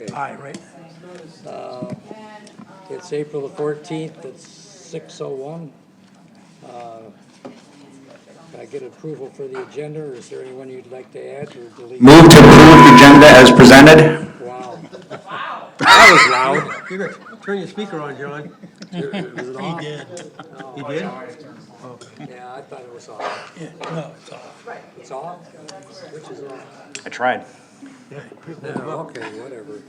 Okay. Aye, right? It's April the 14th, it's 6:01. Can I get approval for the agenda, or is there anyone you'd like to add or delete? Move to approve the agenda as presented. Wow. That was loud. You better turn your speaker on, John. Was it off? You did? Yeah, I thought it was off. Yeah, no, it's off. It's off? Which is off? I tried. Yeah. Yeah, okay, whatever.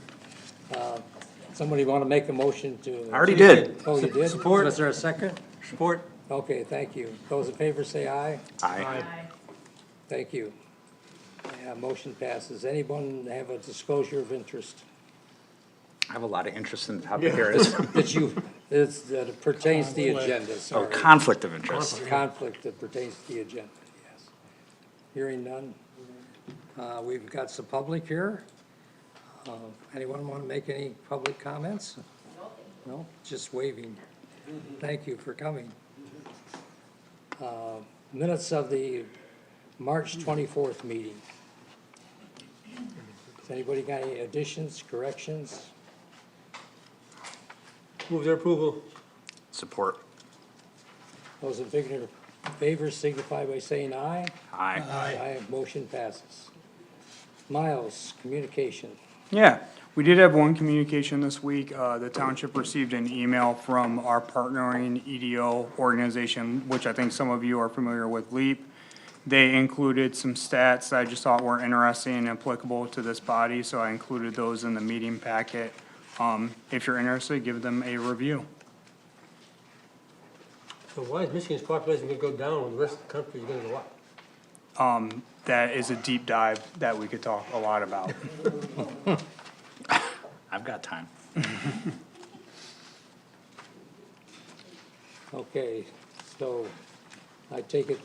Somebody want to make a motion to? I already did. Oh, you did? Support. Was there a second? Support. Okay, thank you. Those in favor say aye. Aye. Thank you. Yeah, motion passes. Anyone have a disclosure of interest? I have a lot of interest in the topic here. It is. That pertains to the agenda, Oh, sorry. conflict of interest. Conflict that pertains to the agenda, yes. Hearing none. We've got some public here. Anyone want to make any public comments? No, just waving. Thank you for coming. Minutes of the March 24th meeting. Has anybody got any additions, corrections? Move their approval. Support. Those in favor signify by saying aye. Aye. Aye, motion passes. Miles, communication. Yeah, we did have one communication this week. The township received an email from our partnering EDO organization, which I think some of you are familiar with, LEAP. They included some stats that I just thought were interesting and applicable to this body, so I included those in the meeting packet. If you're interested, give them a review. So why is Michigan's population gonna go down when the rest of the country is gonna go up? That is a deep dive that we could talk a lot about. I've got time. Okay, so I take it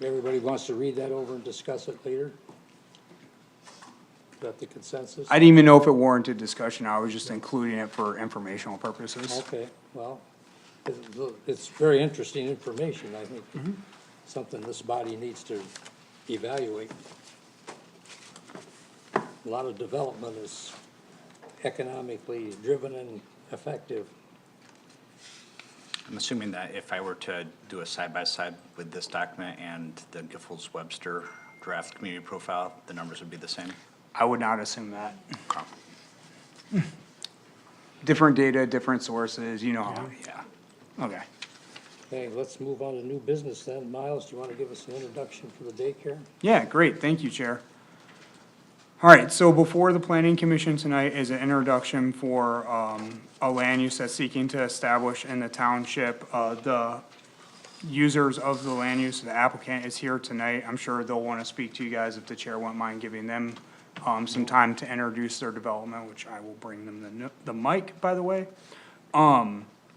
everybody wants to read that over and discuss it later? Is that the consensus? I didn't even know if it warranted discussion. I was just including it for informational purposes. Okay, well, it's very interesting information, I think. Something this body needs to evaluate. A lot of development is economically driven and effective. I'm assuming that if I were to do a side-by-side with this document and the Giffords-Webster draft community profile, the numbers would be the same? I would not assume that. Okay. Different data, different sources, you know how, yeah. Okay. Okay, let's move on to new business then. Miles, do you want to give us an introduction for the daycare? Yeah, great, thank you, Chair. All right, so before the planning commission tonight is an introduction for, a land use that's seeking to establish in the township. The users of the land use, the applicant is here tonight. I'm sure they'll want to speak to you guys if the chair wouldn't mind giving them, some time to introduce their development, which I will bring them the mic, by the way.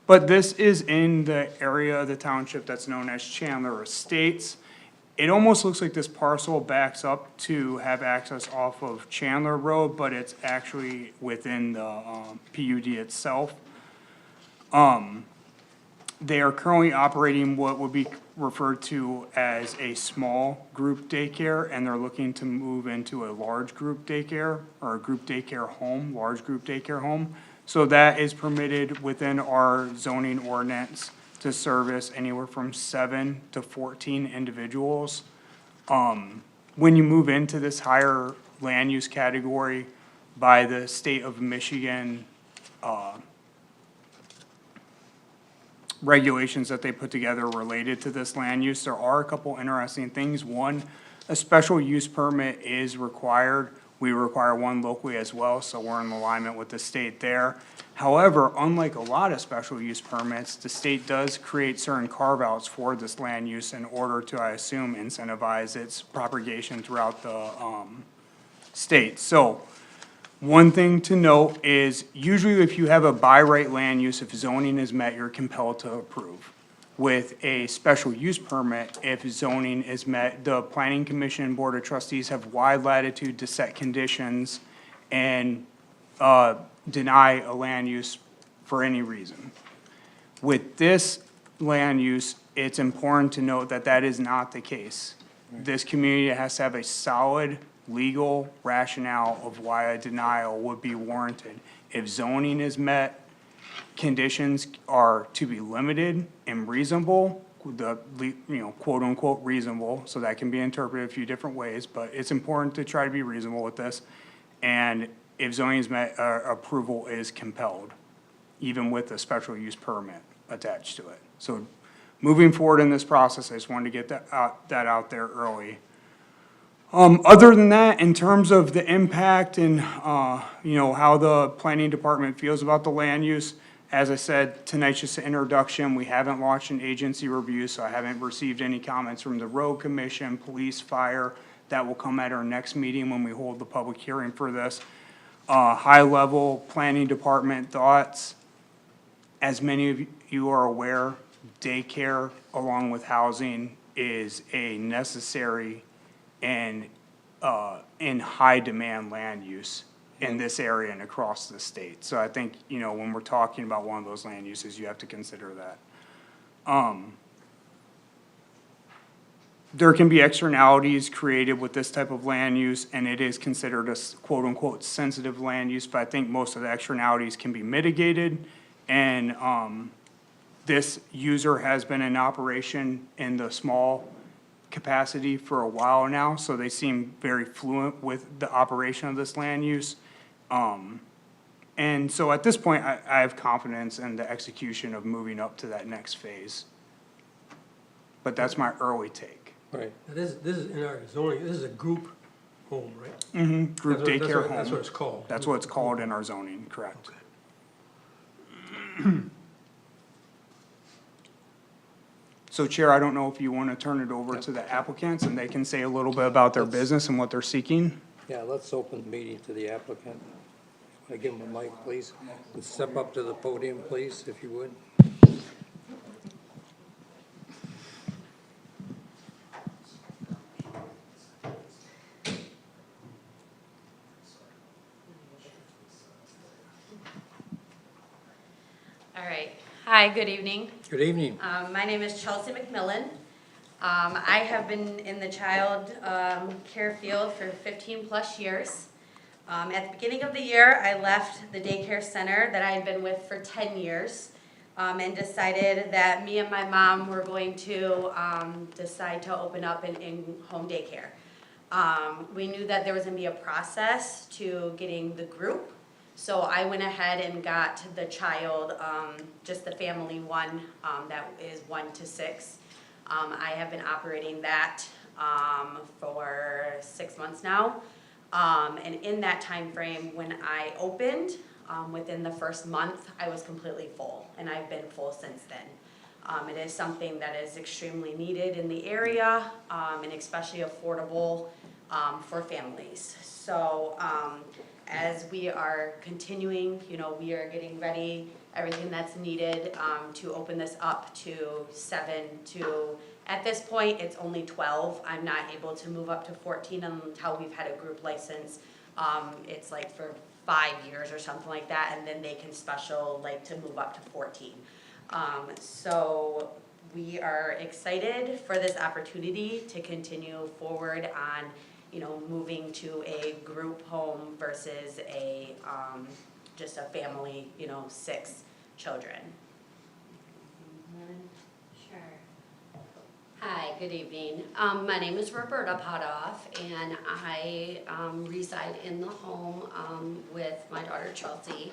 But this is in the area of the township that's known as Chandler Estates. It almost looks like this parcel backs up to have access off of Chandler Road, but it's actually within the, PUD itself. They are currently operating what would be referred to as a small group daycare, and they're looking to move into a large group daycare, or a group daycare home, large group daycare home. So that is permitted within our zoning ordinance to service anywhere from 7 to 14 individuals. When you move into this higher land use category by the state of Michigan, regulations that they put together related to this land use, there are a couple interesting things. One, a special use permit is required. We require one locally as well, so we're in alignment with the state there. However, unlike a lot of special use permits, the state does create certain carve-outs for this land use in order to, I assume, incentivize its propagation throughout the, state. So, one thing to note is usually if you have a by right land use, if zoning is met, you're compelled to approve. With a special use permit, if zoning is met, the planning commission and board of trustees have wide latitude to set conditions and, deny a land use for any reason. With this land use, it's important to note that that is not the case. This community has to have a solid legal rationale of why a denial would be warranted. If zoning is met, conditions are to be limited and reasonable, quote unquote reasonable, so that can be interpreted a few different ways, but it's important to try to be reasonable with this. And if zoning is met, approval is compelled, even with a special use permit attached to it. So moving forward in this process, I just wanted to get that out there early. Other than that, in terms of the impact and, how the planning department feels about the land use, as I said, tonight's just an introduction. We haven't launched an agency review, so I haven't received any comments from the road commission, police, fire. That will come at our next meeting when we hold the public hearing for this. High level planning department thoughts. As many of you are aware, daycare along with housing is a necessary and in high demand land use in this area and across the state. So I think, when we're talking about one of those land uses, you have to consider that. There can be externalities created with this type of land use, and it is considered a quote unquote sensitive land use, but I think most of the externalities can be mitigated. And this user has been in operation in the small capacity for a while now, so they seem very fluent with the operation of this land use. And so at this point, I have confidence in the execution of moving up to that next phase. But that's my early take. Right. Now, this is in our zoning, this is a group home, right? Mm-hmm, group That's what- daycare home. That's what it's called. That's what it's called in our zoning, correct. Okay. So Chair, I don't know if you want to turn it over to the applicants and they can say a little bit about their business and what they're seeking. Yeah, let's open the meeting to the applicant. I give him a mic, please. And step up to the podium, please, if you would. All right. Hi, good evening. Good evening. My name is Chelsea McMillan. I have been in the child care field for 15 plus years. At the beginning of the year, I left the daycare center that I had been with for 10 years and decided that me and my mom were going to decide to open up an in-home daycare. We knew that there was going to be a process to getting the group. So I went ahead and got the child, just the family one, that is 1 to 6. I have been operating that for 6 months now. And in that time frame, when I opened, within the first month, I was completely full, and I've been full since then. It is something that is extremely needed in the area, and especially affordable for families. So as we are continuing, we are getting ready, everything that's needed to open this up to 7 to, at this point, it's only 12. I'm not able to move up to 14 until we've had a group license. It's like for 5 years or something like that, and then they can to move up to 14. So we are excited for this opportunity to continue forward on moving to a group home versus a, just a family, 6 children. Sure. Hi, good evening. My name is Roberta Potoff, and I reside in the home with my daughter Chelsea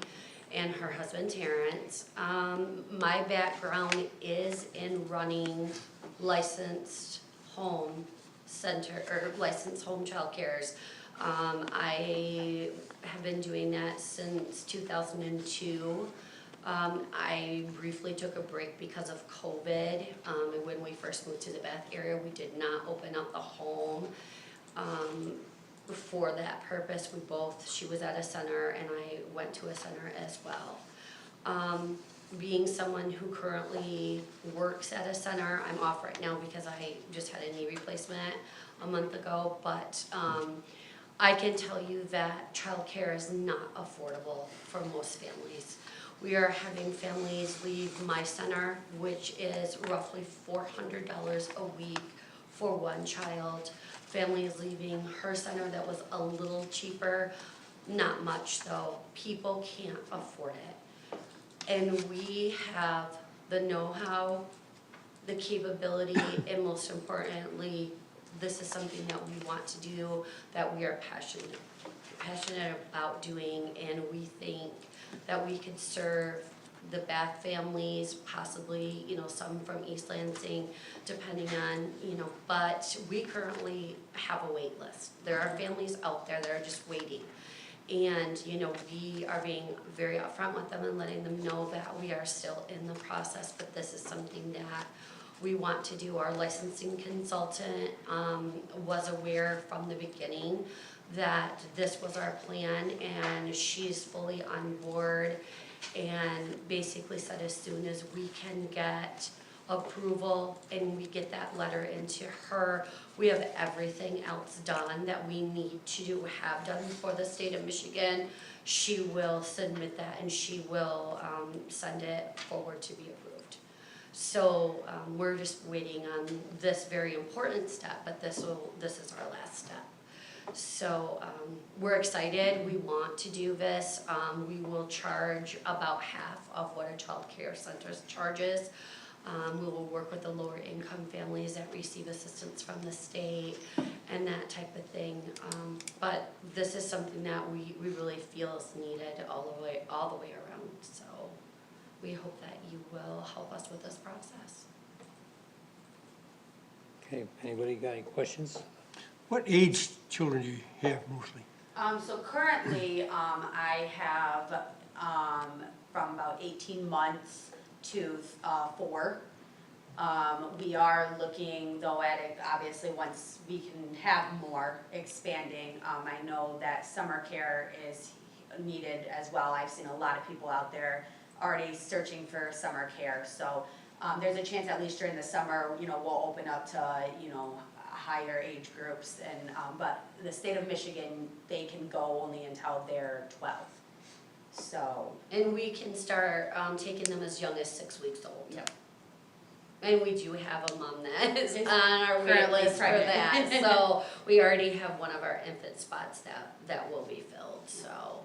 and her husband Terrence. My background is in running licensed home center or licensed home child cares. I have been doing that since 2002. I briefly took a break because of COVID. And when we first moved to the Bath area, we did not open up the home for that purpose. She was at a center and I went to a center as well. Being someone who currently works at a center, I'm off right now because I just had a knee replacement a month ago, but I can tell you that childcare is not affordable for most families. We are having families leave my center, which is roughly $400 a week for one child. Family is leaving her center that was a little cheaper, not much though. People can't afford it. And we have the know-how, the capability, and most importantly, this is something that we want to do, that we are passionate about doing, and we think that we could serve the Bath families, possibly, some from East Lansing, depending on, but we currently have a wait list. There are families out there that are just waiting. And, we are being very upfront with them and letting them know that we are still in the process, but this is something that we want to do. Our licensing consultant was aware from the beginning that this was our plan, and she's fully on board, and basically said as soon as we can get approval and we get that letter into her, we have everything else done that we need to have done for the state of Michigan. She will submit that, and she will send it forward to be approved. So we're just waiting on this very important step, but this is our last step. So we're excited, we want to do this. We will charge about half of what a child care center charges. We will work with the lower income families that receive assistance from the state and that type of thing. But this is something that we really feel is needed all the way around. So we hope that you will help us with this process. Okay, anybody got any questions? What age children do you have mostly? So currently, I have, from about 18 months to 4. We are looking though at it, obviously, once we can have more expanding. I know that summer care is needed as well. I've seen a lot of people out there already searching for summer care. So there's a chance, at least during the summer, we'll open up to, higher age groups, and but the state of Michigan, they can go only until they're 12. So. And we can start taking them as young as 6 weeks old. Yep. And we do have a mom that is on our wait Currently list for pregnant. that. So we already have one of our infant spots that will be filled, so.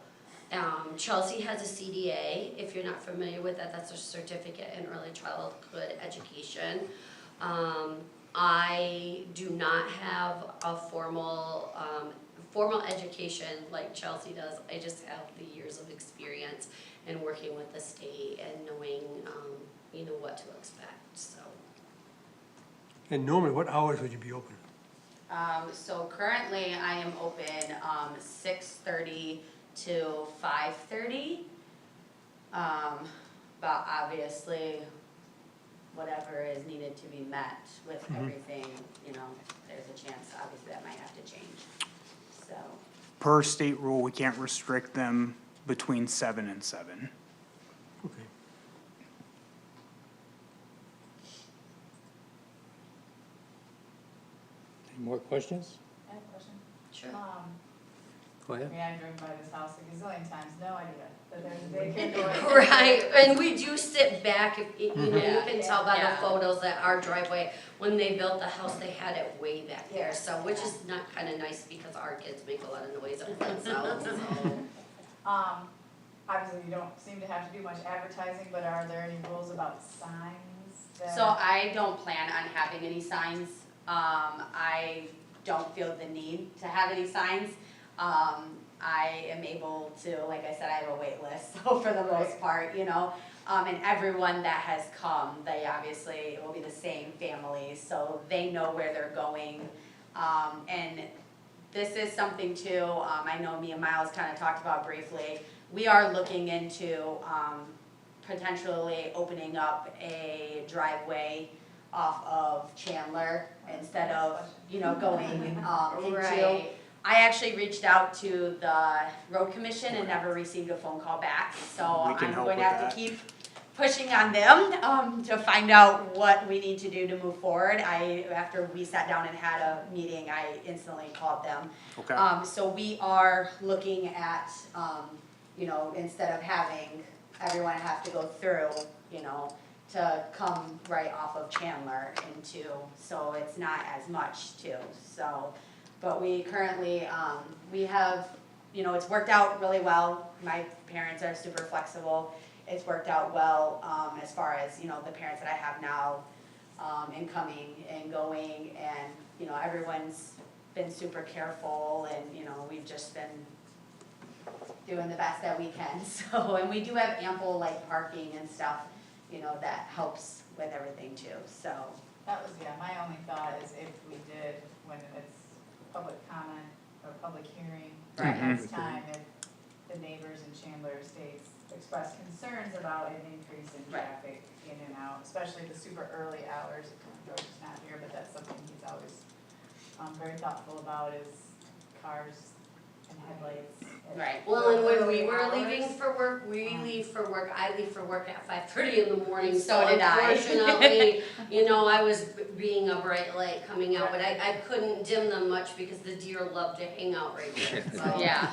Chelsea has a CDA, if you're not familiar with that, that's a certificate in early childhood education. I do not have a formal education like Chelsea does. I just have the years of experience in working with the state and knowing, what to expect, so. And normally, what hours would you be open? So currently I am open 6:30 to 5:30. But obviously, whatever is needed to be met with everything, there's a chance obviously that might have to change, so. Per state rule, we can't restrict them between 7 and 7. Okay. Any more questions? I have a question. Sure. Go ahead. I've driven by this house a gazillion times, no idea that there's a daycare going. Right, and we do sit back, you can tell by the Yeah. photos that our driveway, when they built the house, they had it way back there, Yeah. so, which is not kinda nice because our kids make a lot of noise up themselves, so. Obviously, you don't seem to have to do much advertising, but are there any rules about signs that? So I don't plan on having any signs. I don't feel the need to have any signs. I am able to, like I said, I have a wait list, so for the most part, and everyone that has come, they obviously, it will be the same families, so they know where they're going. And this is something too, I know me and Miles kind of talked about briefly. We are looking into, potentially opening up a driveway off of Chandler instead of, going, into. Right. I actually reached out to the road commission and never received a phone call back, so We can I'm help going to with have that. to keep pushing on them, to find out what we need to do to move forward. After we sat down and had a meeting, I instantly called them. Okay. So we are looking at, instead of having everyone have to go through, to come right off of Chandler into, so it's not as much too, so. But we currently, we have, you know, it's worked out really well. My parents are super flexible. It's worked out well, as far as, you know, the parents that I have now, and coming and going, and, you know, everyone's been super careful, and, you know, we've just been doing the best that we can, so, and we do have ample, like, parking and stuff, you know, that helps with everything too, so. That was, yeah, my only thought is if we did, when it's public comment or public hearing, Right. next time, if the neighbors in Chandler Estates express concerns about an increase in Right. traffic in and out, especially the super early hours. George is not here, but that's something he's always, very thoughtful about is cars and headlights. at Right. Well, and when we early were hours. leaving for work, I leave for work at 5:30 in the morning, So so did I. unfortunately, you know, I was being a bright light coming out, but I couldn't dim them much because the deer love to hang out right there, so. Yeah.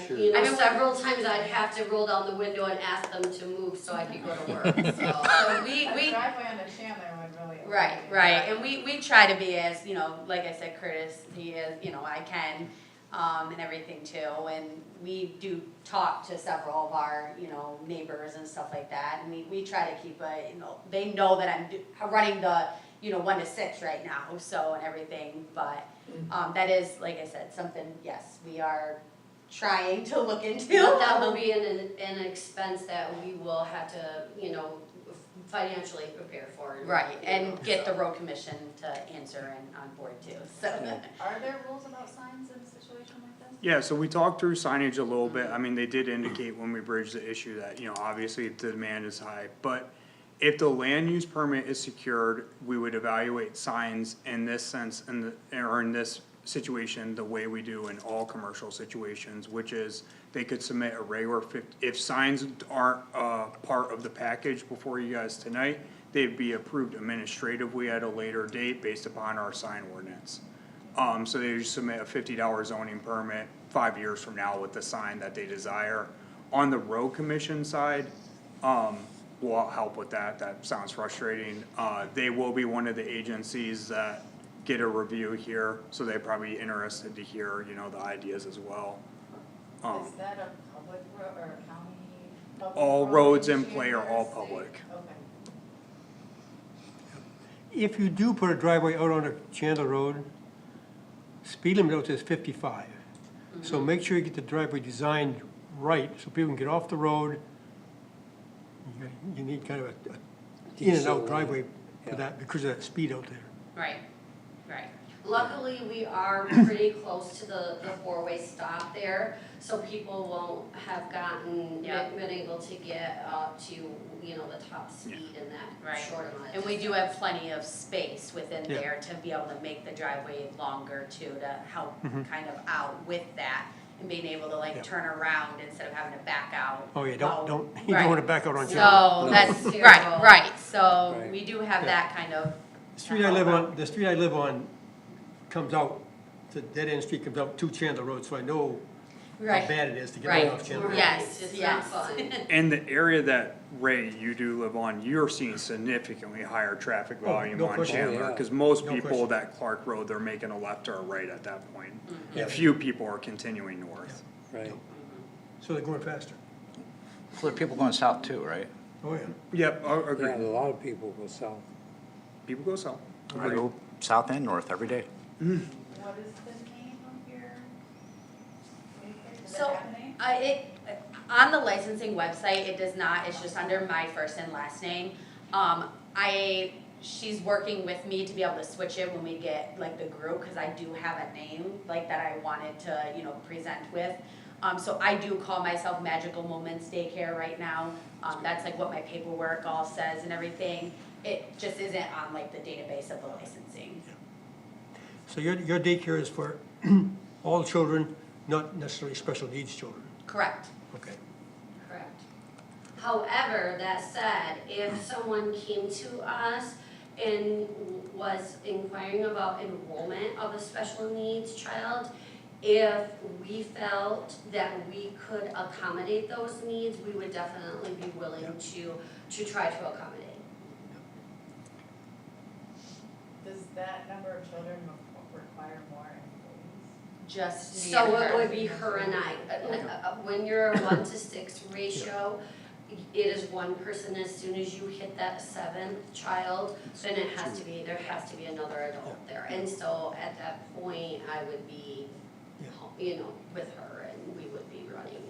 Sure. You know, I mean, several times I'd have to roll down the window and ask them to move so I could go to work, so. So we, A driveway onto Chandler would really. right, alleviate right, that. and we try to be as, you know, like I said, Curtis, he is, you know, I can, and everything too, and we do talk to several of our, you know, neighbors and stuff like that, and we try to keep a, you know, they know that I'm running the, you know, 1 to 6 right now, so, and everything, but, that is, like I said, something, yes, we are trying to look into. But that will be an expense that we will have to, you know, financially prepare for. Right, you and know, get the so. road commission to answer and on board too, so. Are there rules about signs in a situation like this? Yeah, so we talked through signage a little bit, I mean, they did indicate when we bridged the issue that, you know, obviously the demand is high, but if the land use permit is secured, we would evaluate signs in this sense, or in this situation, the way we do in all commercial situations, which is they could submit a regular if signs aren't, part of the package before you guys tonight, they'd be approved administratively at a later date based upon our sign ordinance. So they just submit a $50 zoning permit 5 years from now with the sign that they desire. On the road commission side, we'll help with that, that sounds frustrating. They will be one of the agencies that get a review here, so they're probably interested to hear, you know, the ideas as well. Is that a public road or a county? public All road roads in Chandler play are all Estate? public. Okay. If you do put a driveway out on a Chandler Road, speed limit out there is 55. So make sure you get the driveway designed right, so people can get off the road. You need kind of a in and Diesel out lane. driveway Yeah. for that, because of that speed out there. Right, right. Luckily, we are pretty close to the four-way stop there, so people won't have Yeah. been able to get up to, you know, the top speed in that Right. short amount of And we time. do have plenty of space within Yeah. there to be able to make the driveway longer too, to help Mhm. kind of out with that. And being able to like Yeah. turn around instead of having to back out. Oh, yeah, Well, don't, you right. don't wanna back out on So Chandler. that's, No. right, Terrible. right, so Right. we do have Yeah. that kind of. The street I live on comes out, the dead-end street comes out to Chandler Road, so I know how Right. bad it is to get Right. off Chandler Road. Yes, It's not yes. fun. And the area that, Ray, you do live on, you're seeing significantly higher traffic Oh, volume no on question. Chandler. Oh, yeah. Cause most No people question. that Clark Road, they're making a left or a right at that point. Yeah. Few people are continuing north. Right. So they're going faster. So there are people going south too, right? Oh, yeah. Yep, I Yeah, a agree. lot of people go south. People go south. I go south and north every day. What is the name of your? Does it So, have a name? On the licensing website, it does not, it's just under my first and last name. She's working with me to be able to switch it when we get like the group, cause I do have a name like that I wanted to, you know, present with. So I do call myself Magical Moments Daycare right now, that's like what my paperwork all says and everything. It just isn't on like the database of the licensing. So your daycare is for all children, not necessarily special needs children? Correct. Okay. Correct. However, that said, if someone came to us and was inquiring about enrollment of a special needs child, if we felt that we could accommodate those needs, we would definitely be willing to try to accommodate. that number of children require more employees? Just me So and it her. would be her and I. When you're a 1-to-6 ratio, it is one person. As soon as you hit that 7th child, then there has to be another adult there. And so at that point, I would be, with her, and we would be running.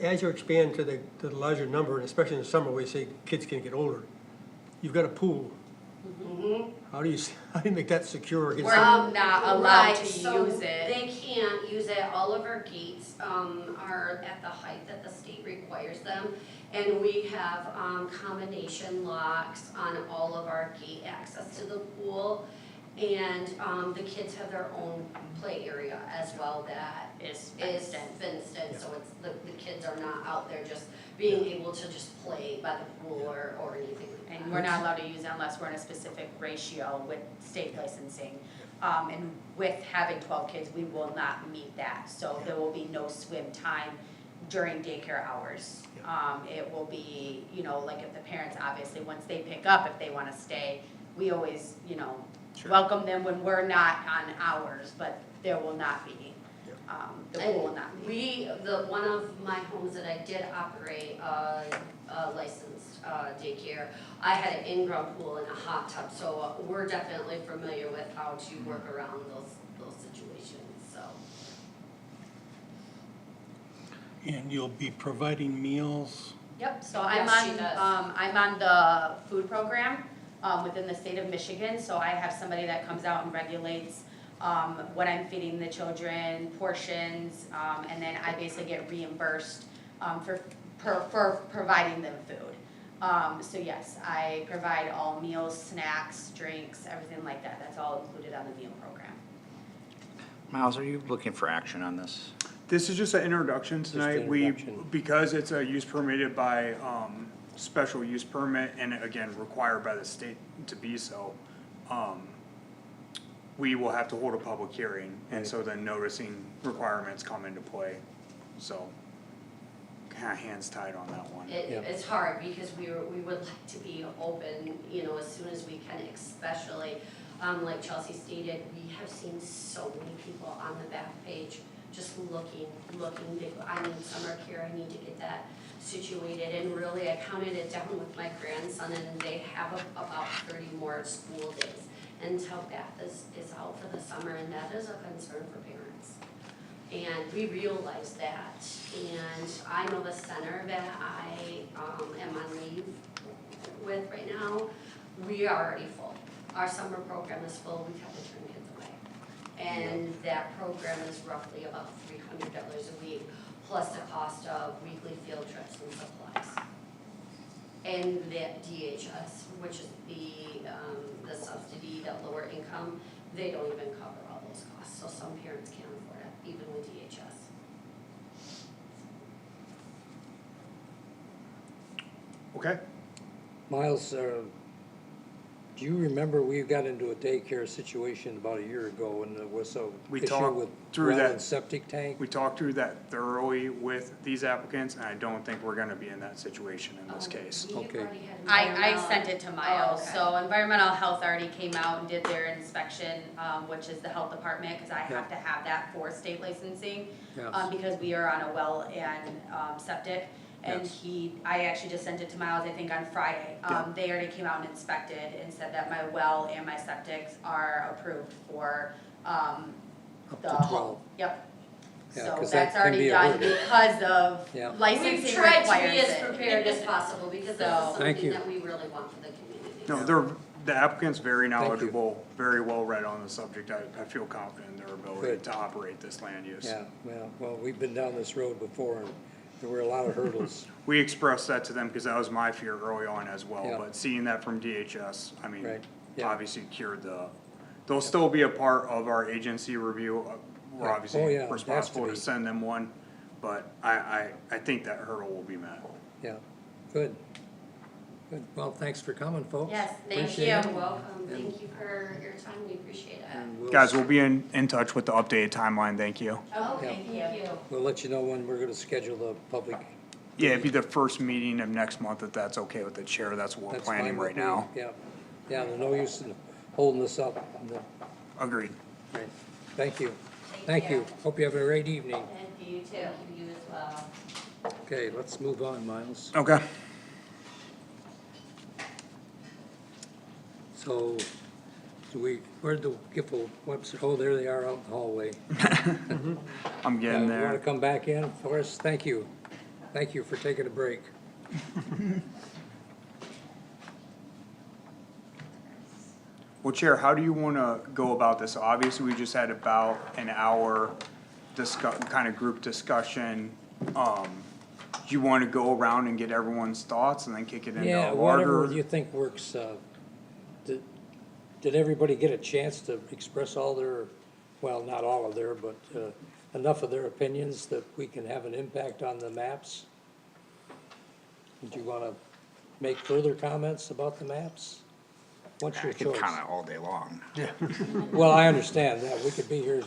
As you expand to the larger number, and especially in the summer where you say kids can get older, you've got a pool. How do you make that secure against? We're not allowed Right, to so use it. they can't use it. All of our gates are at the height that the state requires them. And we have combination locks on all of our gate access to the pool. And the kids have their own play area as well that Is is fenced in. So it's, the kids are not out there just being able to just play by the pool or anything like that. And we're not allowed to use it unless we're in a specific ratio with state licensing. And with having 12 kids, we will not meet that, so there will be no swim time during daycare hours. It will be, like if the parents, obviously, once they pick up, if they wanna stay, we always, welcome them when we're not on hours, but there will not be. The pool will not be. One of my homes that I did operate a licensed daycare, I had an in-ground pool and a hot tub, so we're definitely familiar with how to work around those situations, so. And you'll be providing meals? Yep, so I'm Yes, she on, does. I'm on the food program, within the state of Michigan, so I have somebody that comes out and regulates, what I'm feeding the children, portions, and then I basically get reimbursed, for providing them food. So yes, I provide all meals, snacks, drinks, everything like that, that's all included on the meal program. Miles, are you looking for action on this? This is just an introduction tonight. introduction. Because it's a use permitted by, special use permit and again, required by the state to be so, we will have to hold a public hearing, and so then noticing requirements come into play, so kinda hands tied on that one. It's hard because we would like to be open, as soon as we can, especially, like Chelsea stated, we have seen so many people on the back page just looking, I need summer care, I need to get that situated, and really, I counted it down with my grandson, and they have about 30 more school days until Beth is out for the summer, and that is a concern for parents. And we realize that, and I know the center that I am on leave with right now, we are already full. Our summer program is full, we've had to turn kids away. And that program is roughly about $300 a week, plus the cost of weekly field trips and supplies. And that DHS, which is the subsidy, that lower income, they don't even cover all those costs, so some parents can't afford it, even with DHS. Okay? Miles, do you remember we got into a daycare situation about a year ago and there was a We issue talked with through well that. and septic tank? We talked through that thoroughly with these applicants, and I don't think we're gonna be in that situation in this case. We've Okay. already had I environmental- sent it to Miles, okay. so environmental health already came out and did their inspection, which is the health department, cause I have to have that for state licensing. Yes. Because we are on a well and, septic, and Yes. I actually just sent it to Miles, I think on Friday. They already came out and inspected and said that my well and my septics are approved for, Up the to home. 12. Yep. Yeah, So 'cause that that's can already be a done hurdle. because of Yeah. licensing We've tried to requires be as it. prepared as possible, because this So- is Thank something you. that we really want for the community. No, the applicant's very you. knowledgeable, very well read on the subject. I feel confident in their ability Good. to operate this land use. Yeah, well, we've been down this road before and there were a lot of hurdles. We expressed that to them because that was my fear early on as well, Yeah. but seeing that from DHS, I mean, Right, yeah. obviously cured they'll still be a part of our agency review. We're Yeah. Oh, obviously yeah, it has to responsible to be. send them one, but I think that hurdle will be met. Yeah, good. Good, well, thanks for coming, folks. Yes, thank Appreciate you. it. You're welcome, thank you for your time, we appreciate it. And we'll Guys, we'll be in touch with the updated timeline, thank you. Okay, thank you. We'll let you know when we're gonna schedule the public. Yeah, it'd be the first meeting of next month, if that's okay with the chair, that's what we're That's planning fine with right me. now. Yeah, yeah, there's no use in holding us up. on the- Agreed. Right. Thank you. Thank you. Hope you have a great evening. And you too. You as well. Okay, let's move on, Miles. Okay. So, where'd the Giffel Webster, oh, there they are out in the hallway. I'm getting You there. wanna come back in for us? Thank you. Thank you for taking a break. Well, Chair, how do you wanna go about this? Obviously, we just had about an hour kind of group discussion. Do you wanna go around and get everyone's thoughts and then kick it into Yeah, order? whatever you think works. Did everybody get a chance to express all their, well, not all of their, but enough of their opinions that we can have an impact on the maps? Did you want to make further comments about the maps? What's I your could choice? comment all day long. Well, I understand that. We could be here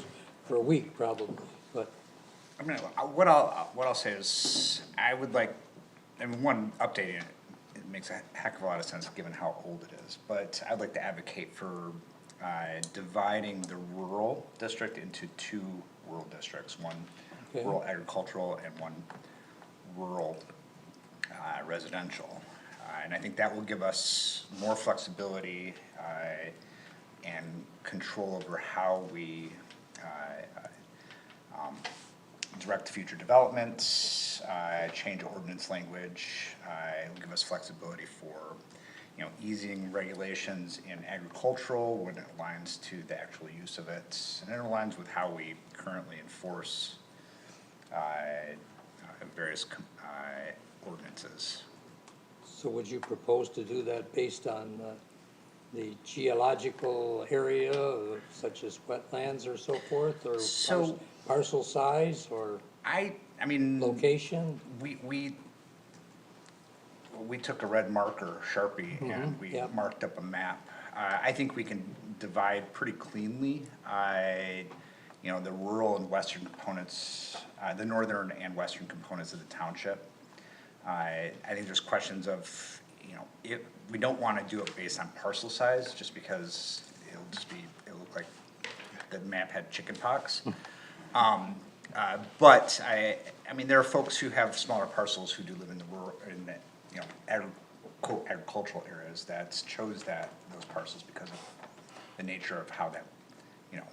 for a week probably, but I mean, what I'll say is, I would like, I mean, one, updating it makes a heck of a lot of sense given how old it is, but I'd like to advocate for dividing the rural district into two rural districts, one Okay. rural agricultural and one rural residential. And I think that will give us more flexibility and control over how we direct future developments, change ordinance language. It'll give us flexibility for, you know, easing regulations in agricultural when it aligns to the actual use of it. And it aligns with how we currently enforce various ordinances. so would you propose to do that based on the geological area, such as wetlands or so forth, or So- parcel size or I mean. location? We took a red marker, Sharpie, and we yep. marked up a map. I think we can divide pretty cleanly, you know, the rural and western components, the northern and western components of the township. I think there's questions of, you know, if, we don't wanna do it based on parcel size, just because it'll look like the map had chicken pox. But I mean, there are folks who have smaller parcels who do live in the rural, in the, you know, quote, agricultural areas that chose those parcels because of the nature of how that, you know,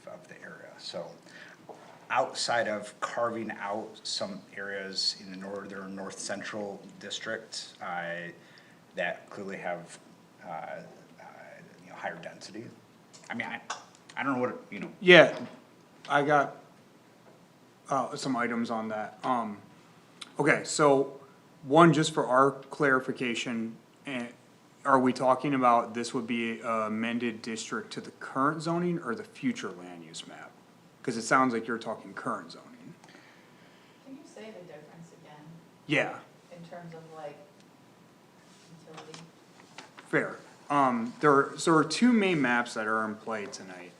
of the area. So outside of carving out some areas in the northern, north central district, that clearly have, you know, higher density. I mean, I don't know what, you know, Yeah, I got, some items on that. Okay, so, one, just for our clarification, are we talking about this would be a amended district to the current zoning or the future land use map? Cause it sounds like you're talking current zoning. Can you say the difference again Yeah, in terms of like utility? fair. There are two main maps that are in play tonight.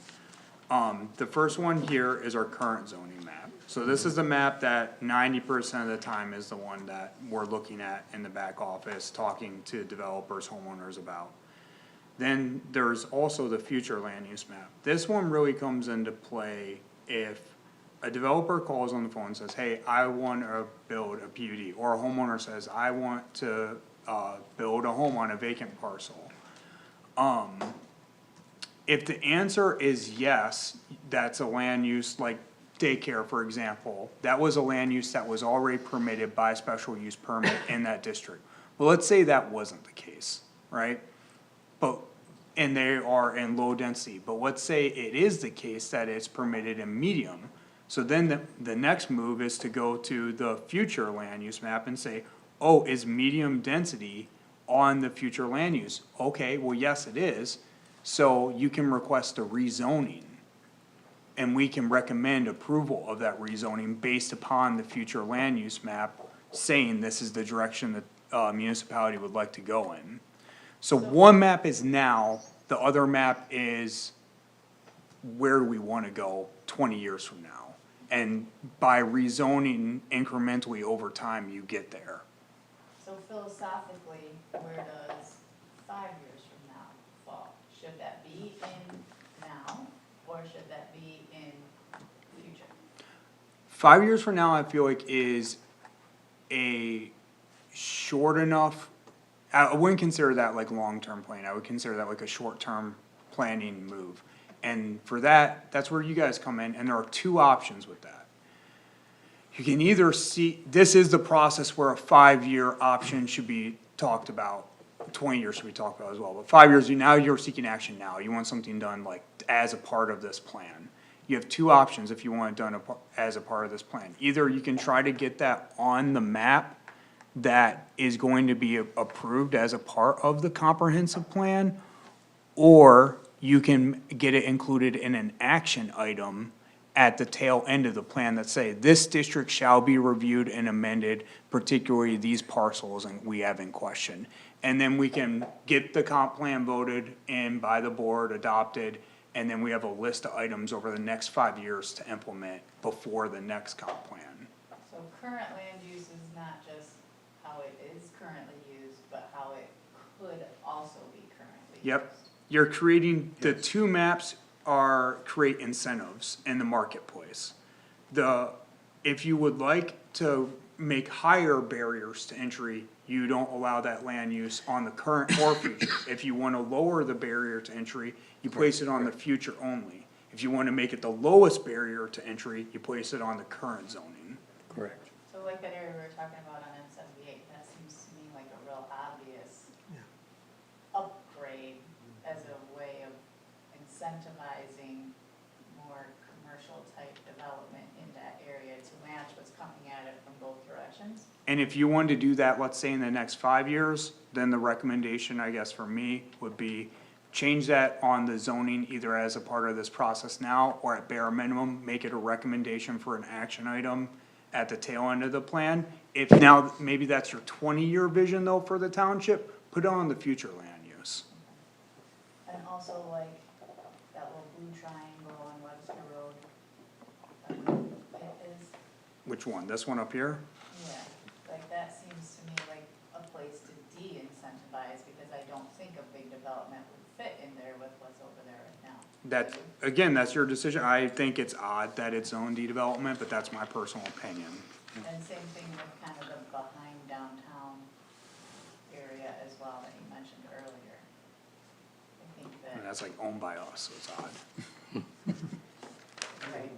The first one here is our current zoning map. So this is the map that 90% of the time is the one that we're looking at in the back office, talking to developers, homeowners about. Then there's also the future land use map. This one really comes into play if a developer calls on the phone and says, hey, I want to build a PUD, or a homeowner says, I want to, build a home on a vacant parcel. If the answer is yes, that's a land use, like daycare, for example, that was a land use that was already permitted by special use permit in that district. Well, let's say that wasn't the case, right? But, and they are in low density, but let's say it is the case that it's permitted in medium. So then the next move is to go to the future land use map and say, oh, is medium density on the future land use? Okay, well, yes, it is. So you can request a rezoning. And we can recommend approval of that rezoning based upon the future land use map, saying this is the direction that municipality would like to go in. So one map is now, the other map is where do we wanna go 20 years from now? And by rezoning incrementally over time, you get there. So philosophically, where does 5 years from now fall? should that be in now, or should that be in future? 5 years from now, I feel like is a short enough, I wouldn't consider that like long-term plan, I would consider that like a short-term planning move. And for that, that's where you guys come in, and there are two options with that. You can either see, this is the process where a 5-year option should be talked about, 20 years should be talked about as well, but 5 years, now you're seeking action now, you want something done like as a part of this plan. You have two options if you want it done as a part of this plan. Either you can try to get that on the map that is going to be approved as a part of the comprehensive plan, or you can get it included in an action item at the tail end of the plan that say, this district shall be reviewed and amended, particularly these parcels and we have in question. And then we can get the comp plan voted in by the board, adopted, and then we have a list of items over the next 5 years to implement before the next comp plan. So current land use is not just how it is currently used, but how it could also be currently used. Yep, you're creating, the two maps create incentives in the marketplace. If you would like to make higher barriers to entry, you don't allow that land use on the current or future. If you wanna lower the barrier to entry, you place it on the future only. If you wanna make it the lowest barrier to entry, you place it on the current zoning. Correct. So like that area we were talking about on N78, that seems to me like a real obvious upgrade as a way of incentivizing more commercial type development in that area to match what's coming at it from both directions. And if you wanted to do that, let's say in the next 5 years, then the recommendation, I guess, for me, would be change that on the zoning either as a part of this process now, or at bare minimum, make it a recommendation for an action item at the tail end of the plan. If now, maybe that's your 20-year vision though for the township, put it on the future land use. And also like that little blue triangle on Webster Road. It is, Which one, this one up here? yeah, like that seems to me like a place to de-incentivize, because I don't think a big development would fit in there with what's over there right now. That, again, that's your decision. I think it's odd that it's zone development, but that's my personal opinion. And same thing with kind of the behind downtown area as well that you mentioned earlier. I think And that, that's like owned by us, so it's odd. right.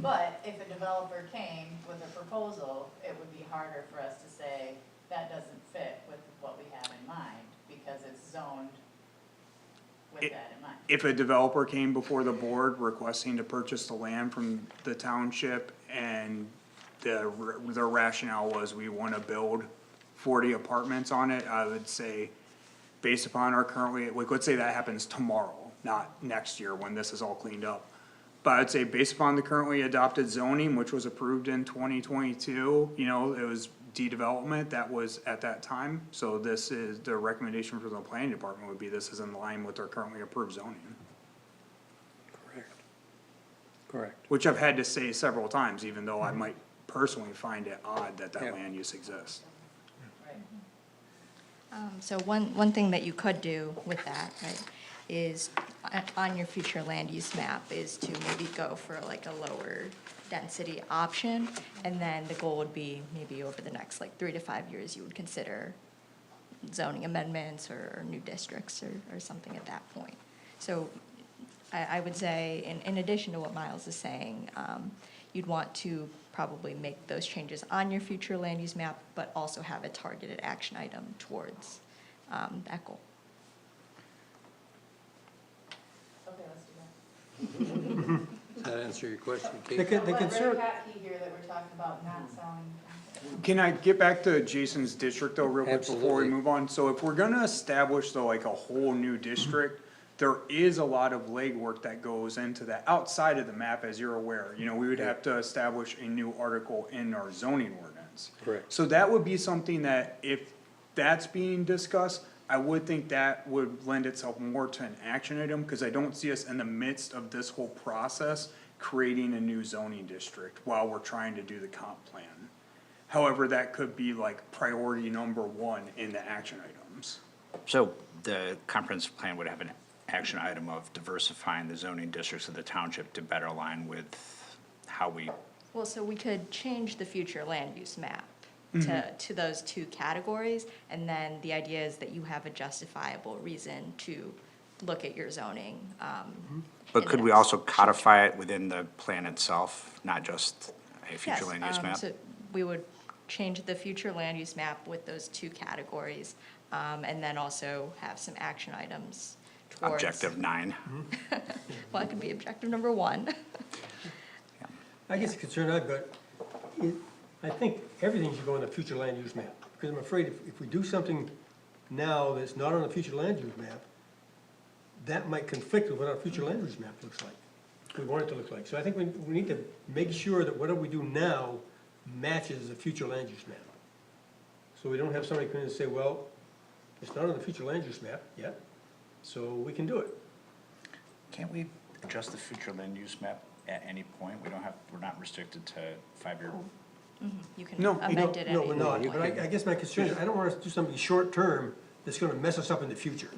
But if a developer came with a proposal, it would be harder for us to say, that doesn't fit with what we have in mind, because it's zoned with that in mind. If a developer came before the board requesting to purchase the land from the township and the rationale was we wanna build 40 apartments on it, I would say, based upon our currently, like, let's say that happens tomorrow, not next year when this is all cleaned up. But I'd say based upon the currently adopted zoning, which was approved in 2022, you know, it was de-development, that was at that time. So this is, the recommendation for the planning department would be this is in line with our currently approved zoning. Correct. Correct. Which I've had to say several times, even though I might personally find it odd that Yeah. that land use exists. Right. So one thing that you could do with that, right, is on your future land use map is to maybe go for like a lower density option. And then the goal would be maybe over the next like 3 to 5 years, you would consider zoning amendments or new districts or something at that point. So I would say, in addition to what Miles is saying, you'd want to probably make those changes on your future land use map, but also have a targeted action item towards that goal. Okay, let's do that. Does that answer your question, They Keith? can, they can Let Ray serve, Patke here that we're talking about not selling. Can I get back to Jason's district though, real quick before Absolutely. we move on? So if we're gonna establish though like a whole new district, there is a lot of legwork that goes into that outside of the map, as you're aware. You know, we would have to establish a new article in our zoning ordinance. Correct. So that would be something that if that's being discussed, I would think that would lend itself more to an action item, cause I don't see us in the midst of this whole process creating a new zoning district while we're trying to do the comp plan. However, that could be like priority number 1 in the action items. So the comprehensive plan would have an action item of diversifying the zoning districts of the township to better align with how we, Well, so we could change the future land use map to those two categories, and then the idea is that you have a justifiable reason to look at your zoning. but in could the we next also future. codify it within the plan itself, not just a future Yes, land use map? so we would change the future land use map with those two categories, and then also have some action items towards. Objective 9. Well, it could be objective number 1. I guess the concern I've got, I think everything should go on the future land use map, because I'm afraid if we do something now that's not on the future land use map, that might conflict with what our future land use map looks like, we want it to look like. So I think we need to make sure that whatever we do now matches the future land use map. So we don't have somebody come in and say, well, it's not on the future land use map yet, so we can do it. Can't we adjust the future land use map at any point? We don't have, we're not restricted to 5-year. You can No, amend it at No, any we're not, point. but I guess my concern is, I don't want us to do something short-term that's gonna mess us up in the future.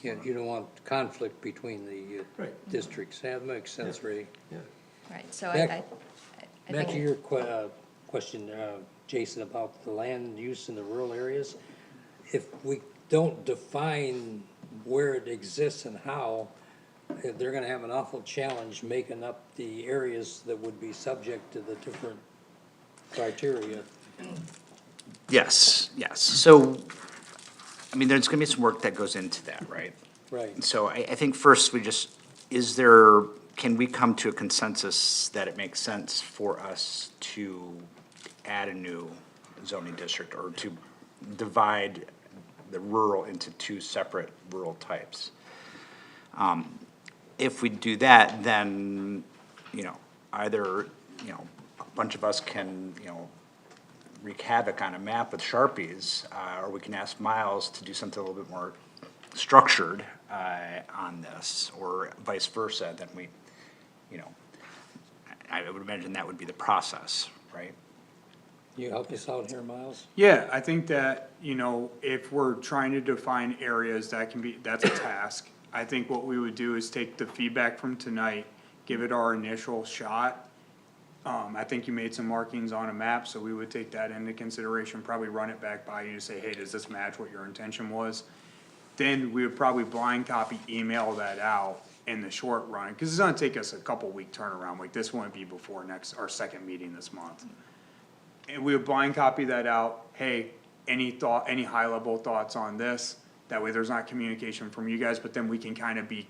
Yeah. You don't want conflict between the Right. districts. That makes sense, Ray. Yeah. Right, so Back- I Back to think, your question, Jason, about the land use in the rural areas. If we don't define where it exists and how, they're gonna have an awful challenge making up the areas that would be subject to the different criteria. Yes, yes. So, I mean, there's gonna be some work that goes into that, right? Right. So I think first we just, can we come to a consensus that it makes sense for us to add a new zoning district or to divide the rural into two separate rural types? If we do that, then, either, a bunch of us can, wreak havoc on a map with Sharpies, or we can ask Miles to do something a little bit more structured, on this, or vice versa, then we, I would imagine that would be the process, right? You help us out here, Miles? Yeah, I think that, if we're trying to define areas, that's a task. I think what we would do is take the feedback from tonight, give it our initial shot. I think you made some markings on a map, so we would take that into consideration, probably run it back by you to say, hey, does this match what your intention was? Then we would probably blind copy, email that out in the short run, cause it's gonna take us a couple week turnaround, like this wouldn't be before our second meeting this month. And we would blind copy that out, hey, any high level thoughts on this? That way there's not communication from you guys, but then we can kinda be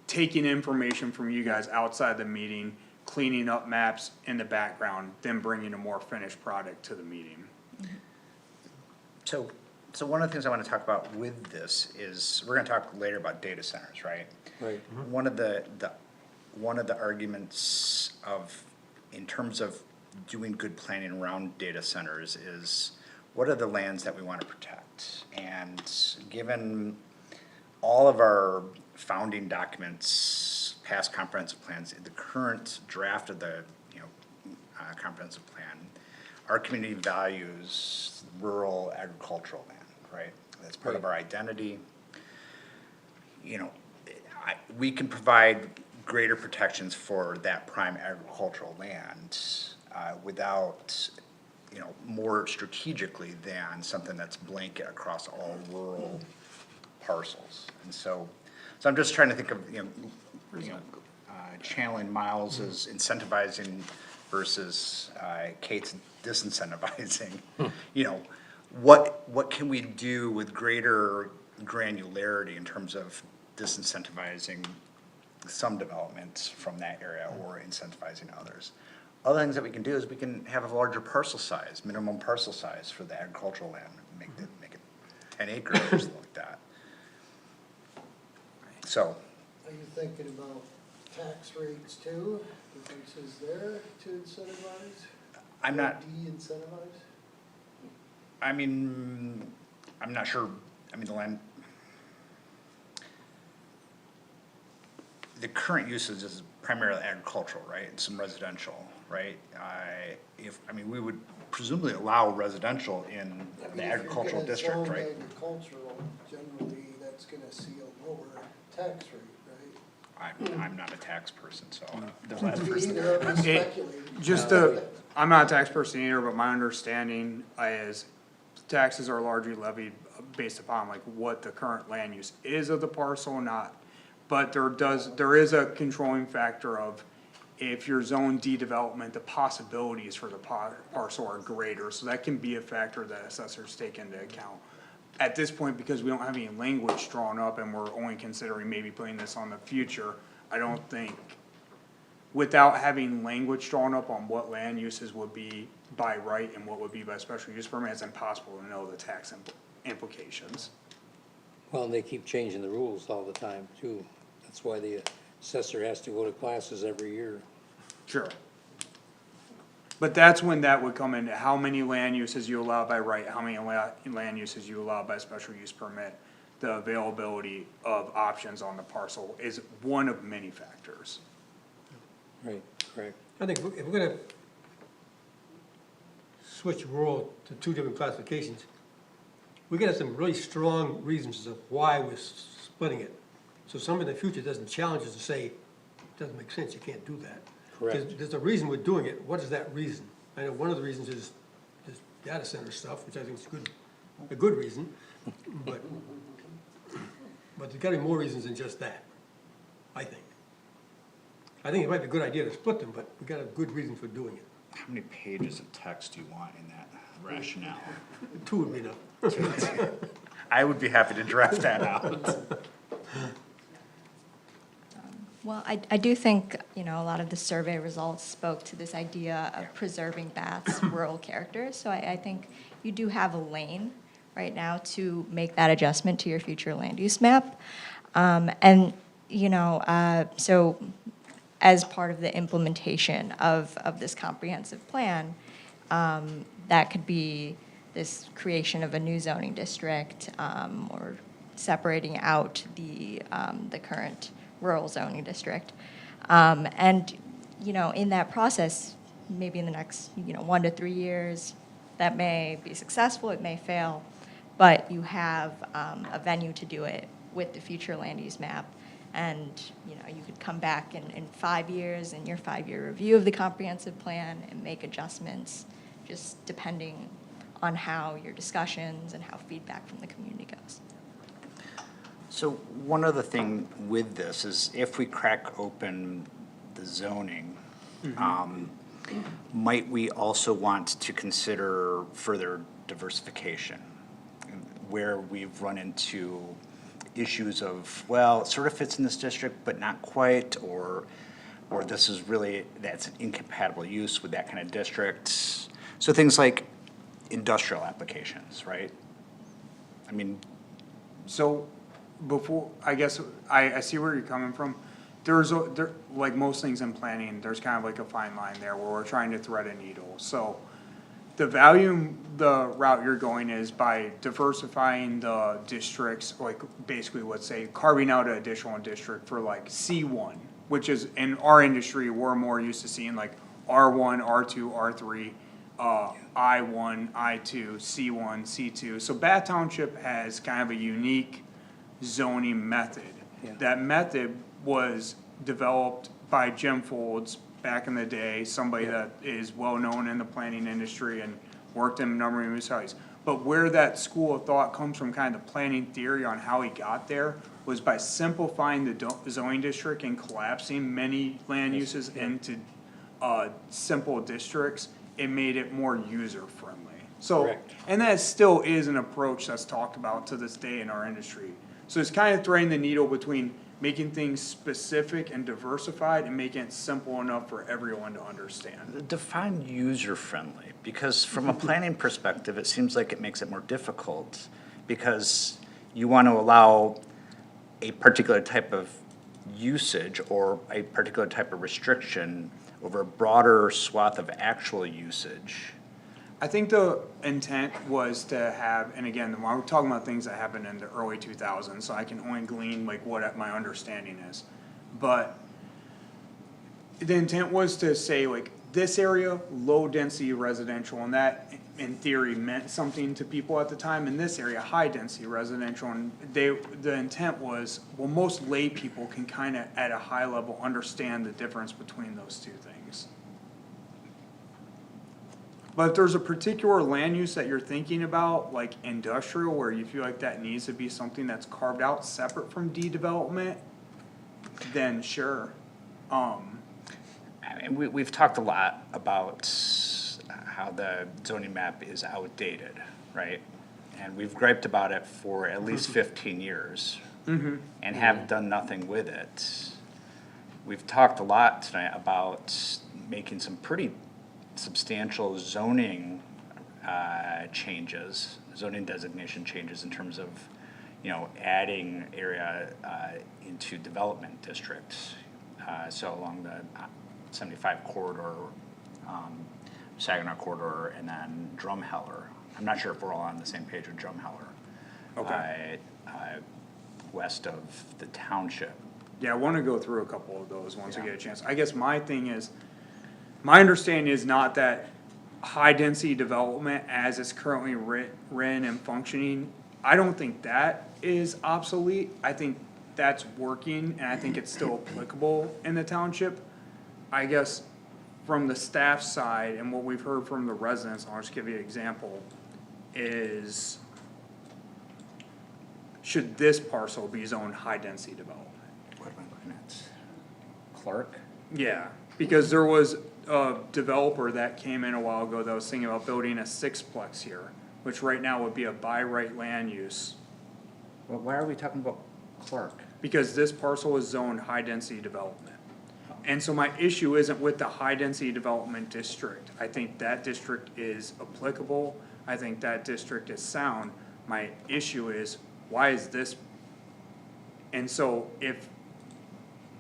taking information from you guys outside the meeting, cleaning up maps in the background, then bringing a more finished product to the meeting. So one of the things I wanna talk about with this is, we're gonna talk later about data centers, right? Right. One of the arguments in terms of doing good planning around data centers is, what are the lands that we wanna protect? And given all of our founding documents, past comprehensive plans, the current draft of the, comprehensive plan, our community values rural agricultural land, right? That's part of our identity. We can provide greater protections for that prime agricultural land, without, more strategically than something that's blanket across all rural parcels. And so I'm just trying to think of, channeling Miles's incentivizing versus, Kate's disincentivizing. What can we do with greater granularity in terms of disincentivizing some developments from that area or incentivizing others? Other things that we can do is we can have a larger parcel size, minimum parcel size for the agricultural land, make it 10 acres or something like that. So, Are you thinking about tax rates too, differences there to incentivize? I'm not, Or de-incentivize? I'm not sure, the land. the current usage is primarily agricultural, right, and some residential, right? I mean, we would presumably allow residential in the agricultural district, right? If you're gonna zone agricultural, generally, that's gonna see a lower tax rate, right? I'm not a tax person, so the last Me person. either, I'm speculating. Just to, I'm not a tax person either, but my understanding is taxes are largely levied based upon like what the current land use is of the parcel, not. But there is a controlling factor of if you're zone development, the possibilities for the parcel are greater, so that can be a factor that assessors take into account. At this point, because we don't have any language drawn up and we're only considering maybe putting this on the future, I don't think, without having language drawn up on what land uses would be by right and what would be by special use permit, it's impossible to know the tax implications. Well, and they keep changing the rules all the time too. That's why the assessor has to go to classes every year. Sure. But that's when that would come into how many land uses you allow by right, how many land uses you allow by special use permit. The availability of options on the parcel is one of many factors. Right, correct. I think if we're gonna switch rural to two different classifications, we gotta have some really strong reasons of why we're splitting it. So somebody in the future doesn't challenge us to say, doesn't make sense, you can't do that. Correct. There's a reason we're doing it, what is that reason? I know one of the reasons is this data center stuff, which I think is a good reason, but there's gotta be more reasons than just that, I think. I think it might be a good idea to split them, but we got a good reason for doing it. How many pages of text do you want in that rationale? 2 would be enough. I would be happy to draft that out. Well, I do think, a lot of the survey results spoke to this idea of preserving Bath's rural character. So I think you do have a lane right now to make that adjustment to your future land use map. So as part of the implementation of this comprehensive plan, that could be this creation of a new zoning district, or separating out the current rural zoning district. In that process, maybe in the next, 1 to 3 years, that may be successful, it may fail, but you have a venue to do it with the future land use map. And, you could come back in 5 years in your 5-year review of the comprehensive plan and make adjustments, just depending on how your discussions and how feedback from the community goes. So one other thing with this is if we crack open the zoning, might we also want to consider further diversification? Where we've run into issues of, well, it sort of fits in this district, but not quite, or this is really, that's an incompatible use with that kind of district. So things like industrial applications, right? I mean, So before, I guess, I see where you're coming from. Like most things in planning, there's kind of like a fine line there where we're trying to thread a needle. So the route you're going is by diversifying the districts, like basically let's say carving out an additional district for like C1, which is in our industry, we're more used to seeing like R1, R2, R3, I1, I2, C1, C2. So Bath Township has kind of a unique zoning method. Yeah. That method was developed by Jim Folds back in the day, somebody that is well-known in the planning industry and worked in a number of municipalities. But where that school of thought comes from, kind of planning theory on how he got there, was by simplifying the zoning district and collapsing many land uses into simple districts. It made it more user-friendly. So, Correct. and that still is an approach that's talked about to this day in our industry. So it's kind of threading the needle between making things specific and diversified and making it simple enough for everyone to understand. define user-friendly, because from a planning perspective, it seems like it makes it more difficult, because you want to allow a particular type of usage or a particular type of restriction over a broader swath of actual usage. I think the intent was to have, and again, when we're talking about things that happened in the early 2000s, so I can only glean like what my understanding is. but the intent was to say like, this area, low-density residential, and that in theory meant something to people at the time, in this area, high-density residential, and the intent was, well, most lay people can kinda, at a high level, understand the difference between those two things. But if there's a particular land use that you're thinking about, like industrial, where you feel like that needs to be something that's carved out separate from development, then sure. And we've talked a lot about how the zoning map is outdated, right? And we've griped about it for at least 15 years. And have done nothing with it. We've talked a lot tonight about making some pretty substantial zoning changes, zoning designation changes in terms of, you know, adding area into development districts. So along the 75 corridor, Saginaw corridor, and then Drumheller. I'm not sure if we're all on the same page with Drumheller. Okay. West of the township. Yeah, I wanna go through a couple of those once I get a chance. I guess my thing is, my understanding is not that high-density development as it's currently written and functioning, I don't think that is obsolete. I think that's working, and I think it's still applicable in the township. I guess from the staff side and what we've heard from the residents, I'll just give you an example, is should this parcel be zoned high-density development? What am I looking at? Clark? Yeah, because there was a developer that came in a while ago that was thinking about building a sixplex here, which right now would be a by right land use. Well, why are we talking about Clark? Because this parcel is zoned high-density development. And so my issue isn't with the high-density development district. I think that district is applicable. I think that district is sound. My issue is, why is this? And so if,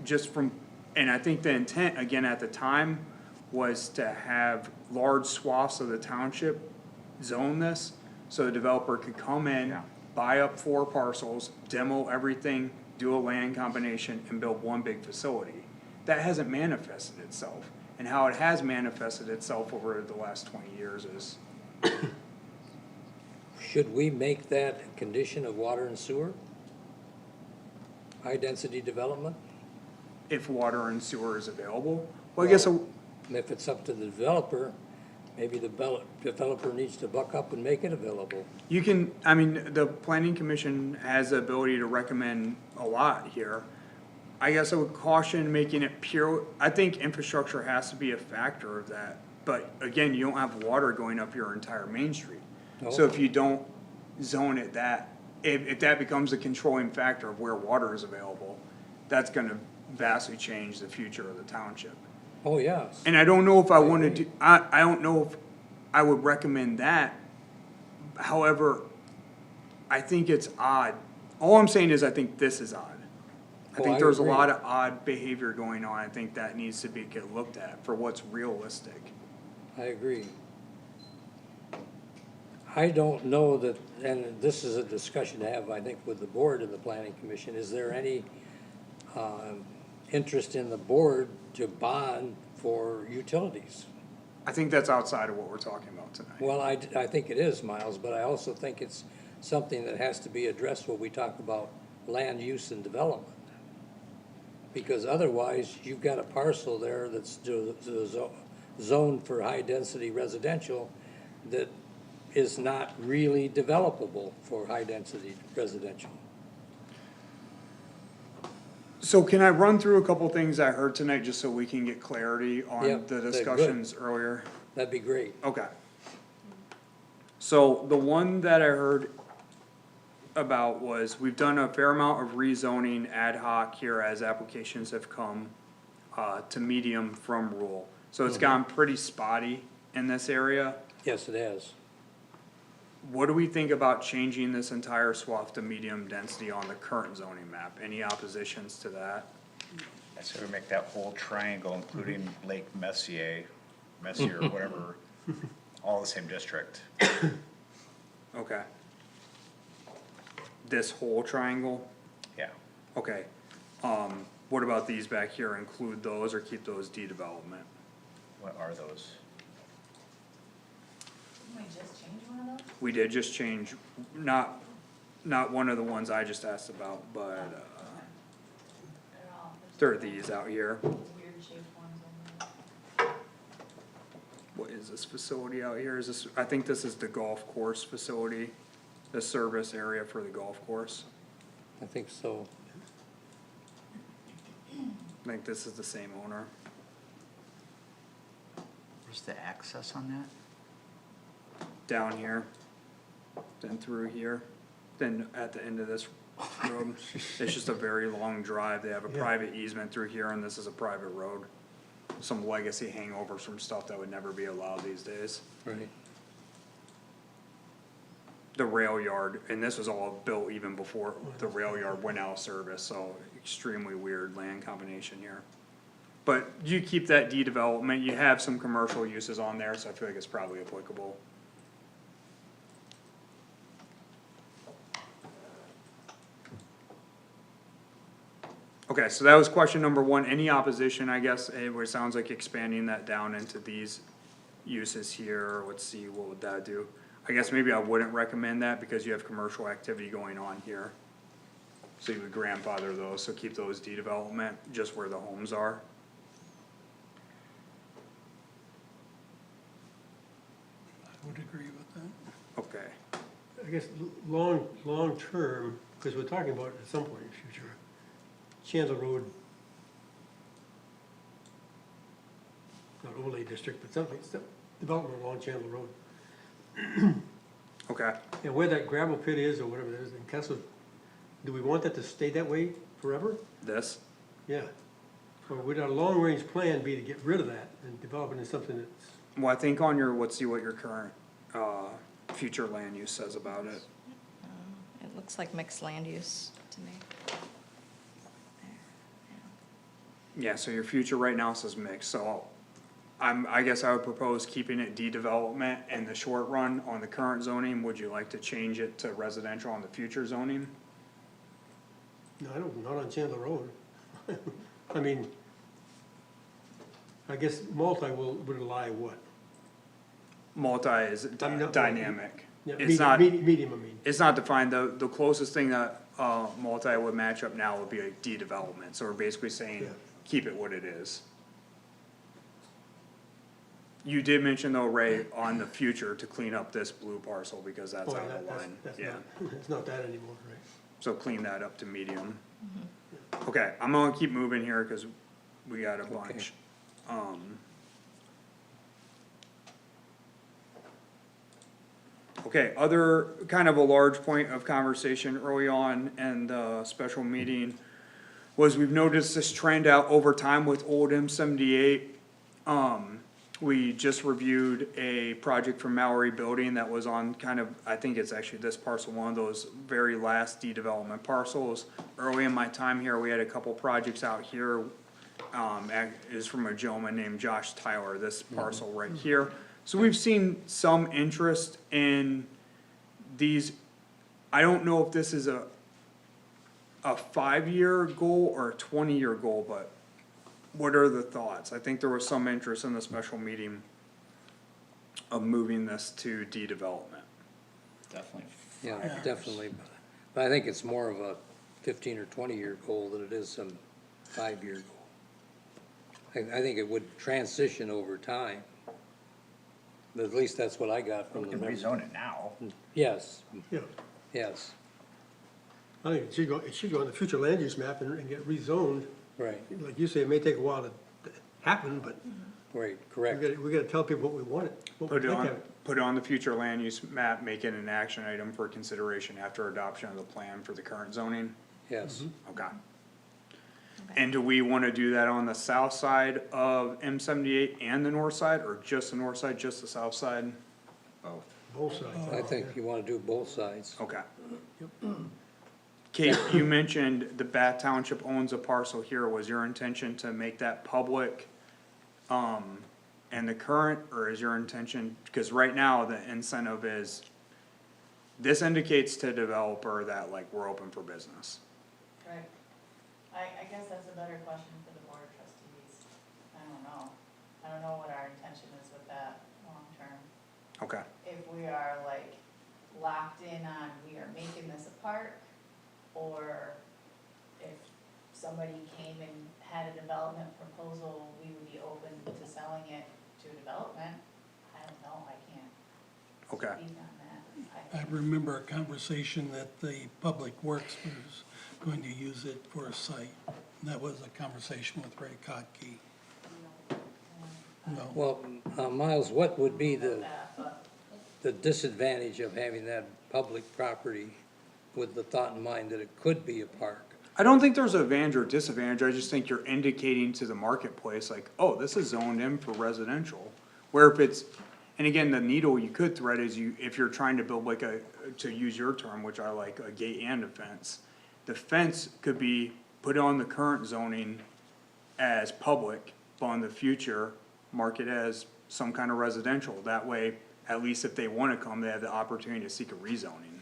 just from, and I think the intent, again, at the time, was to have large swaths of the township zone this, so the developer could come in, Yeah. buy up 4 parcels, demo everything, do a land combination, and build one big facility. That hasn't manifested itself, and how it has manifested itself over the last 20 years is, Should we make that a condition of water and sewer? High-density development? if water and sewer is available. Well, I guess, If it's up to the developer, maybe the developer needs to buck up and make it available. you can, I mean, the planning commission has the ability to recommend a lot here. I guess I would caution making it pure, I think infrastructure has to be a factor of that, but again, you don't have water going up your entire Main Street. So if you don't zone it that, if that becomes a controlling factor of where water is available, that's gonna vastly change the future of the township. Oh, yes. And I don't know if I wanna do, I don't know if I would recommend that. However, I think it's odd. All I'm saying is I think this is odd. I Oh, think I there's a agree. lot of odd behavior going on. I think that needs to be get looked at for what's realistic. I agree. I don't know that, and this is a discussion to have, I think, with the board and the planning commission, is there any interest in the board to bond for utilities? I think that's outside of what we're talking about tonight. Well, I think it is, Miles, but I also think it's something that has to be addressed when we talk about land use and development. Because otherwise, you've got a parcel there that's zoned for high-density residential that is not really developable for high-density residential. So can I run through a couple things I heard tonight, just so we can get clarity on Yep, the they're good. discussions earlier? That'd be great. Okay. So the one that I heard about was, we've done a fair amount of rezoning ad hoc here as applications have come to medium from rural. So it's gone pretty spotty in this area. Yes, it has. What do we think about changing this entire swath to medium density on the current zoning map? Any oppositions to that? I say we make that whole triangle, including Lake Messier, whatever, all the same district. Okay. This whole triangle? Yeah. Okay, what about these back here, include those or keep those D-development? What are those? Didn't we just change one of those? We did just change, not one of the ones I just asked about, but, They're all, there are these out here. weird shaped ones on there. What is this facility out here? Is this, I think this is the golf course facility, the service area for the golf course. I think so. I think this is the same owner. Where's the access on that? Down here, then through here, then at the end of this road. It's just a very long drive. They have a Yeah. private easement through here and this is a private road. Some legacy hangovers from stuff that would never be allowed these days. Right. The rail yard, and this was all built even before the rail yard went out of service, so extremely weird land combination here. But you keep that D development, you have some commercial uses on there, so I feel like it's probably applicable. Okay, so that was question number one, any opposition, I guess, where it sounds like expanding that down into these uses here, let's see, what would that do? I guess maybe I wouldn't recommend that because you have commercial activity going on here. So you would grandfather those, so keep those D development just where the homes are. I would agree with that. Okay, I guess long term, because we're talking about at some point in the future, Chandler Road, not overlay district, but something, some development along Chandler Road. okay, And where that gravel pit is, or whatever it is, in Kessler, do we want that to stay that way forever? this, Yeah. Or would our long-range plan be to get rid of that and develop it into something that's, well, I think on your, let's see what your current, future land use says about it. It looks like mixed land use to me. Yeah, so your future right now says mixed, so I guess I would propose keeping it D development in the short run on the current zoning. Would you like to change it to residential on the future zoning? no, I don't, not on Chandler Road. I mean, I guess multi would lie what? Multi is I mean, dynamic. Yeah, It's not, medium, I mean. it's not defined, the closest thing that, multi would match up now would be a D development, so we're basically saying, Yeah. keep it what it is. You did mention though, Ray, on the future to clean up this blue parcel, because that's Oh, out that- of line, that's yeah, not, it's not that anymore, right? so clean that up to medium. Okay, I'm gonna keep moving here, cause we got a bunch. Okay, other, kind of a large point of conversation early on in the special meeting was we've noticed this trend out over time with old M78. We just reviewed a project from Mallory Building that was on kind of, I think it's actually this parcel, one of those very last D-development parcels. Early in my time here, we had a couple projects out here, is from a gentleman named Josh Tyler, this parcel right here. So we've seen some interest in these, I don't know if this is a 5-year goal or a 20-year goal, but what are the thoughts? I think there was some interest in the special meeting of moving this to D-development. Definitely. Yeah, definitely, but I think it's more of a 15 or 20-year goal than it is some 5-year goal. I think it would transition over time. But at least that's what I got from We the can members. rezone it now. Yes, Yeah, yes, I think it should go on the future land use map and get rezoned. right, Like you say, it may take a while to happen, but right, we correct. gotta tell people what we want it, what Put we'd it like to on, have. put it on the future land use map, make it an action item for consideration after adoption of the plan for the current zoning. Yes, Okay. And do we wanna do that on the south side of M78 and the north side, or just the north side, just the south side? Both. Both sides. I think you wanna do both sides. Okay. Kate, you mentioned the Bath Township owns a parcel here, was your intention to make that public? And the current, or is your intention, cause right now the incentive is, this indicates to developer that like we're open for business. Right. I guess that's a better question for the board of trustees. I don't know. I don't know what our intention is with that long term. Okay. If we are like locked in on, we are making this a park, or if somebody came and had a development proposal, we would be open to selling it to a development. I don't know, I can't Okay. speak on that. I remember a conversation that the Public Works was going to use it for a site. And that was a conversation with Ray Kotke. No, Well, Miles, what would be That, but the disadvantage of having that public property with the thought in mind that it could be a park? I don't think there's an advantage or disadvantage, I just think you're indicating to the marketplace, like, oh, this is zoned in for residential. Where if it's, and again, the needle you could thread is if you're trying to build like to use your term, which I like, a gate and a fence. The fence could be put on the current zoning as public, but in the future, mark it as some kind of residential. That way, at least if they wanna come, they have the opportunity to seek a rezoning.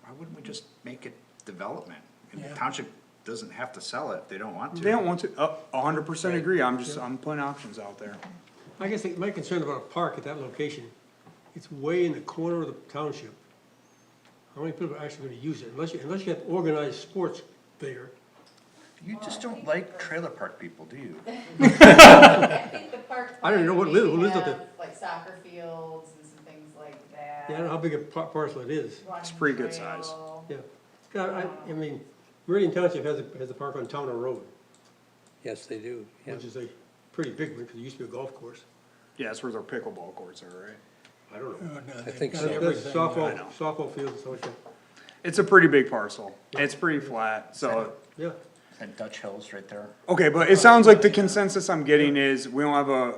Why wouldn't we just make it development? And the Yeah. township doesn't have to sell it if they don't want to. They don't want to, 100% agree, I'm putting options out there. I guess my concern about a park at that location, it's way in the corner of the township. How many people are actually gonna use it? Unless you have organized sports there. You just don't like trailer park people, do you? I think the park. I don't even know what maybe who lives up there. have, like soccer fields and some things like that. Yeah, I don't know how big a parcel it is. It's pretty good size. Running trail. Yeah. Scott, I mean, Meridian Township has a park on Towner Road, Yes, they do, yeah. which is a pretty big one, because it used to be a golf course. Yeah, that's where their pickleball courts are, right? I don't know. no, I think they've so. got That's everything. softball, I know. softball field and so like that. It's a pretty big parcel, it's pretty flat, so. Yeah. And Dutch Hills right there. Okay, but it sounds like the consensus I'm getting is, we don't have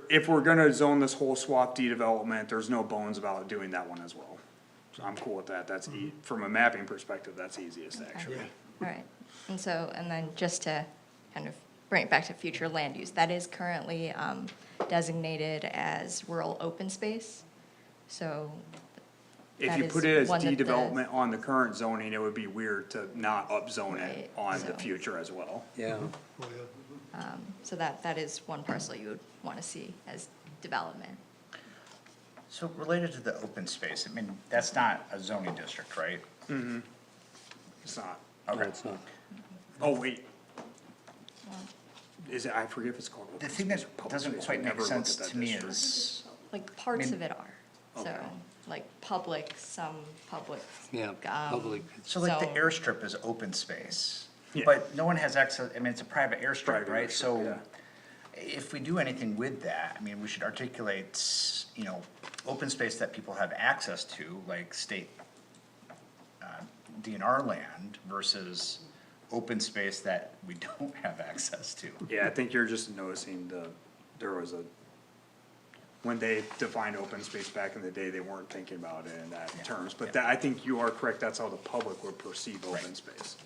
if we're gonna zone this whole swap D development, there's no bones about doing that one as well. So I'm cool with that, that's from a mapping perspective, that's easiest actually. Yeah. Alright, and then just to kind of bring it back to future land use, that is currently designated as rural open space, so. If that you is put it as one D that the- development on the current zoning, it would be weird to not upzone it Right, on the so- future as well. Yeah, Oh, yeah. So that is one parcel you would wanna see as development. So related to the open space, I mean, that's not a zoning district, right? It's not, no, Okay. it's not. oh, wait. Is it, I forget if it's called. The open thing space that or public doesn't space. quite We make never looked sense at that to me district. is, Like, parts mean- of it are, so, Okay. like, public, some public. Yeah, public. so like the So- airstrip is open space. Yeah. But no one has access, I mean, it's a private airstrip, Private right? airstrip, So yeah. if we do anything with that, I mean, we should articulate, open space that people have access to, like state DNR land versus open space that we don't have access to. Yeah, I think you're just noticing there was when they defined open space back in the day, they weren't thinking about it in that terms, but that, I think you are correct, that's how the public would perceive open Right. space.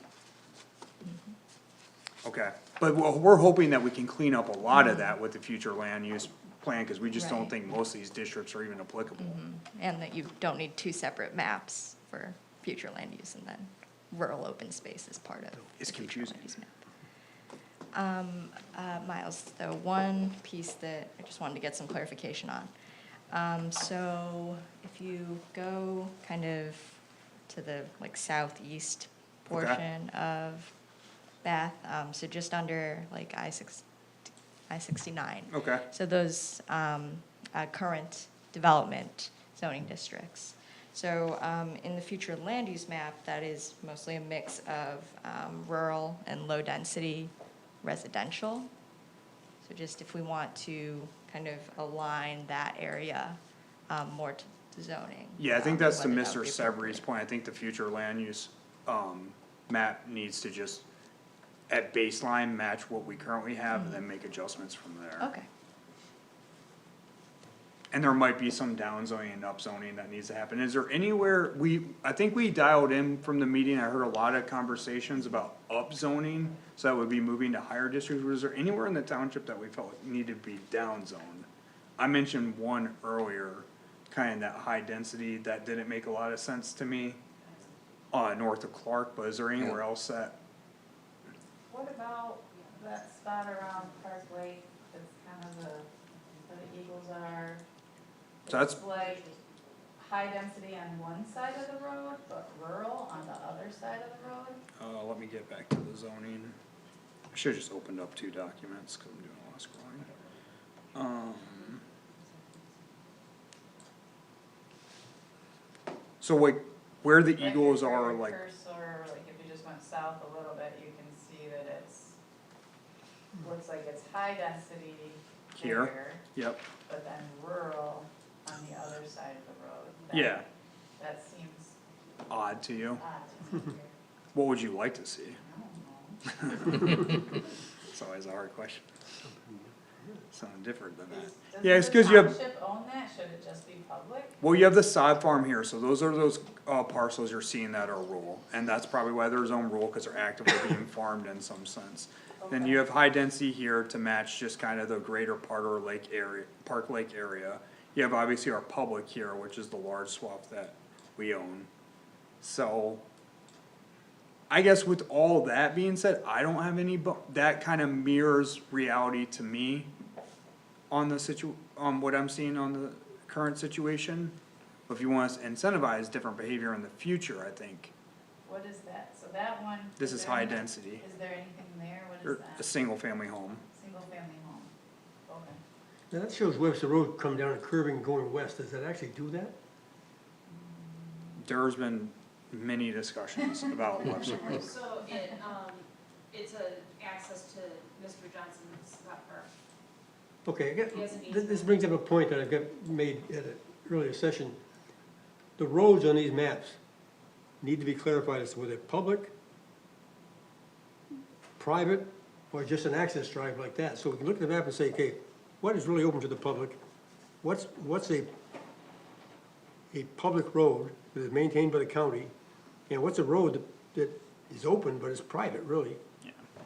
Okay, but we're hoping that we can clean up a lot of that with the future land use plan, cause we just don't Right. think most of these districts are even applicable. And that you don't need two separate maps for future land use, and then rural open space is part of. It's the future confusing. land use map. Miles, the one piece that I just wanted to get some clarification on. So if you go kind of to the like southeast Okay. portion of Bath, so just under like I-69. Okay. So those current development zoning districts. So in the future land use map, that is mostly a mix of rural and low-density residential. So just if we want to kind of align that area more to zoning. Yeah, I think that's to whether that Mr. would be Severy's appropriate. point, I think the future land use, map needs to just, at baseline, match what we currently have, and then make adjustments from there. Okay, And there might be some downzoning and upzoning that needs to happen. Is there anywhere, I think we dialed in from the meeting, I heard a lot of conversations about upzoning, so that would be moving to higher districts. Was there anywhere in the township that we felt needed to be downzoned? I mentioned one earlier, kind of that high density, that didn't make a lot of sense to me, north of Clark, but is there anywhere else that, what about that spot around Park Lake, that's kind of where the Eagles are? So that's- It's like high density on one side of the road, but rural on the other side of the road? Let me get back to the zoning. I should've just opened up 2 documents, cause I'm doing a lot of scrolling. So like, where the Like, Eagles if your are, like, Cursor, like if you just went south a little bit, you can see that it's, looks like it's high density Here? Yep, but then rural on the other side of the road. yeah, That seems odd to you. odd to me here. What would you like to see? I don't know. It's always a hard question. Something different than that. Does Yeah, it's the 'cause you have, township own that? Should it just be public? well, you have the sod farm here, so those are those, parcels you're seeing that are rural. And that's probably why they're zone rural, cause they're actively being farmed in some sense. Then you have high density here to match just kind of the greater Park Lake area. You have obviously our public here, which is the large swath that we own. So, I guess with all that being said, I don't have any, that kind of mirrors reality to me on the on what I'm seeing on the current situation. But if you want us to incentivize different behavior in the future, I think, What is that? So that one. this is there high any- density, Is there anything there? What or is a that? single family home. Single family home. Okay. Now, that shows Webster Road come down and curving going west, does that actually do that? There's been many discussions about Webster Road. So it's a access to Mr. Johnson's park. Okay, He has an this easement. brings up a point that I got made at an earlier session. The roads on these maps need to be clarified as to whether they're public, private, or just an access drive like that. So we can look at the map and say, okay, what is really open to the public? What's a public road that is maintained by the county? And what's a road that is open but is private, really?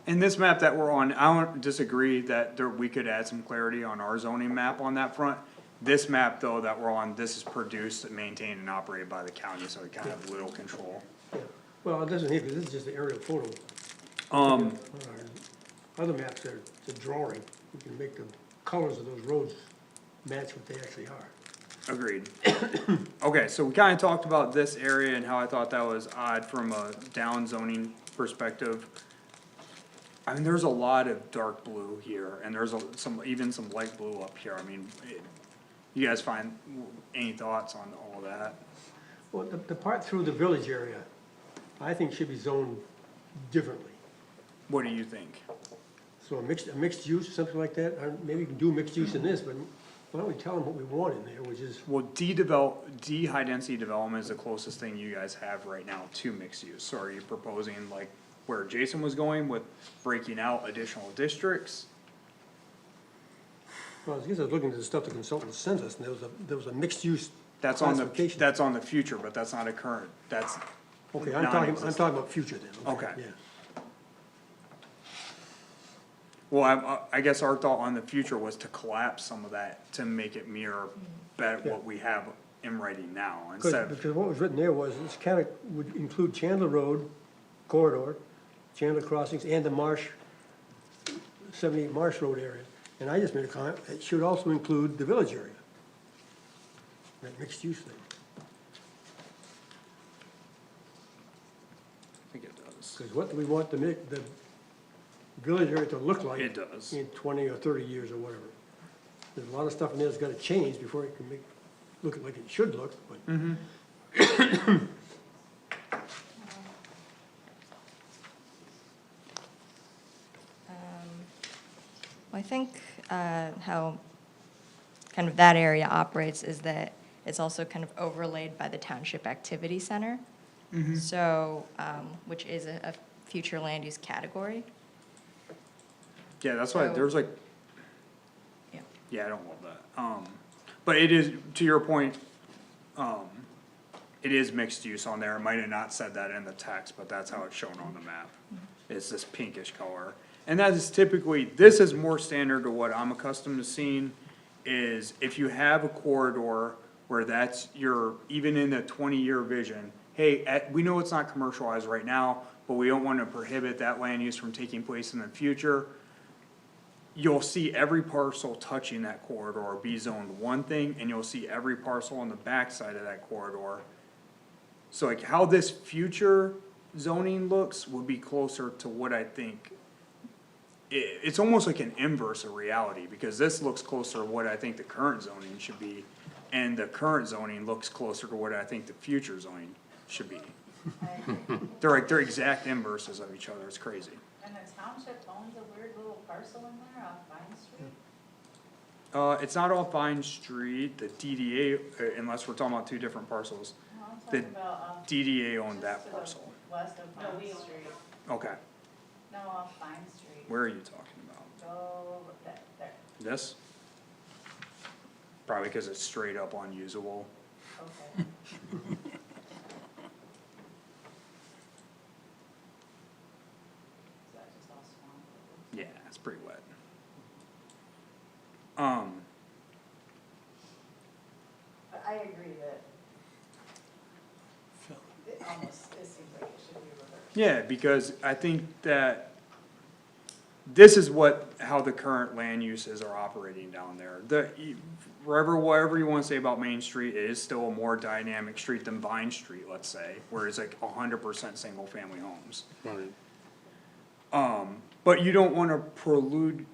In this map that we're on, I don't disagree that we could add some clarity on our zoning map on that front. This map, though, that we're on, this is produced, maintained, and operated by the county, so we kind of have little control. Yeah. Well, it doesn't here, because this is just an aerial photo. Other maps are, it's a drawing. We can make the colors of those roads match what they actually are. Agreed. Okay, so we kinda talked about this area and how I thought that was odd from a down zoning perspective. I mean, there's a lot of dark blue here, and there's even some light blue up here, I mean, you guys find, any thoughts on all that? Well, the part through the village area, I think should be zoned differently. What do you think? So a mixed use, something like that, maybe you can do mixed use in this, but why don't we tell them what we want in there, which is, Well, high density development is the closest thing you guys have right now to mixed use, so are you proposing like where Jason was going with breaking out additional districts? well, I guess I was looking at the stuff the consultant sent us, and there was a mixed use That's on classification. that's on the future, but that's not a current, that's Okay, I'm talking non-existent. about future then, okay, Okay. yeah. Well, I guess our thought on the future was to collapse some of that to make it mirror better what we have in writing now, instead of, Because what was written there was, this kind of would include Chandler Road corridor, Chandler Crossings, and the Marsh, 78 Marsh Road area. And I just made a comment, it should also include the village area. That mixed use thing. I think it does. Because what do we want the village area to look like? It does. In 20 or 30 years or whatever. There's a lot of stuff in there that's gotta change before it can look like it should look, but. Well, I think how kind of that area operates is that it's also kind of overlaid by the Township Activity Center. So, which is a future land use category. Yeah, that's why, So- there's like, Yeah. yeah, I don't love that, but it is, to your point, it is mixed use on there, it might have not said that in the text, but that's how it's shown on the map. It's this pinkish color, and that is typically, this is more standard to what I'm accustomed to seeing, is if you have a corridor where that's your, even in a 20-year vision, hey, we know it's not commercialized right now, but we don't wanna prohibit that land use from taking place in the future. You'll see every parcel touching that corridor be zoned one thing, and you'll see every parcel on the backside of that corridor. So like how this future zoning looks would be closer to what I think. It's almost like an inverse of reality, because this looks closer to what I think the current zoning should be. And the current zoning looks closer to what I think the future zoning should be. They're exact inverses of each other, it's crazy. And the township owns a weird little parcel in there off Vine Street? It's not off Vine Street, the DDA, unless we're talking about two different parcels. No, I'm The talking about off. DDA owned just that to the parcel. West of No, Vine we own it. Street. Okay, No, off Vine Street. where are you talking about? Go, there, This? Probably cause it's straight up unusable. okay. Is that just all swamp? Yeah, it's pretty wet. But I agree that it almost, it seems like it should be reversed. Yeah, because I think that this is how the current land uses are operating down there. Whatever you wanna say about Main Street, it is still a more dynamic street than Vine Street, let's say, where it's like 100% single family homes. Right. But you don't wanna preclude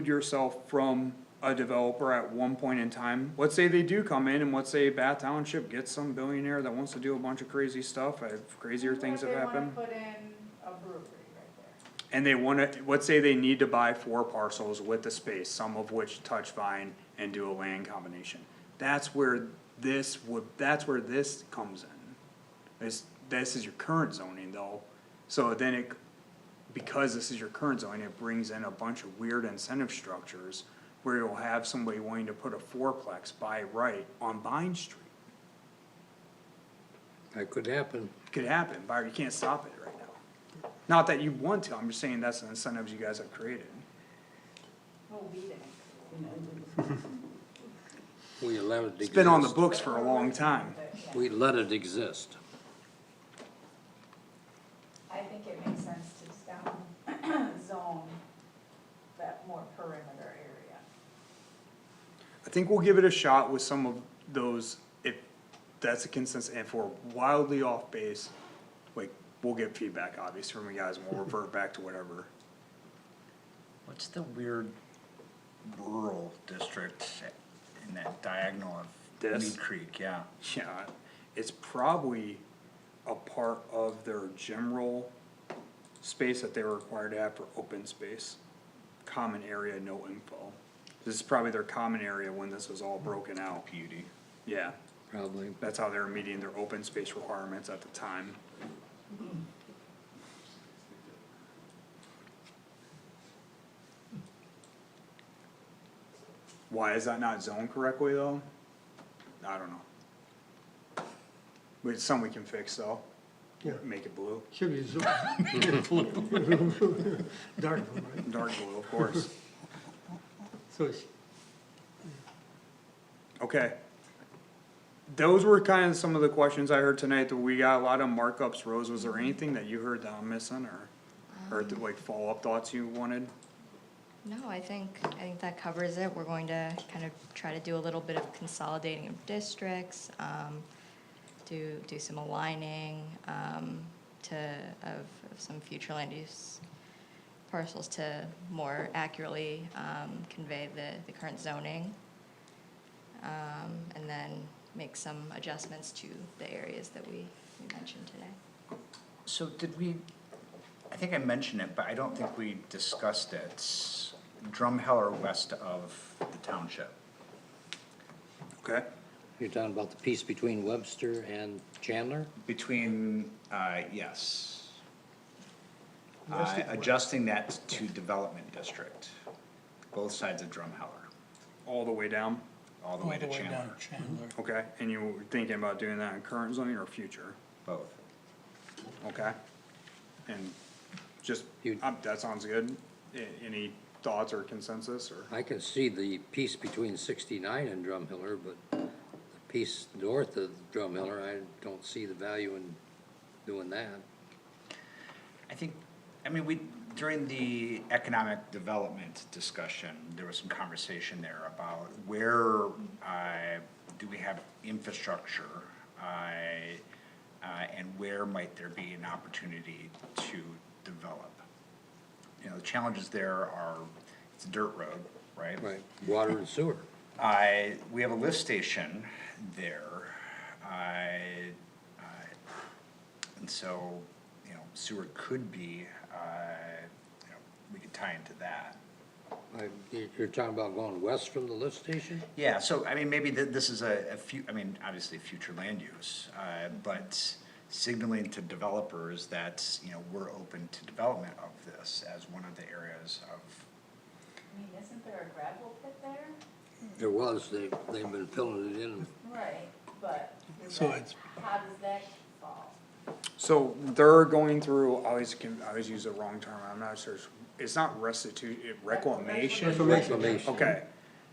yourself from a developer at one point in time. Let's say they do come in, and let's say Bath Township gets some billionaire that wants to do a bunch of crazy stuff, crazier things have happened. What if they wanna put in a brewery right there? And they wanna, let's say they need to buy 4 parcels with the space, some of which touch Vine and do a land combination. That's where this comes in. This is your current zoning though, so then because this is your current zoning, it brings in a bunch of weird incentive structures where you'll have somebody wanting to put a 4-plex by right on Vine Street. That could happen. Could happen, but you can't stop it right now. Not that you want to, I'm just saying that's the incentives you guys have created. Well, we didn't. We let it exist. It's been on the books for a long time. We let it exist. I think it makes sense to down zone that more perimeter area. I think we'll give it a shot with some of those, if that's a consensus, if we're wildly off base, like, we'll get feedback obviously from you guys, and we'll revert back to whatever. What's the weird rural district in that diagonal of This? Mead Creek, yeah? Yeah, it's probably a part of their general space that they were required to have for open space. Common area, no info. This is probably their common area when this was all broken out. PUD. Yeah, Probably. that's how they were meeting their open space requirements at the time. Why is that not zoned correctly though? I don't know. But it's something we can fix though. Yeah. Make it blue, Should be dark blue, right? dark blue, of course. So it's, Okay. Those were kind of some of the questions I heard tonight, that we got a lot of markups. Rose, was there anything that you heard that I'm missing, or like follow-up thoughts you wanted? No, I think that covers it. We're going to kind of try to do a little bit of consolidating of districts, do some aligning, of some future land use parcels to more accurately, convey the current zoning. And then make some adjustments to the areas that we mentioned today. So did we, I think I mentioned it, but I don't think we discussed it. Drumheller west of the township. Okay. You're talking about the piece between Webster and Chandler? Between, yes. West of Adjusting that to development district, both sides of Drumheller, All the way down? all the way to down Chandler, to Chandler. Okay, and you were thinking about doing that in current zoning or future? both. Okay. And just, You- that sounds good. Any thoughts or consensus, or? I can see the piece between 69 and Drumheller, but the piece north of Drumheller, I don't see the value in doing that. I think, I mean, during the economic development discussion, there was some conversation there about where, do we have infrastructure? And where might there be an opportunity to develop? You know, the challenges there are, it's a dirt road, right? Right, water and sewer. We have a lift station there. And so, you know, sewer could be, you know, we could tie into that. You're talking about going west from the lift station? Yeah, so, I mean, maybe this is I mean, obviously future land use, but signaling to developers that, you know, we're open to development of this as one of the areas of. I mean, isn't there a gravel pit there? There was, they've been filling it in. Right, but So it's- how does that fall? So they're going through, I always use the wrong term, I'm not sure, it's not reclamation? Reclamation. Okay,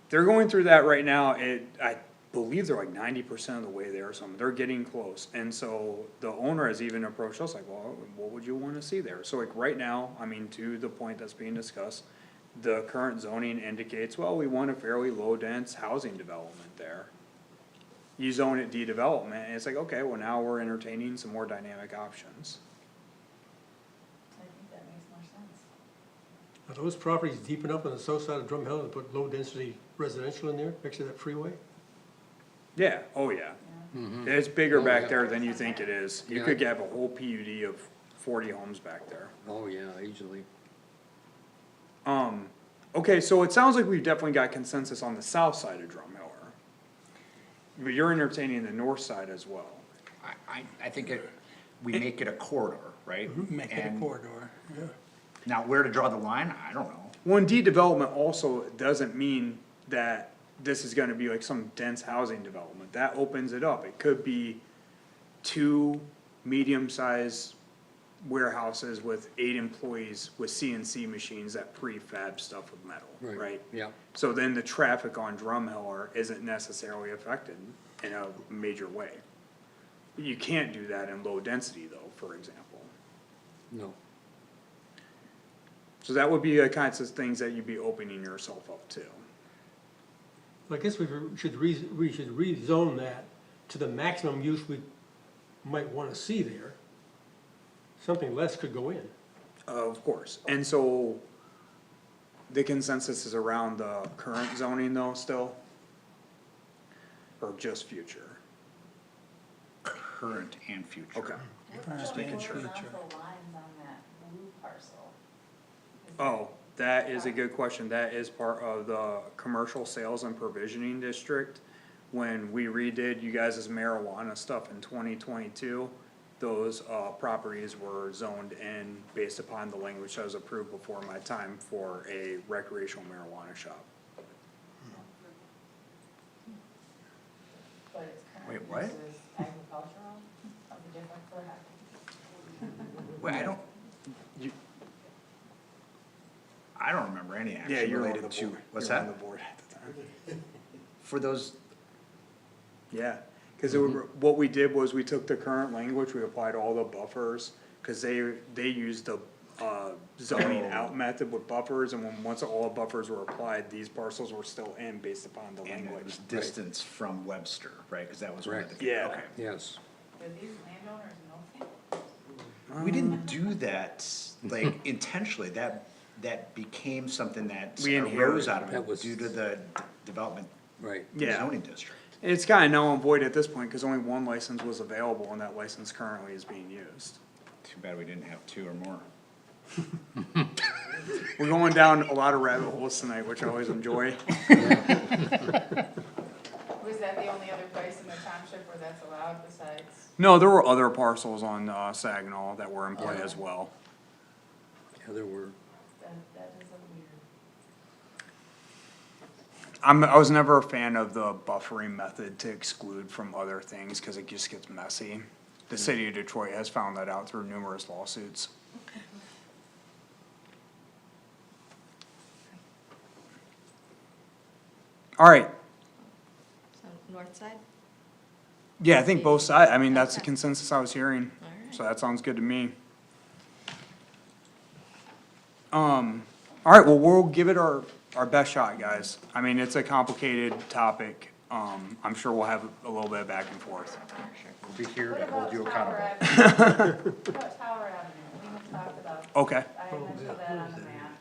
they're going through that right now, I believe they're like 90% of the way there or something, they're getting close. And so the owner has even approached us like, well, what would you wanna see there? So like right now, I mean, to the point that's being discussed, the current zoning indicates, well, we want a fairly low dense housing development there. You zone it de-development, and it's like, okay, well, now we're entertaining some more dynamic options. I think that makes more sense. Are those properties deep enough on the south side of Drum Hill to put low-density residential in there, next to that freeway? Yeah, oh yeah. It's bigger back there than you think it is. You Yeah. could have a whole PUD of 40 homes back there. Oh, yeah, easily. Okay, so it sounds like we've definitely got consensus on the south side of Drum Hill. But you're entertaining the north side as well. I think we make it a corridor, right? Make it a And corridor, yeah. now, where to draw the line, I don't know. One, de-development also doesn't mean that this is gonna be like some dense housing development. That opens it up. It could be 2 medium-sized warehouses with 8 employees with CNC machines that prefab stuff with metal, right? Yeah, So then the traffic on Drumheller isn't necessarily affected in a major way. You can't do that in low density though, for example. no. So that would be the kinds of things that you'd be opening yourself up to. I guess we should rezone that to the maximum use we might wanna see there. Something less could go in. Of course, and so the consensus is around the current zoning though still? Or just future? Current and future. Okay. Just making sure. What are the lines on that blue parcel? Oh, that is a good question. That is part of the commercial sales and provisioning district. When we redid you guys' marijuana stuff in 2022, those properties were zoned in based upon the language that was approved before my time for a recreational marijuana shop. But it's current Wait, what? versus agricultural, of the different for Wait, I don't remember any Yeah, action you're on related the to, board. what's You're on that? the board at the time. For those, Yeah, cause what we did was we took the current language, we applied all the buffers, cause they used the zoning out method with buffers, and once all the buffers were applied, these parcels were still in based upon the and it language. was distance from Webster, right, cause that was one of Correct. the. Yeah. Okay. Yes, Do these landowners know? We didn't do that, like intentionally, that became something that We arose out of That it was- due to the development right. Yeah. zoning district. It's kinda null and void at this point, cause only one license was available, and that license currently is being used. Too bad we didn't have 2 or more. We're going down a lot of rabbit holes tonight, which I always enjoy. Was that the only other place in the township where that's allowed besides? No, there were other parcels on Saginaw that were in play as well. Yeah, there were. That is a weird. I was never a fan of the buffering method to exclude from other things, cause it just gets messy. The city of Detroit has found that out through numerous lawsuits. Alright, So north side? yeah, I think both sides, I mean, that's the consensus I was hearing, Alright. so that sounds good to me. Alright, well, we'll give it our best shot, guys. I mean, it's a complicated topic. I'm sure we'll have a little bit of back and forth. We'll be here What to hold about you Tower accountable. Avenue? What about Tower Avenue? We have talked about, Okay, I mentioned that on the map.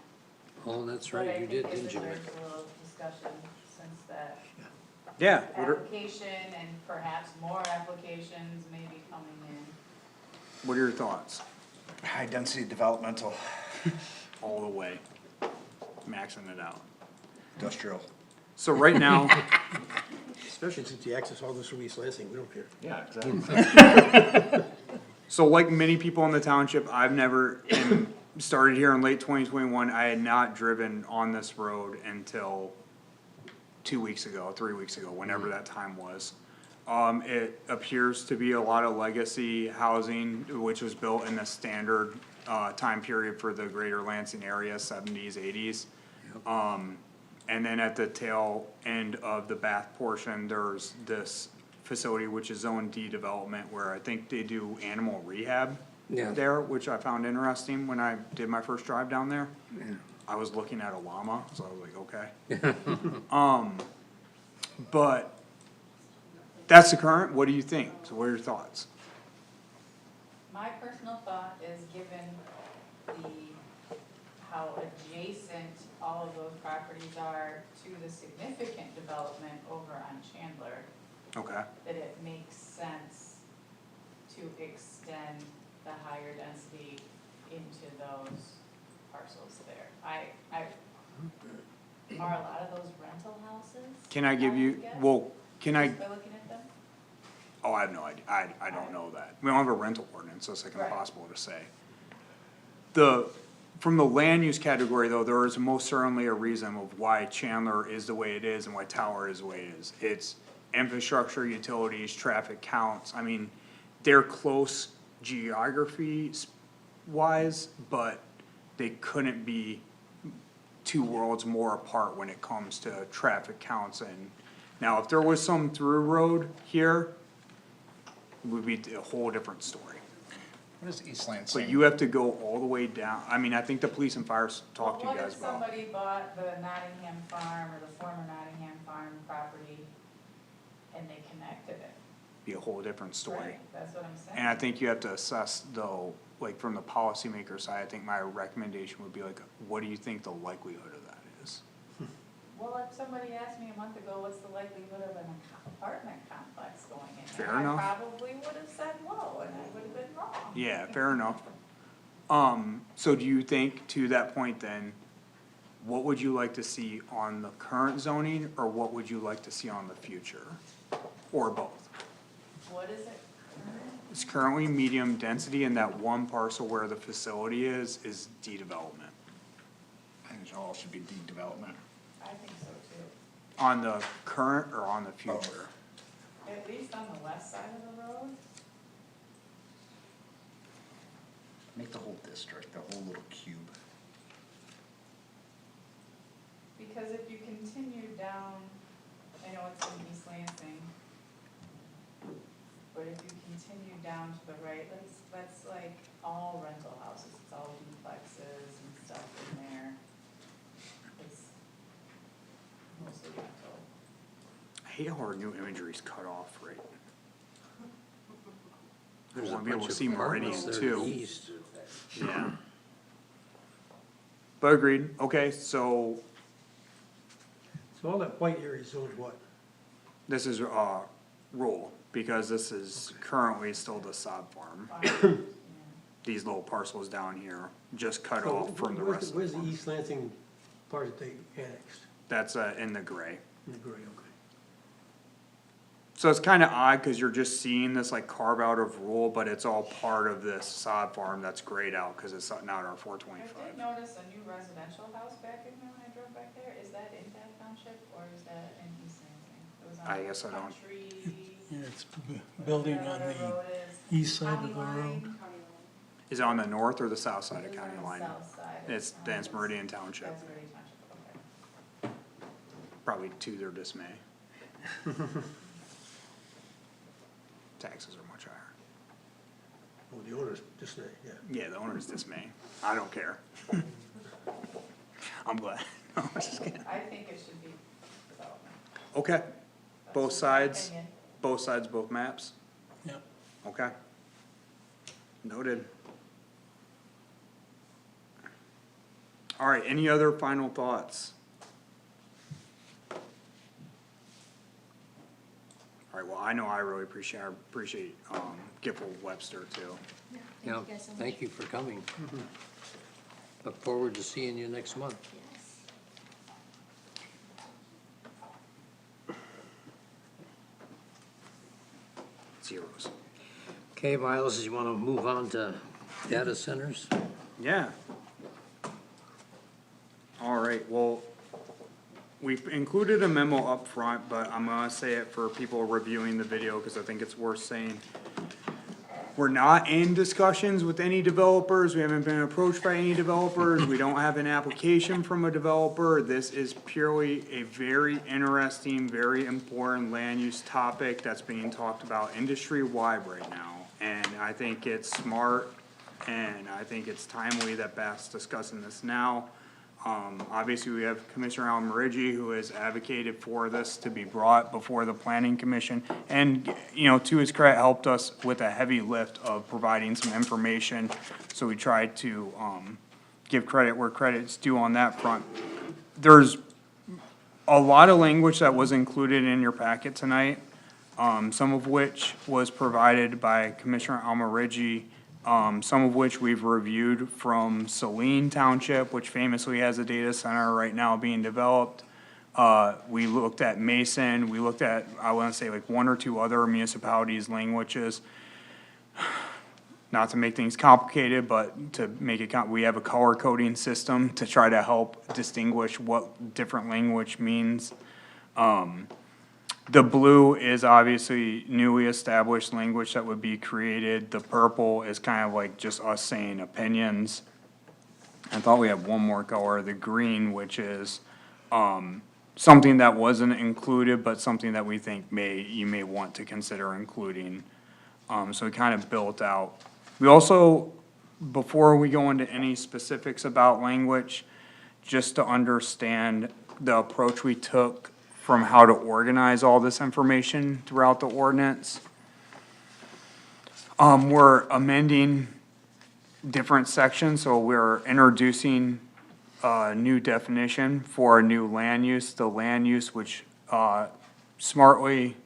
Oh, that's But I right, you think did, it didn't you? deserves a little discussion since that yeah, application and perhaps more applications may be coming in. what are your thoughts? High density developmental, All the way, maxing it out. industrial. So right now, Especially since you access all this from East Lansing, we don't care. Yeah, exactly. so like many people in the township, I've never, and started here in late 2021, I had not driven on this road until 2 weeks ago, 3 weeks ago, whenever that time was. It appears to be a lot of legacy housing, which was built in the standard, time period for the greater Lansing area, 70s, 80s. And then at the tail end of the Bath portion, there's this facility which is Zone D development, where I think they do animal rehab Yeah. there, which I found interesting when I did my first drive down there. Yeah. I was looking at a llama, so I was like, okay. But that's the current, what do you think? So what are your thoughts? My personal thought is given how adjacent all of those properties are to the significant development over on Chandler, Okay, that it makes sense to extend the higher density into those parcels there. Are a lot of those rental houses? can I give you, would guess, well, can I, just by looking at them? oh, I have no idea, I don't know that. We don't have a rental ordinance, so it's like Right. impossible to say. From the land use category though, there is most certainly a reason of why Chandler is the way it is and why Tower is the way it is. It's infrastructure, utilities, traffic counts, I mean, they're close geography wise, but they couldn't be two worlds more apart when it comes to traffic counts. And now, if there was some through road here, it would be a whole different story. What is East Lansing? But you have to go all the way down, I mean, I think the police and fire talked to you guys Well, about. what if somebody bought the Nottingham Farm or the former Nottingham Farm property and they connected it? Be a whole different story. Right, that's what I'm saying. And I think you have to assess though, like from the policymaker side, I think my recommendation would be like, what do you think the likelihood of that is? Well, if somebody asked me a month ago, what's the likelihood of an apartment complex going in there? Fair enough. I probably would have said low, and I would have been wrong. Yeah, fair enough. So do you think, to that point then, what would you like to see on the current zoning, or what would you like to see on the future? Or both? What is it? It's currently medium density, and that one parcel where the facility is de-development. I think it all should be development. I think so too. On the current or on the future? At least on the west side of the road. Make the whole district, the whole little cube. Because if you continue down, I know it's in East Lansing, but if you continue down to the right, that's like all rental houses, it's all duplexes and stuff in there. It's mostly rental. I hate how our new imagery's cut off, right? I There's a wanna be able bunch to of see apartments Meridian there to the too. east. Yeah. But agreed, okay, so So all that white area is zoned what? this is, rural, because this is currently still the sod farm. These little parcels down here, just cut So off from the where's rest of Where's the the farm. East Lansing part that they annexed? That's, in the gray. In the gray, okay. So it's kinda odd, cause you're just seeing this like carve out of rural, but it's all part of this sod farm that's grayed out, cause it's not our four I twenty-five. did notice a new residential house back in there when I drove back there, is that in that township or is that in East Lansing? It was on I guess I don't- Country- Yeah, it's building whatever on that the road is. east side County of the road. line? Is it on the north or the south side of It was county on the line? south side. It's, then it's Meridian Township, That's Meridian Township, okay. probably to their dismay. Taxes are much higher. Oh, the owner's just, yeah. Yeah, the owner's dismay, I don't care. I'm glad. No, I'm just kidding. I think it should be development. Okay, both That's just my sides, opinion. both maps, Yep. okay. Noted. All right, any other final thoughts? All right, well, I know I really appreciate Giffords Webster too. Yeah, Thank you guys so much. thank you for coming. Look forward to seeing you next month. Yes. Zeros. Okay, Miles, you wanna move on to data centers? Yeah. All right, well, we've included a memo up front, but I'm gonna say it for people reviewing the video, cause I think it's worth saying. We're not in discussions with any developers, we haven't been approached by any developers, we don't have an application from a developer. This is purely a very interesting, very important land use topic that's being talked about industry-wide right now. And I think it's smart, and I think it's timely that Beth's discussing this now. Obviously, we have Commissioner Almarigi, who has advocated for this to be brought before the planning commission. And, you know, to his credit, helped us with a heavy lift of providing some information. So we tried to, give credit where credit's due on that front. There's a lot of language that was included in your packet tonight, some of which was provided by Commissioner Almarigi, some of which we've reviewed from Saline Township, which famously has a data center right now being developed. We looked at Mason, we looked at, I wanna say like one or two other municipalities' languages. Not to make things complicated, but to make it, we have a color coding system to try to help distinguish what different language means. The blue is obviously newly established language that would be created. The purple is kind of like just us saying opinions. I thought we had one more color, the green, which is, something that wasn't included, but something that we think you may want to consider including. So we kind of built out. We also, before we go into any specifics about language, just to understand the approach we took from how to organize all this information throughout the ordinance. We're amending different sections, so we're introducing a new definition for a new land use, the land use which, smartly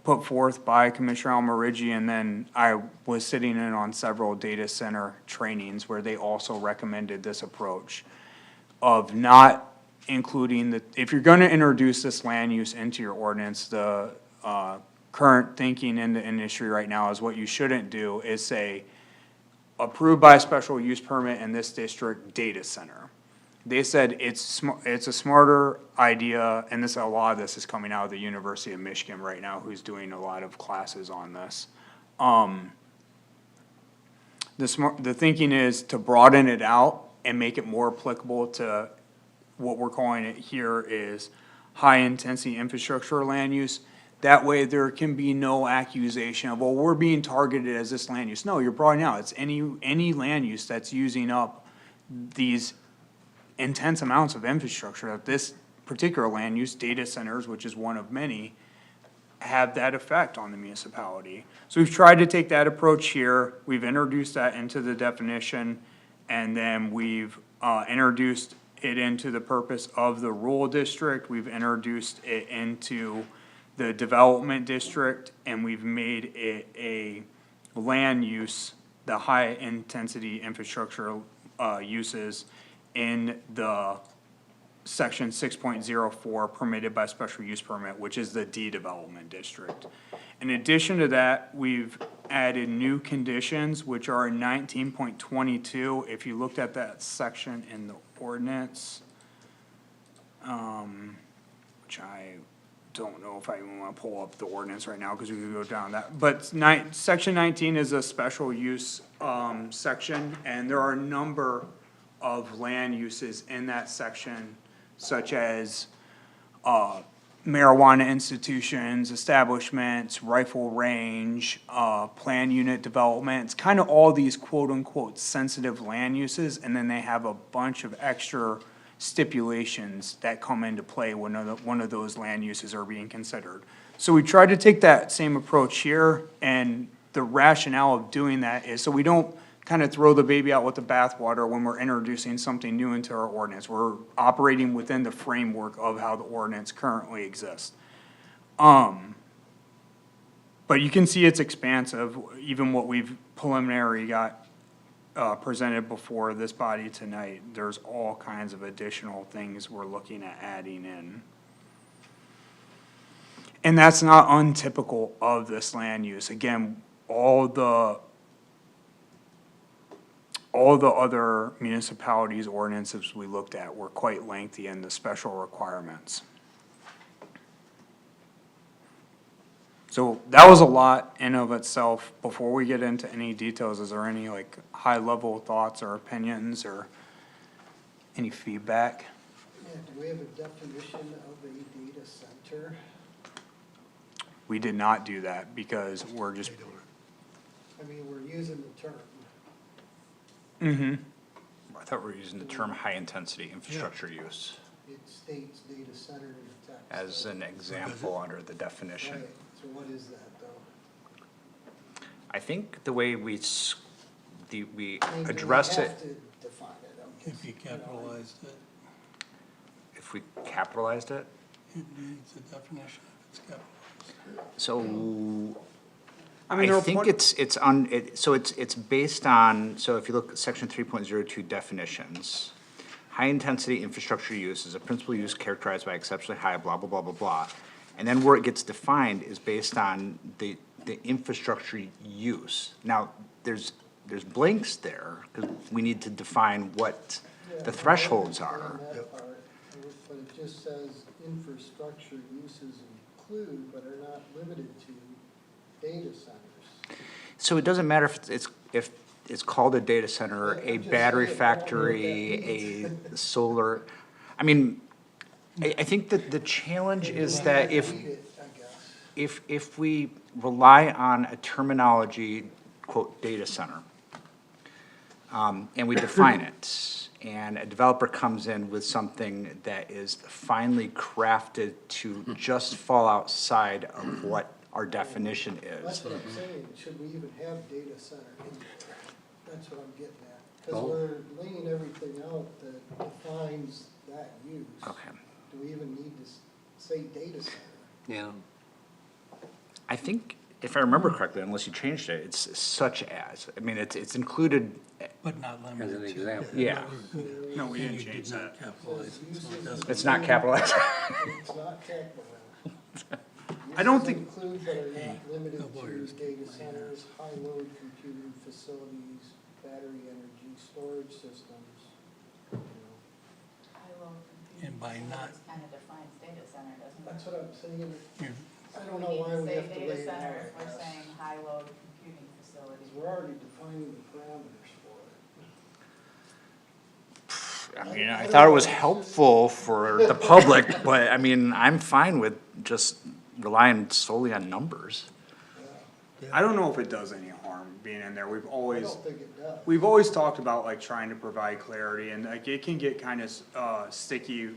put forth by Commissioner Almarigi, and then I was sitting in on several data center trainings where they also recommended this approach of not including if you're gonna introduce this land use into your ordinance, the, current thinking in the industry right now is what you shouldn't do is say, approved by special use permit in this district data center. They said it's a smarter idea, and a lot of this is coming out of the University of Michigan right now, who's doing a lot of classes on this. The thinking is to broaden it out and make it more applicable to what we're calling it here is high-intensity infrastructure land use. That way, there can be no accusation of, well, we're being targeted as this land use. No, you're broadening out. It's any land use that's using up these intense amounts of infrastructure that this particular land use, data centers, which is one of many, have that effect on the municipality. So we've tried to take that approach here. We've introduced that into the definition, and then we've introduced it into the purpose of the rural district. We've introduced it into the development district, and we've made it a land use, the high-intensity infrastructure uses in the section 6.04 permitted by special use permit, which is the D-development district. In addition to that, we've added new conditions, which are in 19.22. If you looked at that section in the ordinance, which I don't know if I even wanna pull up the ordinance right now, cause we could go down that, but section 19 is a special use, section, and there are a number of land uses in that section, such as, marijuana institutions, establishments, rifle range, plan unit developments, kinda all these quote-unquote sensitive land uses, and then they have a bunch of extra stipulations that come into play when one of those land uses are being considered. So we tried to take that same approach here, and the rationale of doing that is so we don't kind of throw the baby out with the bathwater when we're introducing something new into our ordinance. We're operating within the framework of how the ordinance currently exists. But you can see it's expansive, even what we've preliminary got, presented before this body tonight. There's all kinds of additional things we're looking at adding in. And that's not untypical of this land use. Again, all the other municipalities' ordinances we looked at were quite lengthy in the special requirements. So that was a lot in of itself. Before we get into any details, is there any like high-level thoughts or opinions or any feedback? Yeah, do we have a definition of a data center? We did not do that because we're just. I mean, we're using the term. Mm-hmm. I thought we were using the term high-intensity infrastructure use It states data center in the text. as an example under the definition. Right, so what is that though? I think the way we I mean, do we address have it, to define it? I'm If just, you know, capitalized it, if we capitalized it, it needs a definition if it's capitalized. so I mean, there I are think it's based on, so if you look at section 3.02 definitions, high-intensity infrastructure use is a principal use characterized by exceptionally high blah, blah, blah, blah, blah. And then where it gets defined is based on the infrastructure use. Now, there's blanks there, because we need to define what the thresholds are. that part, but it just says infrastructure uses include, but are not limited to data centers. So it doesn't matter if it's called a data center, a I'm just battery saying, I don't know what factory, that a solar, I mean, I think that the challenge is that Read it, I guess. if we rely on a terminology, quote, data center, and we define it, and a developer comes in with something that is finely crafted to just fall outside of what our definition That's is. what I'm saying, should we even have data center in there? That's what I'm getting at, because Oh. we're laying everything out that defines that use. Okay. Do we even need to say data center? Yeah. I think, if I remember correctly, unless you changed it, it's such as, I mean, it's included, But not As limited an to. example. yeah, No, we didn't You change did that. not capitalize it, so it doesn't. it's not capitalized. It's not capitalized. I don't Uses think- include but are not limited the lawyers to can data explain centers, high-load computing facilities, battery energy storage systems. You know, High-load computing And by not- facilities kind of defines data center, doesn't it? That's what I'm saying, You're- I don't know why we have to lay it Say data out center like if we're this. saying high-load computing facilities. Because we're already defining the parameters for it. I mean, I thought it was helpful for the public, but I mean, I'm fine with just relying solely on numbers. I don't know if it does any harm being in there. I don't think it does. We've always talked about like trying to provide clarity and like it can get kind of sticky.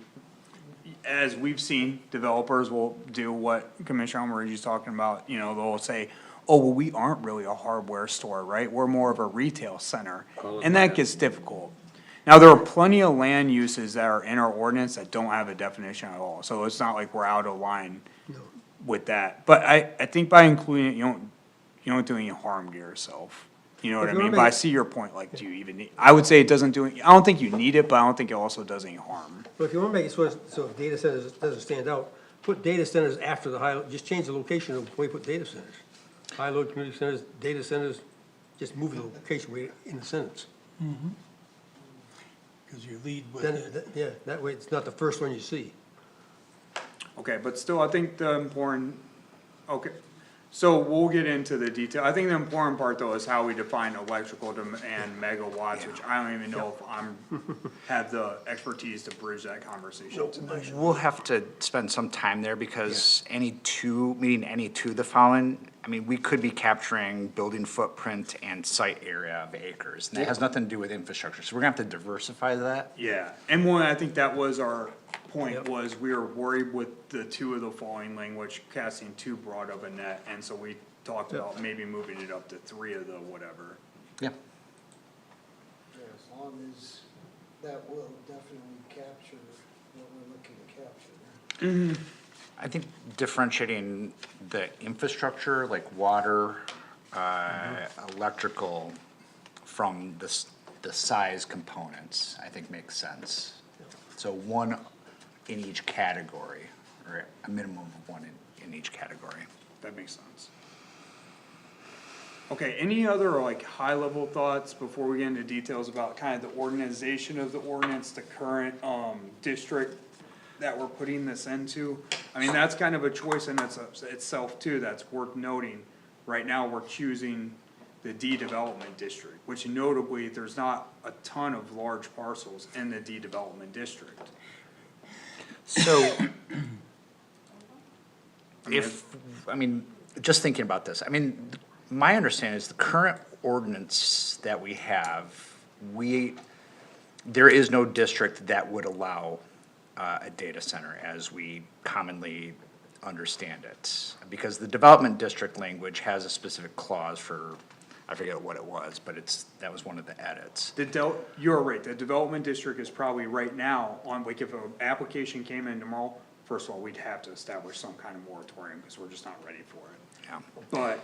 As we've seen, developers will do what Commissioner Almaridge's talking about, you know, they'll say, oh, well, we aren't really a hardware store, right? We're more of a retail center. And that gets difficult. Now, there are plenty of land uses that are in our ordinance that don't have a definition at all, so it's not like we're out of line with that. But I think by including it, you don't do any harm to yourself. You know what I If you wanna mean? But I make- see your point, like, do you even need, I would say it doesn't do, I don't think you need it, but I don't think it also does any harm. But if you wanna make it so if data centers doesn't stand out, put data centers after the high, just change the location of where you put data centers. High-load community centers, data centers, just move the location where in the sentence. Because you lead with Then, it. yeah, that way it's not the first one you see. Okay, but still, I think the important, okay, so we'll get into the detail. I think the important part though is how we define electrical and megawatts, which I don't even know if have the expertise to bridge that conversation tonight. We'll have to spend some time there because any two, meaning any two of the following, I mean, we could be capturing building footprint and site area of acres, and that has nothing to do with infrastructure, so we're gonna have to diversify that. Yeah, and one, I think that was our point, was we were worried with the two of the following language, casting too broad of a net, and so we talked about maybe moving it up to 3 of the whatever. Yeah. Yeah, as long as that will definitely capture what we're looking to capture. I think differentiating the infrastructure, like water, electrical, from the size components, I think makes sense. So one in each category, or a minimum of one in each category. That makes sense. Okay, any other like high level thoughts before we get into details about kind of the organization of the ordinance, the current district that we're putting this into? I mean, that's kind of a choice in itself too, that's worth noting. Right now, we're choosing the D development district, which notably, there's not a ton of large parcels in the D development district. So, just thinking about this, I mean, my understanding is the current ordinance that we have, there is no district that would allow a data center as we commonly understand it. Because the development district language has a specific clause for, I forget what it was, but that was one of the edits. You're right, the development district is probably right now on, like, if an application came in tomorrow, first of all, we'd have to establish some kind of moratorium, because we're just not ready for it. Yeah. But.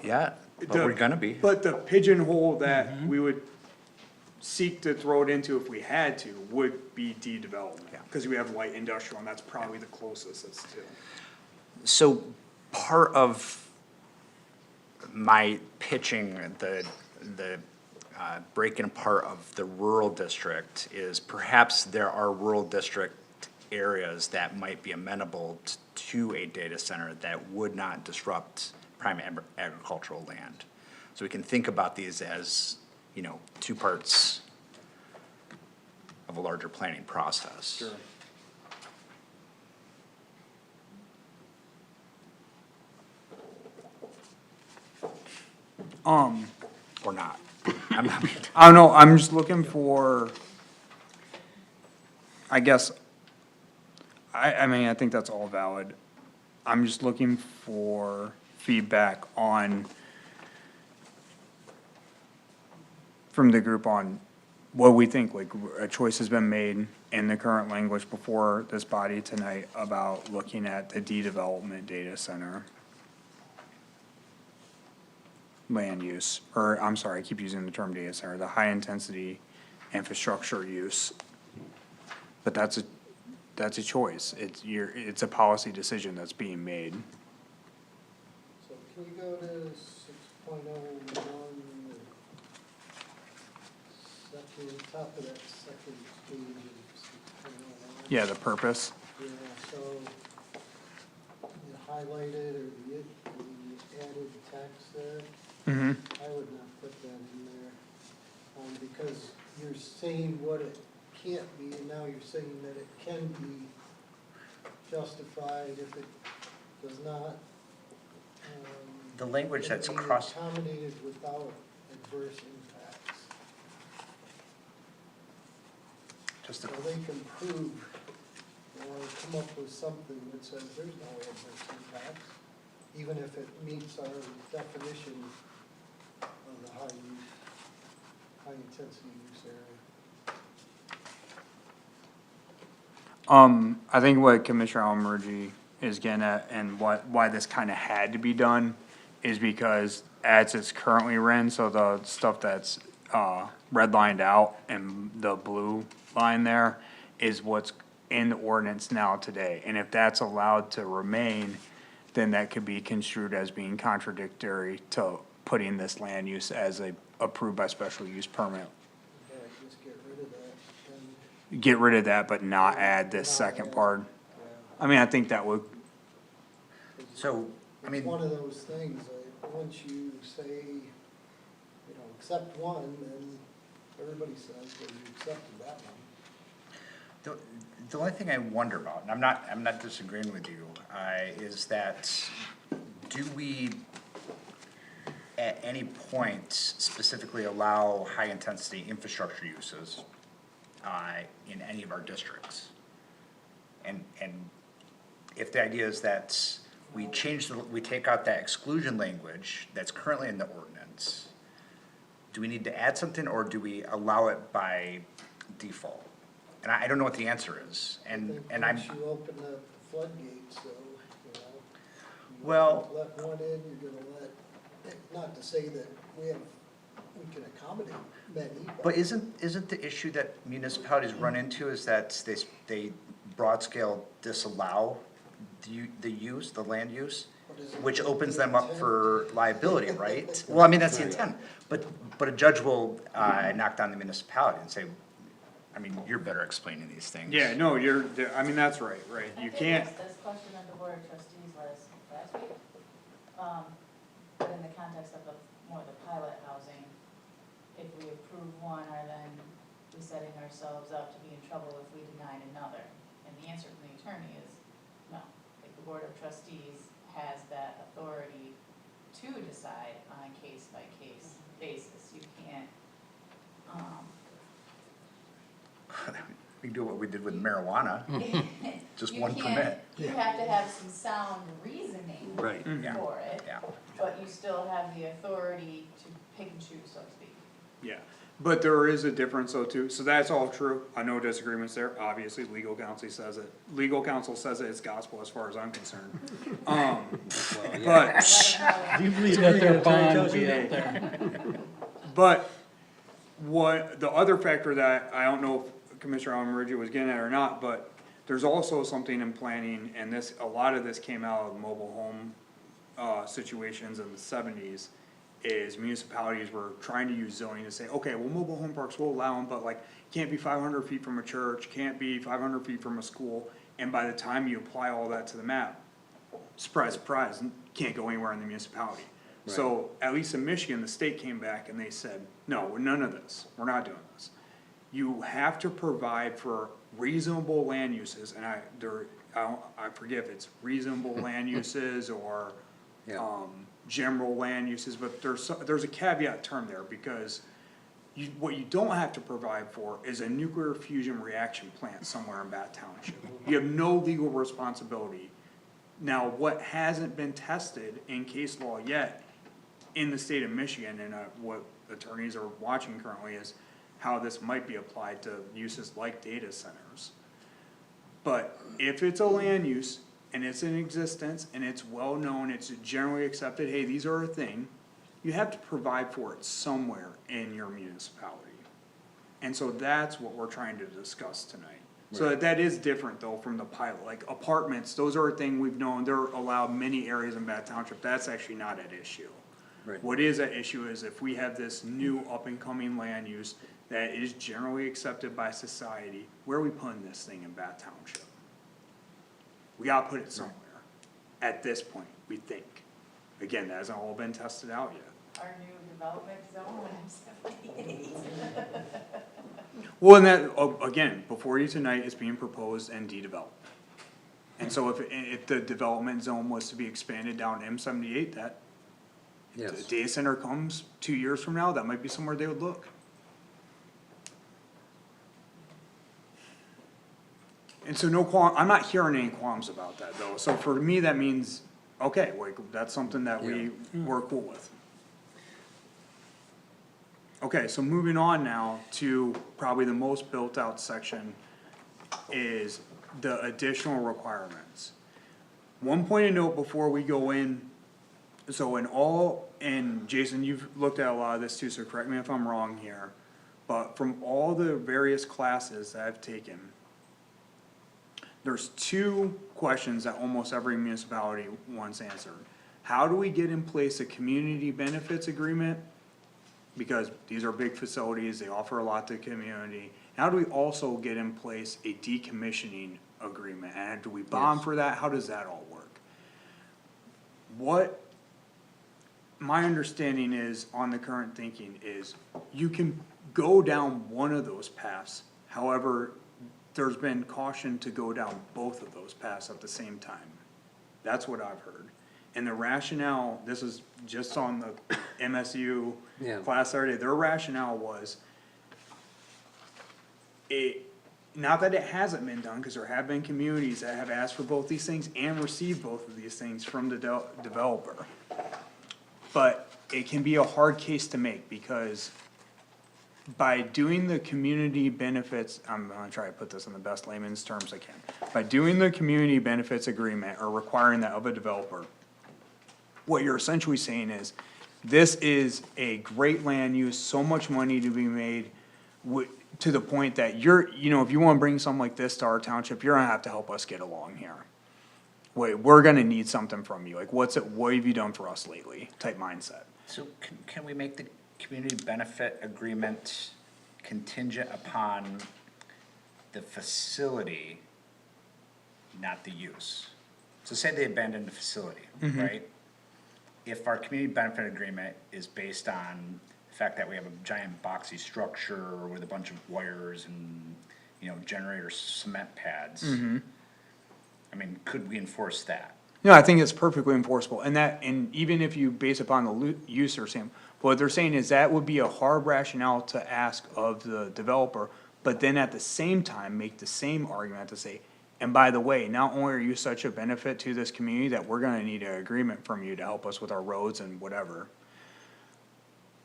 Yeah, but we're gonna be. But the pigeonhole that we would seek to throw it into if we had to would be D-development. Yeah. Cause we have light industrial, and that's probably the closest it's to. So part of my pitching, the breaking apart of the rural district is perhaps there are rural district areas that might be amenable to a data center that would not disrupt prime agricultural land. So we can think about these as, 2 parts of a larger planning process. Sure. Or not. I'm not. I don't know, I'm just looking for, I guess, I mean, I think that's all valid. I'm just looking for feedback from the group on what we think, like, a choice has been made in the current language before this body tonight about looking at the D-development data center land use, or, I'm sorry, I keep using the term data center, the high-intensity infrastructure use. But that's a choice, it's a policy decision that's being made. So can we go to 6.01, second, top of that second page of 6.01? Yeah, the purpose. Yeah, so you highlighted or you added text there. Mm-hmm. I would not put that in there, because you're saying what it can't be, and now you're saying that it can be justified if it does not. The language that's be across. accommodated without adverse impacts. Just So they can prove or come up with something that says there's no adverse impacts, even if it meets our definition of the high intensity use area. I think what Commissioner Almergy is getting at, and why this kinda had to be done, is because as it's currently written, so the stuff that's, redlined out and the blue line there is what's in the ordinance now today, and if that's allowed to remain, then that could be construed as being contradictory to putting this land use as approved by special use permit. Yeah, just get rid of that, and, Get rid of that, but not add this second part. yeah. I mean, I think that would, So, I mean. It's one of those things, once you say, accept one, then everybody says, well, you accepted that one. The only thing I wonder about, and I'm not disagreeing with you, is that do we at any point specifically allow high-intensity infrastructure uses in any of our districts. And if the idea is that we take out that exclusion language that's currently in the ordinance, do we need to add something, or do we allow it by default? And I don't know what the answer is, and I'm. Once you open up the floodgates, though, you know. you Well- Let one in, you're gonna let, not to say that we can accommodate many, But isn't the issue that municipalities run into is that they broad scale disallow the land use, What is it? which opens them up for liability, right? Well, I mean, that's the intent, but a judge will, knock down the municipality and say, I mean, you're better explaining these things. Yeah, no, I mean, that's right, you can't, I think this question at the board of trustees last week, but in the context of more the pilot housing, if we approve one, are then we setting ourselves up to be in trouble if we denied another? And the answer from the attorney is no. Like, the board of trustees has that authority to decide on a case-by-case basis. You can't, We do what we did with marijuana, just you one can't- permit. You have to have some sound reasoning Right. Yeah. for it, Yeah. but you still have the authority to pick and choose, so to speak. yeah. But there is a difference though too, so that's all true, no disagreements there, obviously, legal counsel says it, it's gospel as far as I'm concerned. But, Do you believe Got everything their an attorney bond tells way you? up there. but, what, the other factor that, I don't know if Commissioner Almaridge was getting at or not, but there's also something in planning, and a lot of this came out of mobile home, situations in the '70s, is municipalities were trying to use zoning to say, okay, well, mobile home parks will allow them, but like, can't be 500 feet from a church, can't be 500 feet from a school, and by the time you apply all that to the map, surprise, surprise, can't go anywhere in the municipality. So, at least in Michigan, the state came back and they said, no, none of this, we're not doing this. You have to provide for reasonable land uses, and I forget if it's reasonable land uses or, Yeah. general land uses, but there's a caveat term there, because what you don't have to provide for is a nuclear fusion reaction plant somewhere in Bath Township. You have no legal responsibility. Now, what hasn't been tested in case law yet in the state of Michigan, and what attorneys are watching currently, is how this might be applied to uses like data centers. But if it's a land use, and it's in existence, and it's well-known, it's generally accepted, hey, these are a thing, you have to provide for it somewhere in your municipality. And so that's what we're trying to discuss tonight. So that is different though from the pilot, like apartments, those are a thing we've known, they're allowed many areas in Bath Township, that's actually not at issue. Right. What is at issue is if we have this new up-and-coming land use that is generally accepted by society, where are we putting this thing in Bath Township? We gotta put it somewhere, at this point, we think. Again, that hasn't all been tested out yet. Our new development zone, M78. Well, and that, again, before you tonight, it's being proposed and de-developed. And so if the development zone was to be expanded down M78, that, if the Yes. data center comes 2 years from now, that might be somewhere they would look. And so I'm not hearing any qualms about that though, so for me, that means, okay, like, that's something that we're cool with. Okay, so moving on now to probably the most built-out section is the additional requirements. One point of note before we go in, and Jason, you've looked at a lot of this too, so correct me if I'm wrong here, but from all the various classes that I've taken, there's two questions that almost every municipality wants answered. How do we get in place a community benefits agreement? Because these are big facilities, they offer a lot to the community. How do we also get in place a decommissioning agreement? And do we bond for that? How does that all work? What my understanding is on the current thinking is you can go down one of those paths. However, there's been caution to go down both of those paths at the same time. That's what I've heard. And the rationale, this is just on the MSU Yeah. class Saturday, their rationale was not that it hasn't been done, cause there have been communities that have asked for both these things and received both of these things from the developer. But it can be a hard case to make, because by doing the community benefits, I'm gonna try to put this in the best layman's terms I can. By doing the community benefits agreement or requiring that of a developer, what you're essentially saying is, this is a great land use, so much money to be made, to the point that you know, if you wanna bring something like this to our township, you're gonna have to help us get along here. We're gonna need something from you, like, what have you done for us lately, type mindset. So can we make the community benefit agreement contingent upon the facility, not the use? So say they abandon the facility, right? If our community benefit agreement is based on the fact that we have a giant boxy structure with a bunch of wires and, you know, generator cement pads, I mean, could we enforce that? No, I think it's perfectly enforceable, and even if you base upon the use or same, what they're saying is that would be a hard rationale to ask of the developer, but then at the same time, make the same argument to say, and by the way, not only are you such a benefit to this community that we're gonna need an agreement from you to help us with our roads and whatever,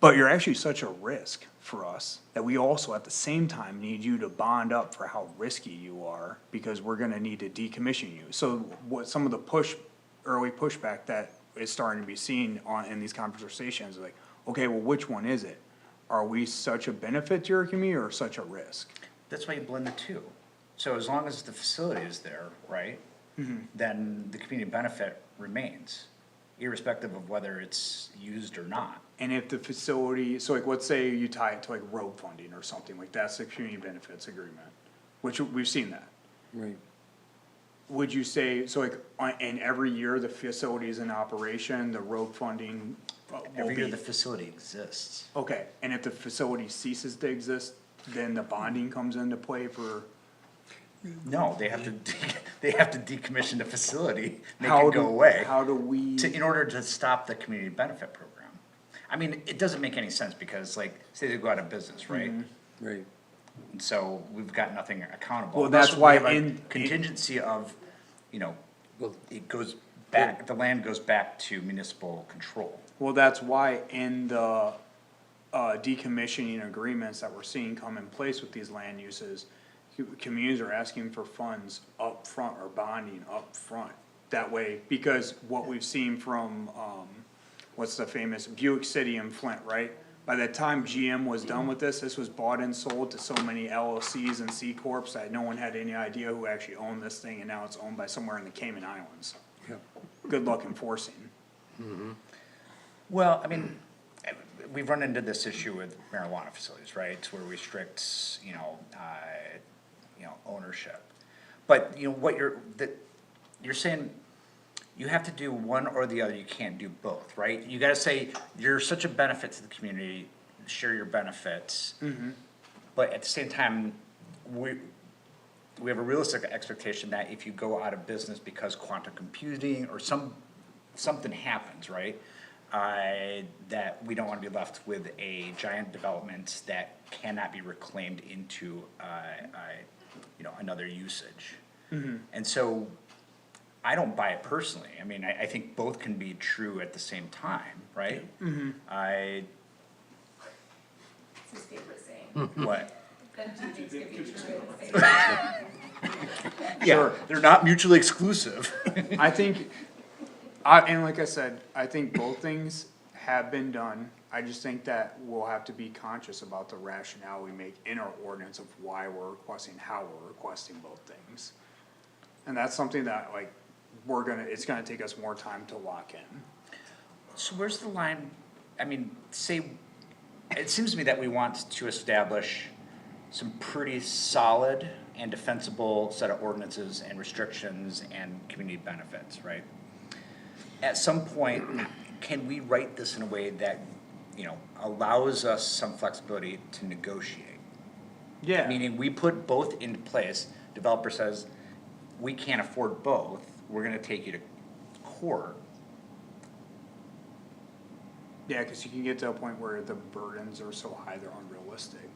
but you're actually such a risk for us that we also at the same time need you to bond up for how risky you are, because we're gonna need to decommission you. So what some of the early pushback that is starting to be seen in these conversations, like, okay, well, which one is it? Are we such a benefit to your community or such a risk? That's why you blend the two. So as long as the facility is there, right, then the community benefit remains, irrespective of whether it's used or not. And if the facility, so like, let's say you tie it to like road funding or something, like that's the community benefits agreement, which we've seen that. Right. Would you say, so like, and every year the facility is in operation, the road funding will Every year be, the facility exists. okay, and if the facility ceases to exist, then the bonding comes into play for, No, they have to, they have to decommission the facility, make how it go away, how do we? in order to stop the community benefit program. I mean, it doesn't make any sense, because like, say they go out of business, right? Right. And so we've got nothing accountable. Well, Unless that's we why have a in- contingency of, you know, Well, it goes back, the land goes back to municipal control. Well, that's why in the, decommissioning agreements that we're seeing come in place with these land uses, communities are asking for funds up front or bonding up front. That way, because what we've seen from, what's the famous Buick City in Flint, right? By the time GM was done with this was bought and sold to so many LLCs and C corps that no one had any idea who actually owned this thing, and now it's owned by somewhere in the Cayman Islands. Yeah. Good luck enforcing. Well, I mean, we've run into this issue with marijuana facilities, right, where we restrict, you know, ownership. But, you know, you're saying you have to do one or the other, you can't do both, right? You gotta say, you're such a benefit to the community, share your benefits. But at the same time, we have a realistic expectation that if you go out of business because quantum computing or something happens, right? That we don't wanna be left with a giant development that cannot be reclaimed into, you know, another usage. And so, I don't buy it personally, I mean, I think both can be true at the same time, right? It's his favorite saying. What? Then two things can be true at the same time. Yeah, they're not mutually exclusive. I think, and like I said, I think both things have been done. I just think that we'll have to be conscious about the rationale we make in our ordinance of why we're requesting, how we're requesting both things. And that's something that like, it's gonna take us more time to lock in. So where's the line, I mean, it seems to me that we want to establish some pretty solid and defensible set of ordinances and restrictions and community benefits, right? At some point, can we write this in a way that, you know, allows us some flexibility to negotiate? Yeah. Meaning we put both into place, developer says, we can't afford both, we're gonna take you to court, Yeah, cause you can get to a point where the burdens are so high, they're unrealistic,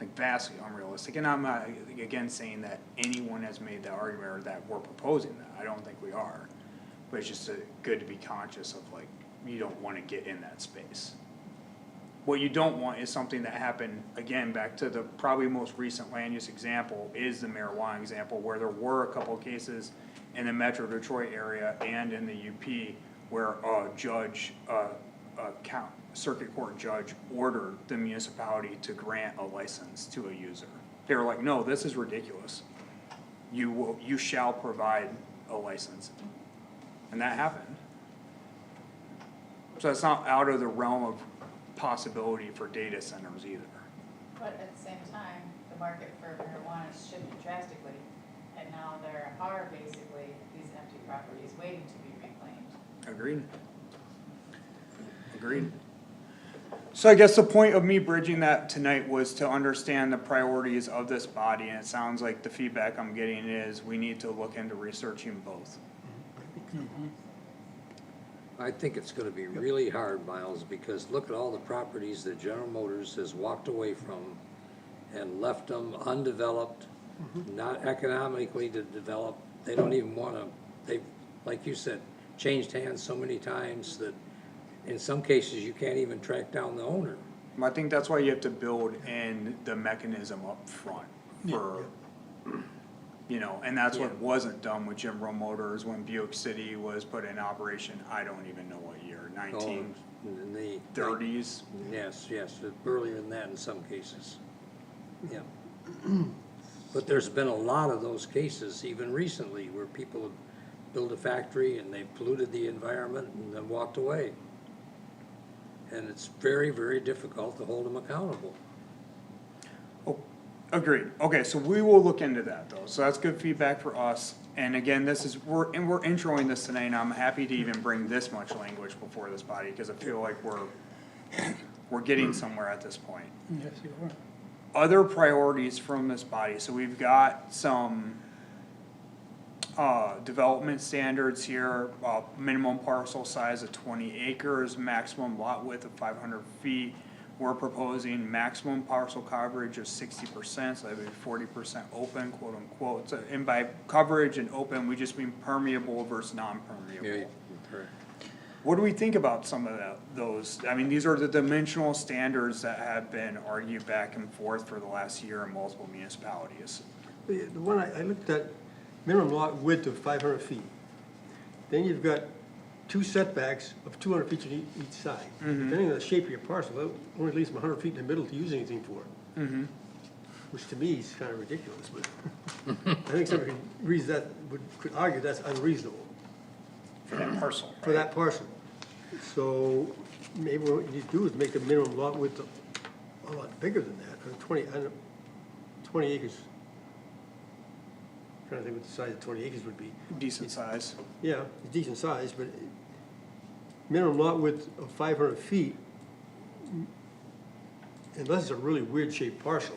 like vastly unrealistic, and I'm not, again, saying that anyone has made that argument or that we're proposing that, I don't think we are. But it's just good to be conscious of like, you don't wanna get in that space. What you don't want is something that happened, again, back to the probably most recent land use example, is the marijuana example, where there were a couple of cases in the Metro Detroit area and in the UP, where a judge, circuit court judge ordered the municipality to grant a license to a user. They were like, no, this is ridiculous. You shall provide a license. And that happened. So it's not out of the realm of possibility for data centers either. But at the same time, the market for marijuana has shifted drastically, and now there are basically these empty properties waiting to be reclaimed. Agreed. Agreed. So I guess the point of me bridging that tonight was to understand the priorities of this body, and it sounds like the feedback I'm getting is we need to look into researching both. I think it's gonna be really hard, Miles, because look at all the properties that General Motors has walked away from and left them undeveloped, not economically to develop. They don't even wanna, they've, like you said, changed hands so many times that in some cases you can't even track down the owner. I think that's why you have to build in the mechanism up front for, you know, and that's what wasn't done with General Motors when Buick City was put in operation, I don't even know what year, 1930s? Yes, earlier than that in some cases. Yeah. But there's been a lot of those cases, even recently, where people have built a factory and they've polluted the environment and then walked away. And it's very, very difficult to hold them accountable. Oh, agreed. Okay, so we will look into that though. So that's good feedback for us. And again, this is, we're introing this tonight, and I'm happy to even bring this much language before this body, because I feel like we're getting somewhere at this point. Yes, you are. Other priorities from this body, so we've got some development standards here, minimum parcel size of 20 acres, maximum lot width of 500 feet. We're proposing maximum parcel coverage of 60%, so that would be 40% open, quote unquote. So, and by coverage and open, we just mean permeable versus non-permeable. Yeah, correct. What do we think about some of those? I mean, these are the dimensional standards that have been argued back and forth for the last year in multiple municipalities. The one I looked at, minimum lot width of 500 feet. Then you've got two setbacks of 200 feet on each side. Depending on the shape of your parcel, that only leaves them 100 feet in the middle to use anything for. Which to me is kind of ridiculous, but I think somebody reads that, could argue that's unreasonable. For that parcel, right? For that parcel. So maybe what you need to do is make the minimum lot width a lot bigger than that, or 20 acres. Trying to think what the size of 20 acres would be. Decent size. Yeah, it's decent size, but minimum lot width of 500 feet, unless it's a really weird shaped parcel.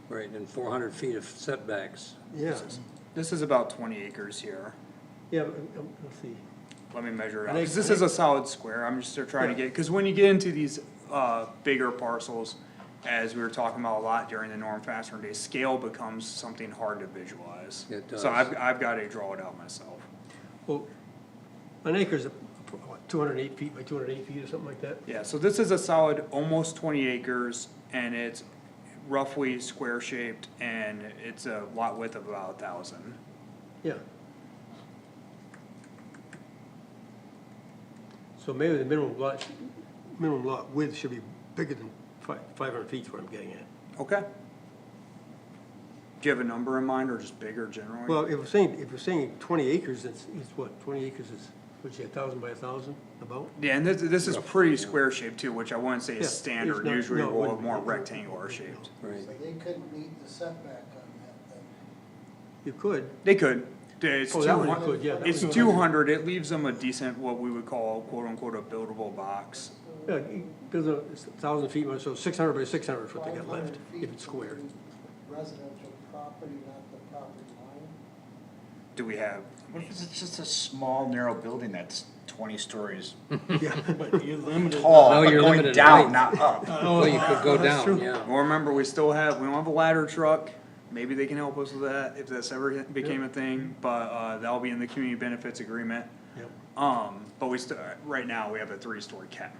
Right, and 400 feet of setbacks. Yeah, This is about 20 acres here. yeah, let's see. Let me measure it out, I think- because this is a solid square, I'm just trying to get, because when you get into these, bigger parcels, as we were talking about a lot during the Norm Fastener days, scale becomes something hard to visualize. It does. So I've got to draw it out myself. Well, an acre is, what, 208 feet by 208 feet or something like that? Yeah, so this is a solid, almost 20 acres, and it's roughly square shaped, and it's a lot width of about 1,000. Yeah. So maybe the minimum lot width should be bigger than 500 feet is what I'm getting at. Okay. Do you have a number in mind, or just bigger generally? Well, if we're saying 20 acres, it's what, 20 acres is, what's it, 1,000 by 1,000, about? Yeah, and this is pretty square shaped too, which I wouldn't say Yeah, is it's standard, not- usually no, it we're wouldn't more be. rectangular shaped. Right. So they couldn't meet the setback on that then. You could. They could, it's Oh, that one 200, you could, yeah. that it's one you could. 200, it leaves them a decent, what we would call quote unquote a buildable box. Yeah, because it's 1,000 feet, so 600 by 600 is what they got left, 500 feet if it's square. is residential property, not the property line. Do we have, What if it's just a small, narrow building that's 20 stories Yeah, But you're limited. tall, No, but you're going limited down, height. not up. Well, you could go That's down, true. yeah. Well, remember, we don't have a ladder truck, maybe they can help us with that, if that's ever became a thing, but, that'll be in the community benefits agreement. Yep. But we right now, we have a 3-story cap.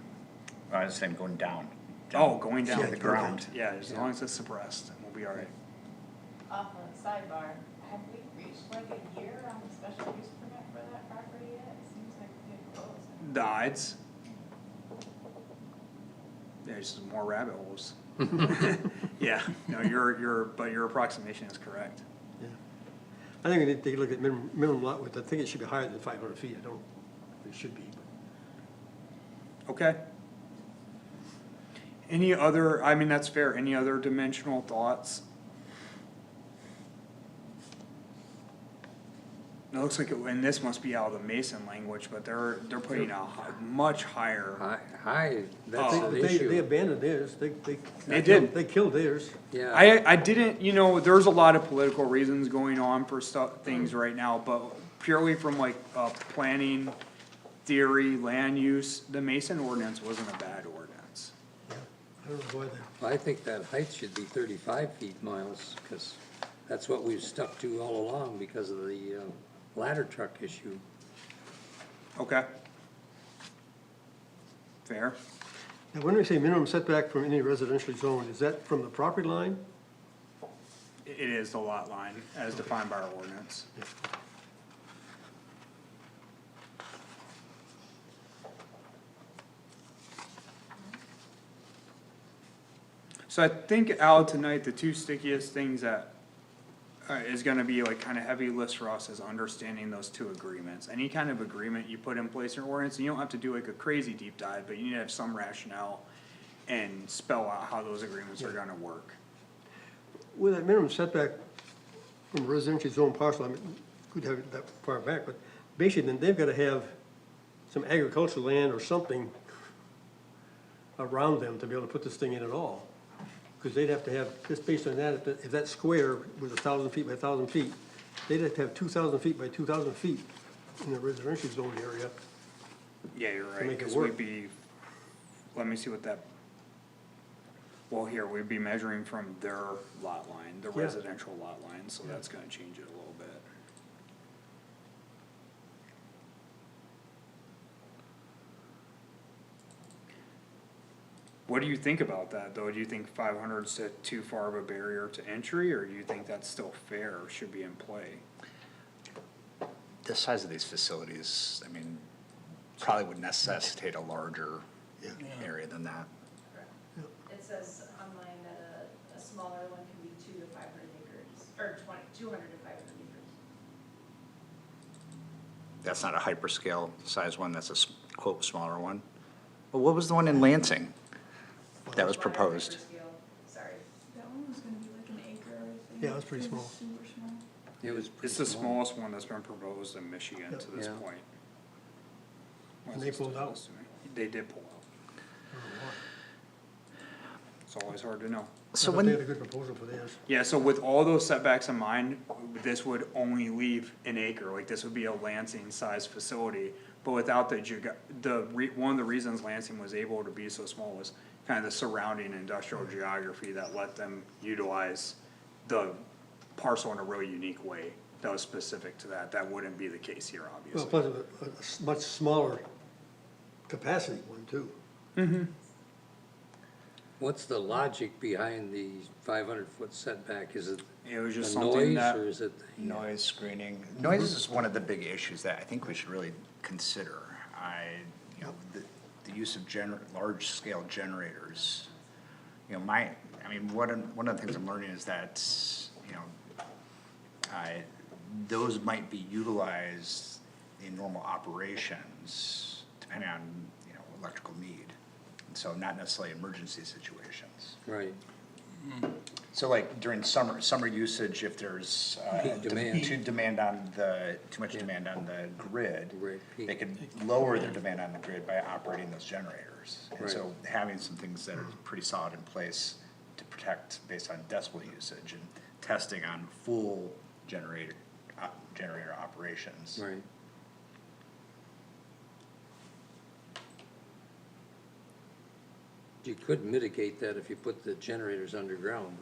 I was saying going down. Oh, going down Yeah, the the ground, yeah, as long as it's suppressed, we'll be alright. Off a sidebar, have we reached like a year on the special use permit for that property yet? It seems like we're getting close. The odds. There's just more rabbit holes. Yeah, no, your approximation is correct. Yeah. I think we need to take a look at minimum lot width. I think it should be higher than 500 feet. I don't, it should be. Okay. Any other, I mean, that's fair, any other dimensional thoughts? It looks like, and this must be out of the Mason language, but they're putting a much higher. High, that's Oh. an They issue. abandoned theirs. They did. They killed theirs. Yeah, I didn't, there's a lot of political reasons going on for things right now, but purely from like, planning, theory, land use, the Mason ordinance wasn't a bad ordinance. I don't know why they. I think that height should be 35 feet, Miles, because that's what we've stuck to all along because of the ladder truck issue. Okay. Fair. Now, when we say minimum setback from any residential zone, is that from the property line? It is the lot line as defined by our ordinance. So I think Al, tonight, the two stickiest things that is gonna be like kinda heavy list for us is understanding those two agreements. Any kind of agreement you put in place in your ordinance, and you don't have to do like a crazy deep dive, but you need to have some rationale and spell out how those agreements are gonna work. With that minimum setback from residential zone parcel, I mean, could have it that far back, but basically then they've gotta have some agricultural land or something around them to be able to put this thing in at all. Because they'd have to have, just based on that, if that square was 1,000 feet by 1,000 feet, they'd have to have 2,000 feet by 2,000 feet in the residential zone area. Yeah, you're right, make it cause work. we'd be, let me see what that, well, here, we'd be measuring from their lot line, the Yeah. residential lot line, so that's gonna change it a little bit. What do you think about that, though? Do you think 500's too far of a barrier to entry, or do you think that's still fair, or should be in play? The size of these facilities, I mean, probably would necessitate a larger area than that. It says online that a smaller one can be 200 to 500 acres, or 200 to 500 acres. That's not a hyperscale size one, that's a quote, smaller one. Well, what was the one in Lansing that was Smaller proposed? acre scale, sorry. That one was gonna be like an acre, I think. Yeah, it was pretty It was small. super small. It was It's pretty the small. smallest one that's been proposed in Michigan to this Yeah. point. And they pulled out. They did pull out. It's always hard to know. So But when, they had a good proposal for theirs. Yeah, so with all those setbacks in mind, this would only leave an acre, like this would be a Lansing sized facility. But without one of the reasons Lansing was able to be so small was kind of the surrounding industrial geography that let them utilize the parcel in a really unique way that was specific to that. That wouldn't be the case here, Well, obviously. plus a much smaller capacity one too. What's the logic behind the 500-foot setback? Is it It was just the something noise, that. or is it the? noise screening, noise is one of the big issues that I think we should really consider. The use of large-scale generators. One of the things I'm learning is that, those might be utilized in normal operations, depending on, electrical need. And so not necessarily emergency situations. Right, So like during summer usage, if there's, Peak demand. too much demand on the grid, Right, peak. they could lower their demand on the grid by operating those generators. And so having some things that are pretty solid in place to protect based on decibel usage and testing on full generator operations. right. You could mitigate that if you put the generators underground,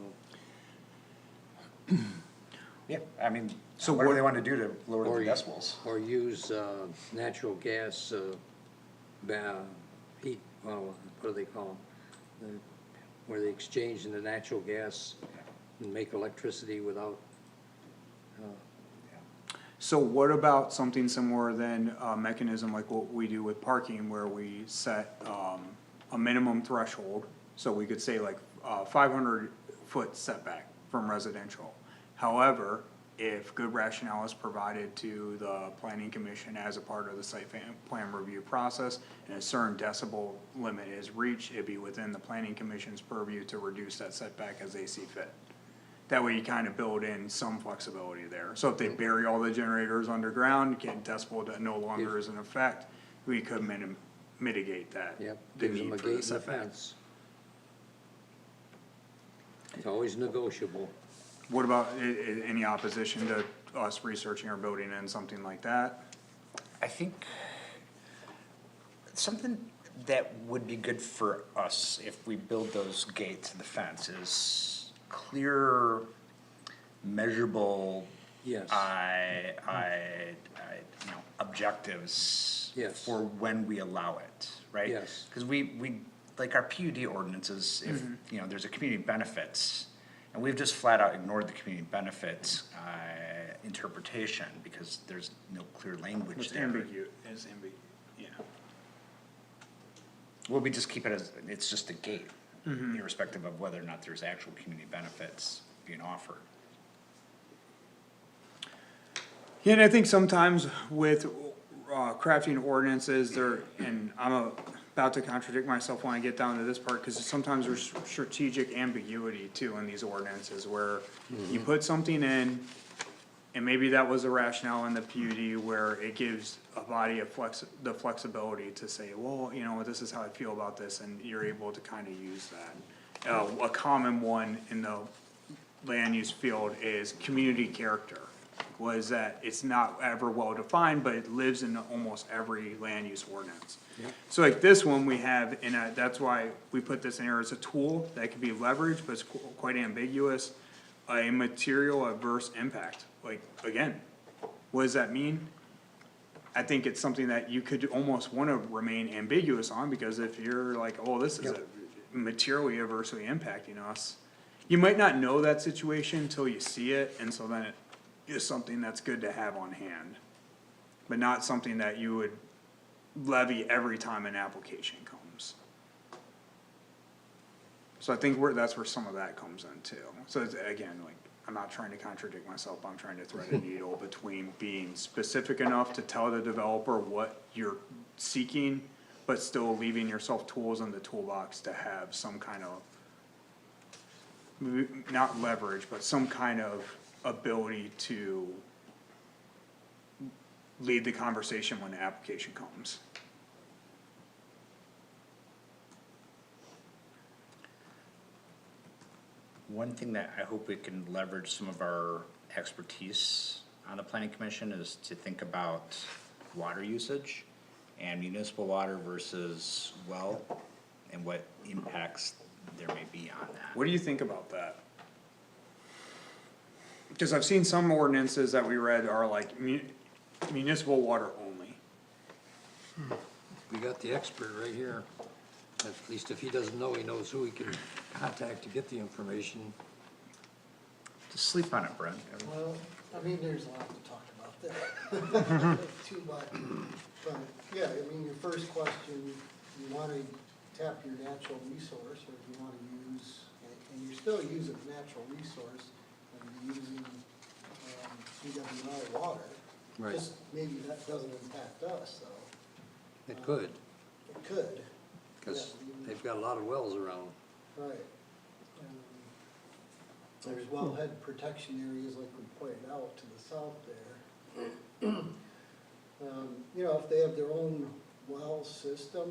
though. Yeah, I mean, So whatever what- they want to do to lower Or the you- decibels. Or use natural gas, heat, well, what do they call them? Where they exchange into natural gas and make electricity without, So what about something similar than a mechanism like what we do with parking where we set, a minimum threshold? So we could say like, 500-foot setback from residential. However, if good rationale is provided to the planning commission as a part of the site plan review process, and a certain decibel limit is reached, it'd be within the planning commission's purview to reduce that setback as they see fit. That way you kind of build in some flexibility there. So if they bury all the generators underground, get decibel that no longer is in effect, we could mitigate that. yep, The gives them a need for gate the and a setback. fence. It's always negotiable. What about any opposition to us researching or building in something like that? I think something that would be good for us if we build those gates and the fence is clear, measurable, Yes. you know, objectives Yes. for when we allow it, right? Yes. Cause we, like our PUD ordinances, if, you know, there's a community benefits, and we've just flat out ignored the community benefits, interpretation, because there's no clear language It's there. yeah. Well, we just keep it as, it's just a gate, irrespective of whether or not there's actual community benefits being offered. Yeah, and I think sometimes with, crafting ordinances, there, and I'm about to contradict myself when I get down to this part, cause sometimes there's strategic ambiguity too in these ordinances, where you put something in, and maybe that was a rationale in the PUD where it gives a body of the flexibility to say, well, you know, this is how I feel about this, and you're able to kinda use that. A common one in the land use field is community character. Was that it's not ever well defined, but it lives in almost every land use ordinance. So like this one we have, and that's why we put this in here as a tool that could be leveraged, but it's quite ambiguous. A material adverse impact, like, again, what does that mean? I think it's something that you could almost wanna remain ambiguous on, because if you're like, oh, this is a materially adversely impacting us, you might not know that situation until you see it, and so then it is something that's good to have on hand. But not something that you would levy every time an application comes. So I think that's where some of that comes in too. So it's, again, like, I'm not trying to contradict myself, I'm trying to thread a needle between being specific enough to tell the developer what you're seeking, but still leaving yourself tools in the toolbox to have some kind of, not leverage, but some kind of ability to lead the conversation when the application comes. One thing that I hope we can leverage some of our expertise on the planning commission is to think about water usage and municipal water versus well, and what impacts there may be on that. What do you think about that? Cause I've seen some ordinances that we read are like municipal water only. We got the expert right here. At least if he doesn't know, he knows who he can contact to get the information. Just sleep on it, Brent. Well, I mean, there's a lot to talk about there. Too much. But, yeah, I mean, your first question, you wanna tap your natural resource, or do you wanna use, and you're still using a natural resource, and you're using, CWI water. Right. Just maybe that doesn't impact us, though. It could, It could. cause Yeah, you- they've got a lot of wells around. Right. There's wellhead protection areas like we pointed out to the south there. You know, if they have their own well system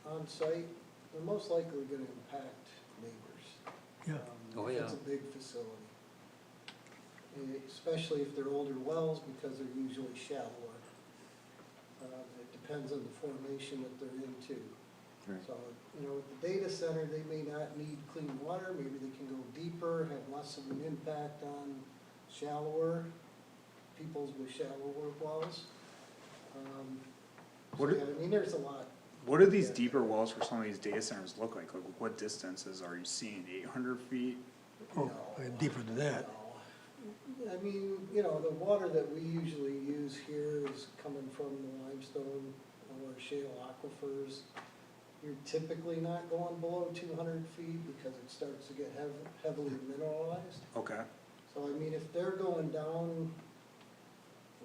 on site, they're most likely gonna impact neighbors. Yeah. Oh, If yeah. it's a big facility. Especially if they're older wells, because they're usually shallower. It depends on the formation that they're in too. Right. So, you know, with the data center, they may not need clean water, maybe they can go deeper, have less of an impact on shallower, peoples with shallower wells. What So, are- yeah, I mean, there's a lot. What do these deeper wells for some of these data centers look like? Like, what distances are you seeing? 800 feet? Oh, deeper than that. No. I mean, you know, the water that we usually use here is coming from the limestone or shale aquifers. You're typically not going below 200 feet because it starts to get heavily mineralized. Okay, So, I mean, if they're going down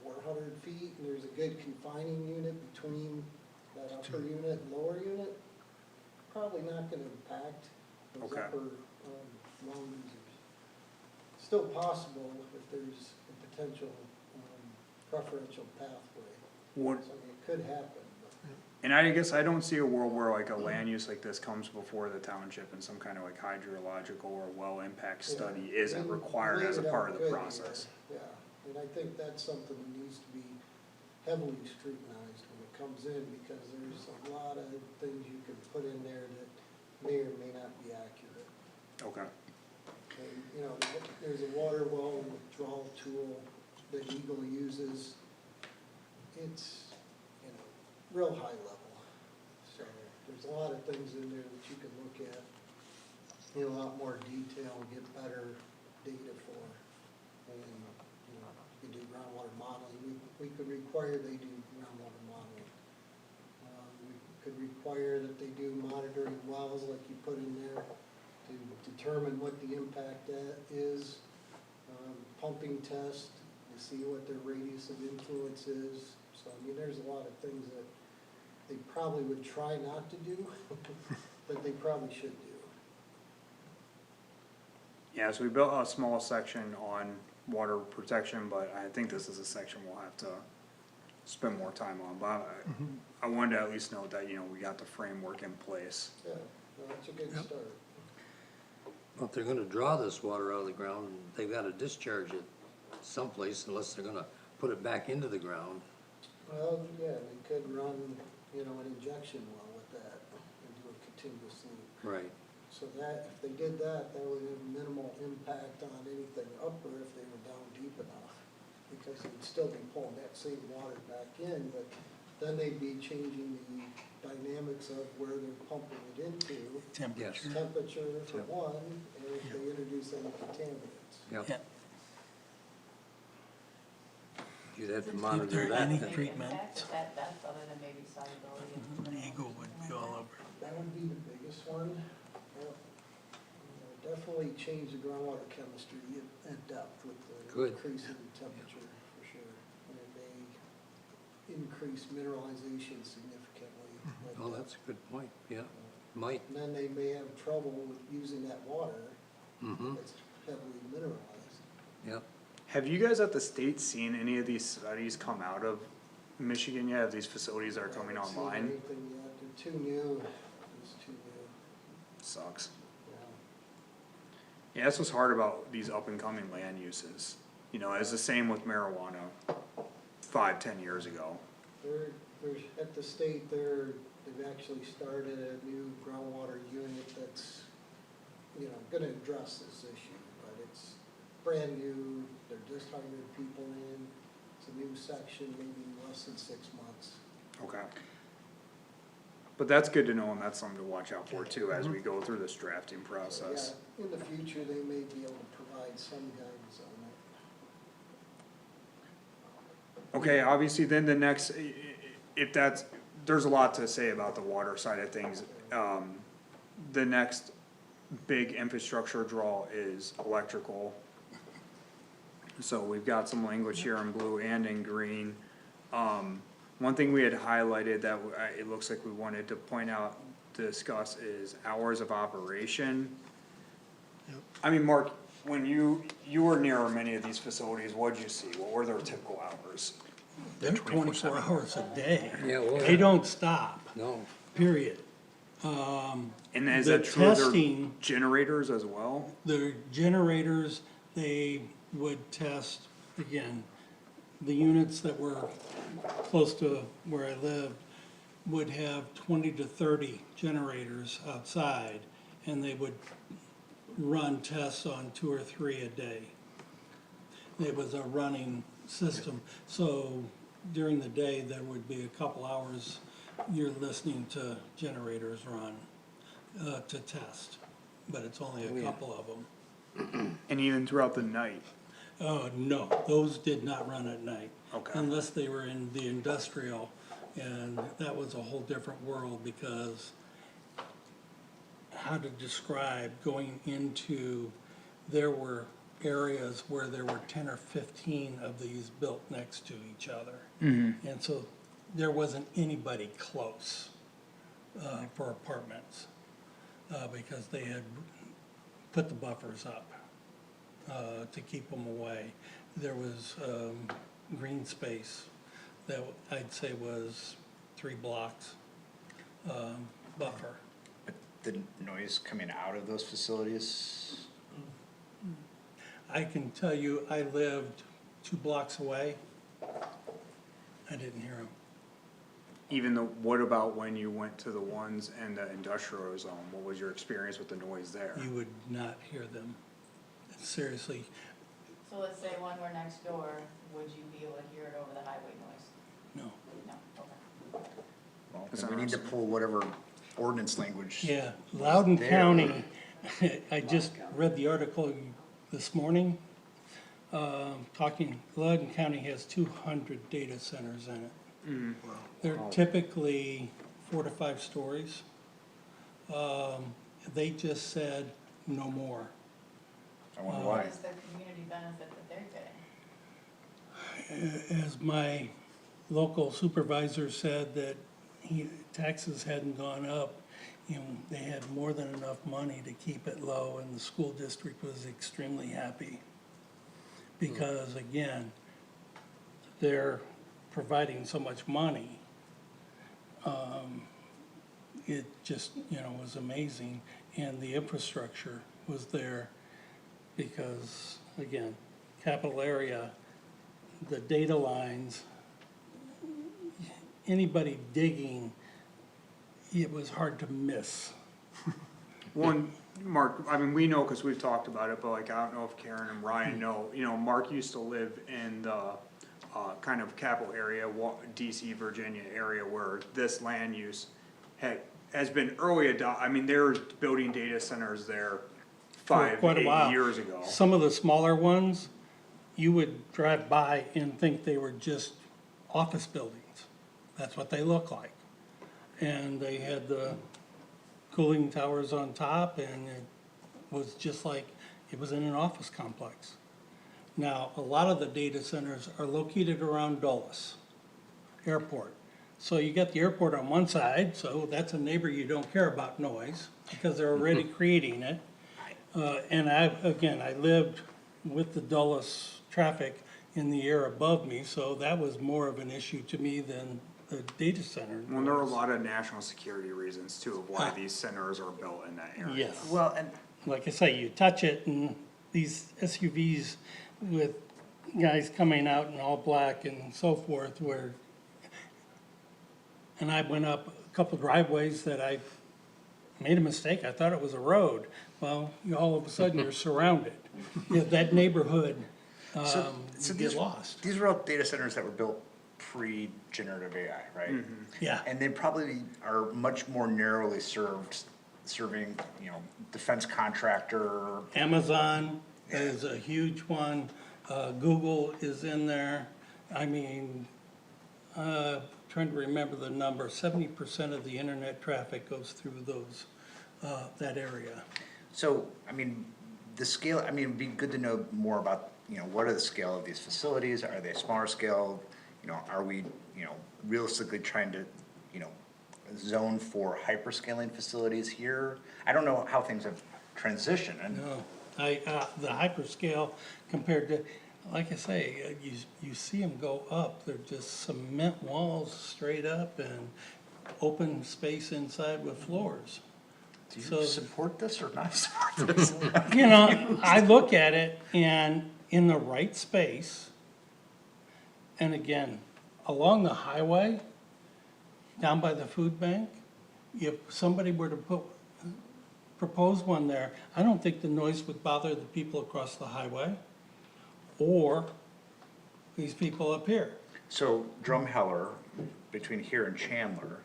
400 feet and there's a good confining unit between that upper unit and lower unit, probably not gonna impact those Okay. upper, well users. Still possible if there's a potential, preferential pathway. what, So, I mean, it could happen, but. and I guess I don't see a world where like a land use like this comes before the township and some kind of like hydrological or well impact study Yeah, isn't we required as a laid it part out of the good process. here. Yeah, and I think that's something that needs to be heavily scrutinized when it comes in, because there's a lot of things you can put in there that may or may not be accurate. Okay, And, you know, there's a water well withdrawal tool that Eagle uses. It's, you know, real high level. So there's a lot of things in there that you can look at in a lot more detail and get better data for. And, you know, you do groundwater modeling. We could require they do groundwater modeling. We could require that they do monitoring wells like you put in there to determine what the impact is, pumping test, to see what their radius of influence is. So, I mean, there's a lot of things that they probably would try not to do, but they probably should do. yeah, so we built a small section on water protection, but I think this is a section we'll have to spend more time on, but I wanted to at least note that, you know, we got the framework in place. Yeah, well, that's a good start. Well, if they're gonna draw this water out of the ground, they've gotta discharge it someplace unless they're gonna put it back into the ground. Well, yeah, they could run, you know, an injection well with that and do a continuous loop. Right. So that, if they did that, that would have minimal impact on anything upper if they were down deep enough. Because they'd still be pulling that same water back in, but then they'd be changing the dynamics of where they're pumping it into. Temperature. Temperature for Yep. one, and if they introduce any contaminants. Yep. Yeah. You'd have to If monitor there that. any then. treatment, That, that's other than maybe solubility. Eagle would be all over. That would be the biggest one. Yep. Definitely change the groundwater chemistry at depth with the Good. increase in temperature, for sure. And it may increase mineralization significantly. at Oh, depth. that's a good point, yeah, might. And then they may have trouble with using that water Mm-hmm, that's heavily mineralized. yep. Have you guys at the state seen any of these studies come out of Michigan yet, of these facilities that are coming I haven't seen online? anything yet. They're too new. It's too new, Sucks. yeah. Yeah, that's what's hard about these up and coming land uses. You know, it's the same with marijuana 5-10 years ago. They're, at the state, they've actually started a new groundwater unit that's, you know, gonna address this issue, but it's brand new, they're just hiring people in, it's a new section, maybe less than 6 months. Okay. But that's good to know, and that's something to watch out for too, as we go through this drafting So, process. yeah, in the future, they may be able to provide some guidance on it. Okay, obviously then the next, if that's, there's a lot to say about the water side of things. The next big infrastructure draw is electrical. So we've got some language here in blue and in green. One thing we had highlighted that it looks like we wanted to point out, discuss is hours of operation. I mean, Mark, when you were near many of these facilities, what'd you see? What were their typical hours? They're 24 hours a day. Yeah, well, They don't stop, no, period. And is The that true of their testing- generators as well? The generators, they would test, again, the units that were close to where I lived, would have 20 to 30 generators outside, and they would run tests on 2 or 3 a day. It was a running system, so during the day, there would be a couple hours you're listening to generators run to test, but it's only a couple of them. And even throughout the night. No, those did not run at night. Okay. Unless they were in the industrial, and that was a whole different world, because how to describe going into, there were areas where there were 10 or 15 of these built next to each other. And so there wasn't anybody close for apartments, because they had put the buffers up to keep them away. There was green space that I'd say was 3 blocks buffer. But the noise coming out of those facilities, I can tell you, I lived 2 blocks away. I didn't hear them. Even though, what about when you went to the ones in the industrial zone? What was your experience with the noise there? You would not hear them. Seriously, So let's say one were next door, would you be able to hear it over the highway noise? no. No, okay. well, That's then we need to pull whatever ordinance language. Yeah, Loudoun there. County, I just read the article this morning, Loudoun County has 200 data centers in it. They're typically 4 to 5 stories. They just said no more. I wonder What why. is the community benefit that they're getting? As my local supervisor said, that taxes hadn't gone up, they had more than enough money to keep it low, and the school district was extremely happy. Because again, they're providing so much money. It just, was amazing, and the infrastructure was there, because again, capital area, the data lines, anybody digging, it was hard to miss. One, Mark, I mean, we know, cause we've talked about it, but like, I don't know if Karen and Ryan know, Mark used to live in the, kind of capital area, DC, Virginia area, where this land use has been early I mean, they're building data centers there For 5, quite a 8 while. years ago. Some of the smaller ones, you would drive by and think they were just office buildings. That's what they look like. And they had the cooling towers on top, and it was just like, it was in an office complex. Now, a lot of the data centers are located around Dulles Airport. So you got the airport on one side, so that's a neighbor you don't care about noise, because they're already creating it. And I lived with the Dulles traffic in the air above me, so that was more of an issue to me than the data center. Well, there are a lot of national security reasons too of why Ah. these centers are built in that area. Yes. Well, and Like I say, you touch it, and these SUVs with guys coming out in all black and so forth, and I went up a couple driveways that I made a mistake, I thought it was a road. Well, all of a sudden, you're surrounded. That neighborhood, so you these get lost. These were all data centers that were built pre-generative AI, right? Yeah. And they probably are much more narrowly serving, defense contractor. Amazon is a huge one, Google is in there. I mean, trying to remember the number, 70% of the internet traffic goes through that area. So, I mean, the scale, it'd be good to know more about, what are the scale of these facilities? Are they smaller scale? Are we, realistically trying to, zone for hyperscaling facilities here? I don't know how things have transitioned, and No, the hyperscale compared to, like I say, you see them go up, they're just cement walls straight up and open space inside with floors. do So- you support this or not support this? I look at it, and in the right space, and again, along the highway, down by the food bank, if somebody were to propose one there, I don't think the noise would bother the people across the highway or these people up here. So Drumheller, between here and Chandler,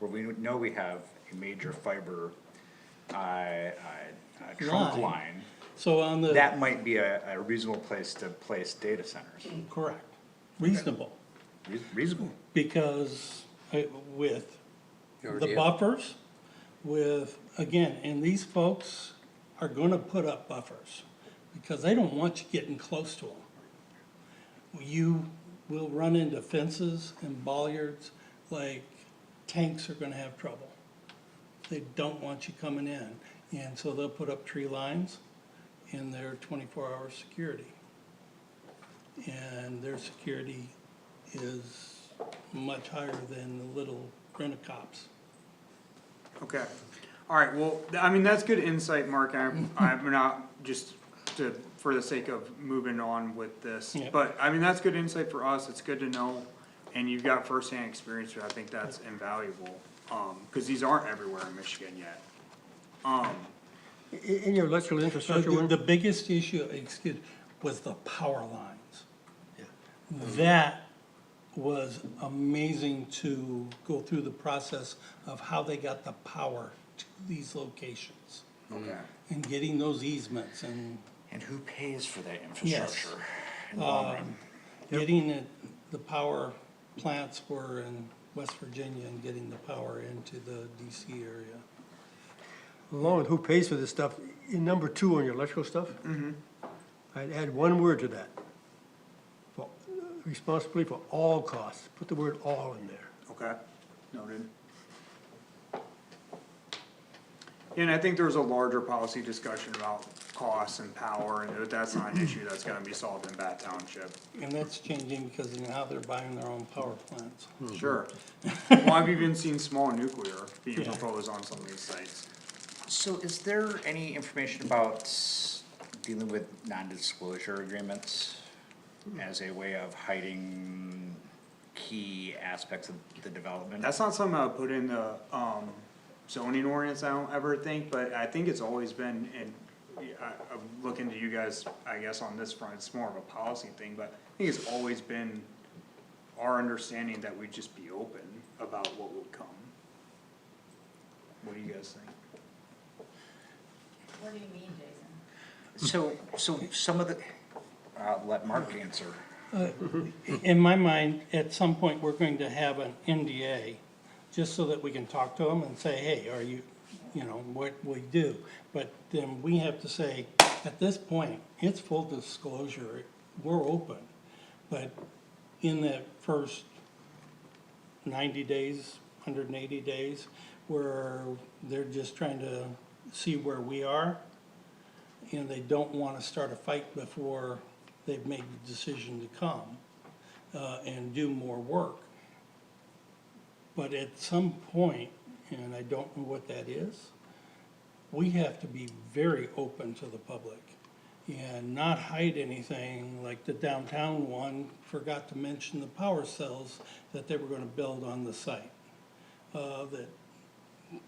where we know we have a major fiber, trunk line, So on the. that might be a reasonable place to place data centers. Correct, reasonable, Reasonable. because with Your the idea. buffers, with, again, and these folks are gonna put up buffers, because they don't want you getting close to them. You will run into fences and bollards, like tanks are gonna have trouble. They don't want you coming in, and so they'll put up tree lines in their 24-hour security. And their security is much higher than the little rent-a-cops. Okay, alright, well, I mean, that's good insight, Mark, I'm not just for the sake of moving on with this. Yeah. But, I mean, that's good insight for us, it's good to know, and you've got firsthand experience, I think that's invaluable. Cause these aren't everywhere in Michigan yet. In your electrical infrastructure one? The biggest issue, was the power lines. That was amazing to go through the process of how they got the power to these locations. Okay. And getting those easements and, And who pays for that Yes. infrastructure in the long run? getting it, the power plants were in West Virginia and getting the power into the DC area. Along with who pays for this stuff, in number 2 on your electrical stuff, I'd add one word to that. For responsibility for all costs, put the word all in there. Okay, noted. And I think there was a larger policy discussion about costs and power, and that's not an issue that's gonna be solved in Bath Township. And that's changing because now they're buying their own power plants. Sure. Well, I've even seen small nuclear being Yeah. proposed on some of these sites. So is there any information about dealing with non-disclosure agreements as a way of hiding key aspects of the development? That's not something I would put in the, zoning ordinance, I don't ever think, but I think it's always been, and I'm looking to you guys, I guess, on this front, it's more of a policy thing, but I think it's always been our understanding that we'd just be open about what would come. What do you guys think? What do you mean, Jason? So some of the, let Mark answer. In my mind, at some point, we're going to have an NDA, just so that we can talk to them and say, hey, are you, what we do. But then we have to say, at this point, it's full disclosure, we're open. But in that first 90 days, 180 days, where they're just trying to see where we are, and they don't want to start a fight before they've made the decision to come and do more work. But at some point, and I don't know what that is, we have to be very open to the public and not hide anything. Like the downtown one forgot to mention the power cells that they were gonna build on the site. That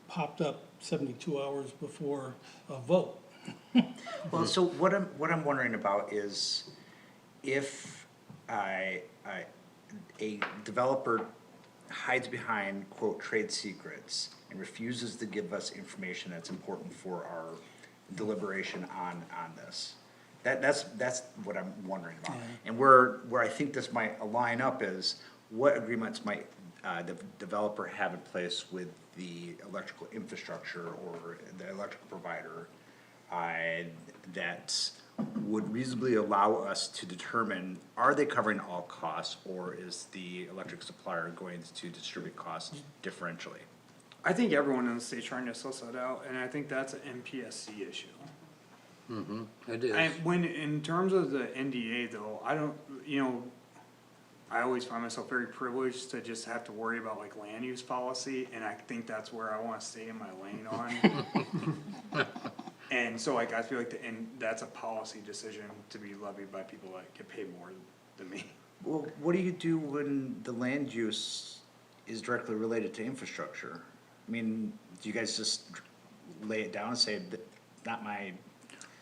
popped up 72 hours before a vote. Well, so what I'm wondering about is if a developer hides behind, quote, trade secrets and refuses to give us information that's important for our deliberation on this. That's what I'm wondering about. And where I think this might line up is, what agreements might the developer have in place with the electrical infrastructure or the electrical provider that would reasonably allow us to determine, are they covering all costs, or is the electric supplier going to distribute costs differentially? I think everyone in the state's trying to suss that out, and I think that's an MPSC issue. It is. And in terms of the NDA though, I don't, I always find myself very privileged to just have to worry about like land use policy, and I think that's where I wanna stay in my lane on. And so like, I feel like, and that's a policy decision to be levied by people that get paid more than me. Well, what do you do when the land use is directly related to infrastructure. I mean, do you guys just lay it down and say, not my,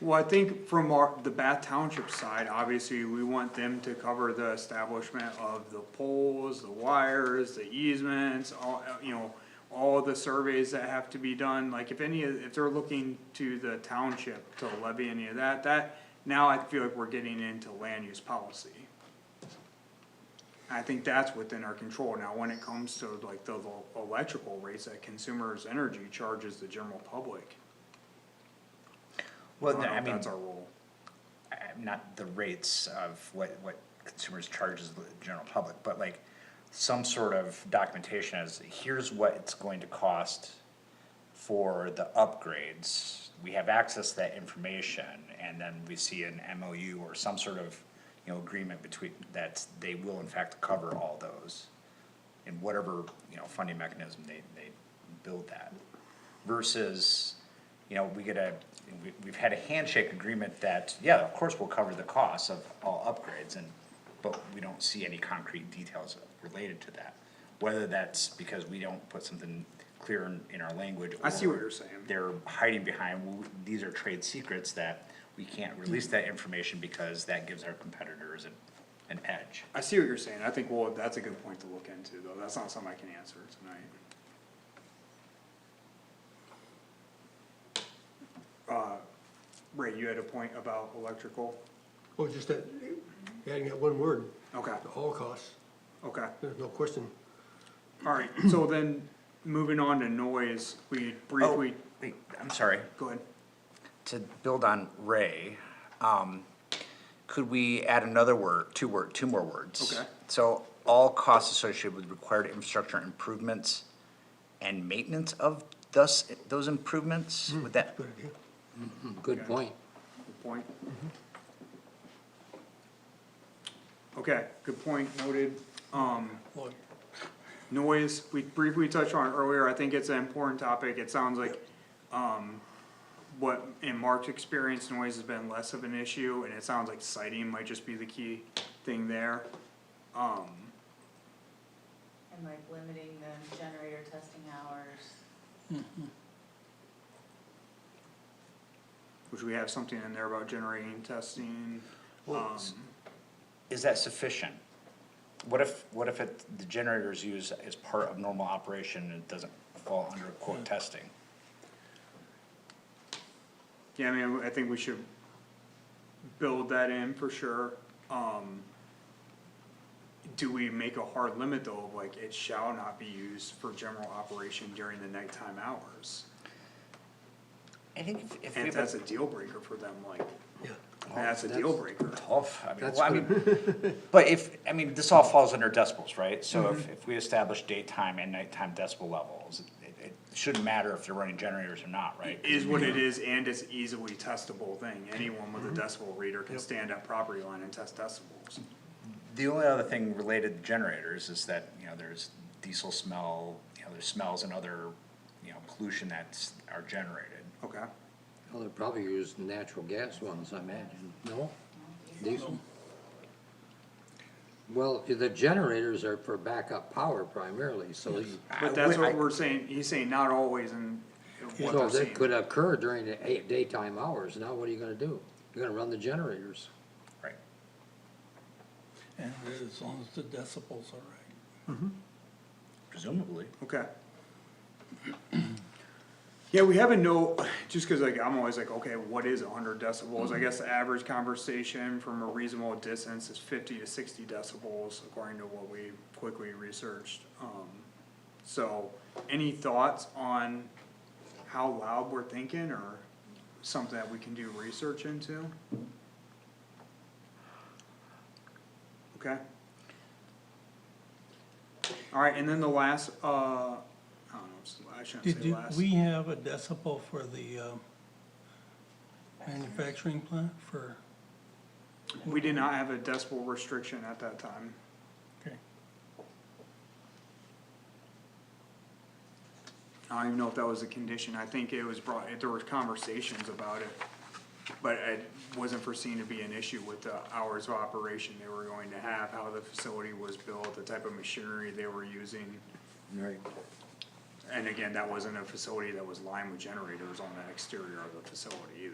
Well, I think from the Bath Township side, obviously, we want them to cover the establishment of the poles, the wires, the easements, all, all the surveys that have to be done, like if they're looking to the township to levy any of that, now I feel like we're getting into land use policy. I think that's within our control. Now, when it comes to like the electrical rates that Consumers Energy charges the general public, well, I I don't know if mean, that's our role. not the rates of what consumers charges the general public, but like some sort of documentation as, here's what it's going to cost for the upgrades. We have access to that information, and then we see an MOU or some sort of, agreement between, that they will in fact cover all those. In whatever, funding mechanism they build that. Versus, we've had a handshake agreement that, yeah, of course we'll cover the costs of all upgrades, but we don't see any concrete details related to that. Whether that's because we don't put something clear in our language. I see what or you're saying. They're hiding behind, well, these are trade secrets that we can't release that information because that gives our competitors an edge. I see what you're saying. I think, well, that's a good point to look into, though. That's not something I can answer tonight. Ray, you had a point about electrical? Oh, just that, adding that one word, Okay, to all costs, okay. there's no question. Alright, so then, moving on to noise, we briefly, Wait, I'm sorry. go ahead. To build on Ray, could we add another word, two more words? Okay. So, all costs associated with required infrastructure improvements and maintenance of those improvements, would that? Good idea. Good point. Good point. Okay, good point, noted. Lloyd. Noise, we briefly touched on it earlier, I think it's an important topic, it sounds like, what, in Mark's experience, noise has been less of an issue, and it sounds like sighting might just be the key thing there. And like limiting the generator testing hours. Which we have something in there about generating testing, Well, is that sufficient? What if the generator is used as part of normal operation and it doesn't fall under quote testing? yeah, I mean, I think we should build that in for sure. Do we make a hard limit though, of like, it shall not be used for general operation during the nighttime hours? I think if we And if have that's a deal breaker for them, like, Yeah. that's a deal breaker. tough, That's but this all falls under decibels, right? So if we establish daytime and nighttime decibel levels, it shouldn't matter if they're running generators or not, right? Is what it is, and it's easily testable thing, anyone with a decibel reader can stand at property line and test decibels. The only other thing related to generators is that, there's diesel smell, there's smells and other, pollution are generated. Okay. Well, they probably use natural gas ones, I imagine, no? Diesel? Well, the generators are for backup power primarily, so you, But that's what we're saying, he's saying not always, and what so they're that saying. could occur during the daytime hours. Now what are you gonna do? You're gonna run the generators. Right. And as long as the decibels are right. Presumably. Okay. Yeah, we have a note, just cause like, I'm always like, okay, what is 100 decibels? I guess the average conversation from a reasonable distance is 50 to 60 decibels, according to what we quickly researched. So, any thoughts on how loud we're thinking, or something that we can do research into? Okay. Alright, and then the last, I don't know, I shouldn't say last. We have a decibel for the, manufacturing plant for, We did not have a decibel restriction at that time. okay. I don't even know if that was a condition, I think it was brought, there were conversations about it. But it wasn't foreseen to be an issue with the hours of operation they were going to have, how the facility was built, the type of machinery they were using. Right. And again, that wasn't a facility that was lined with generators on the exterior of the facility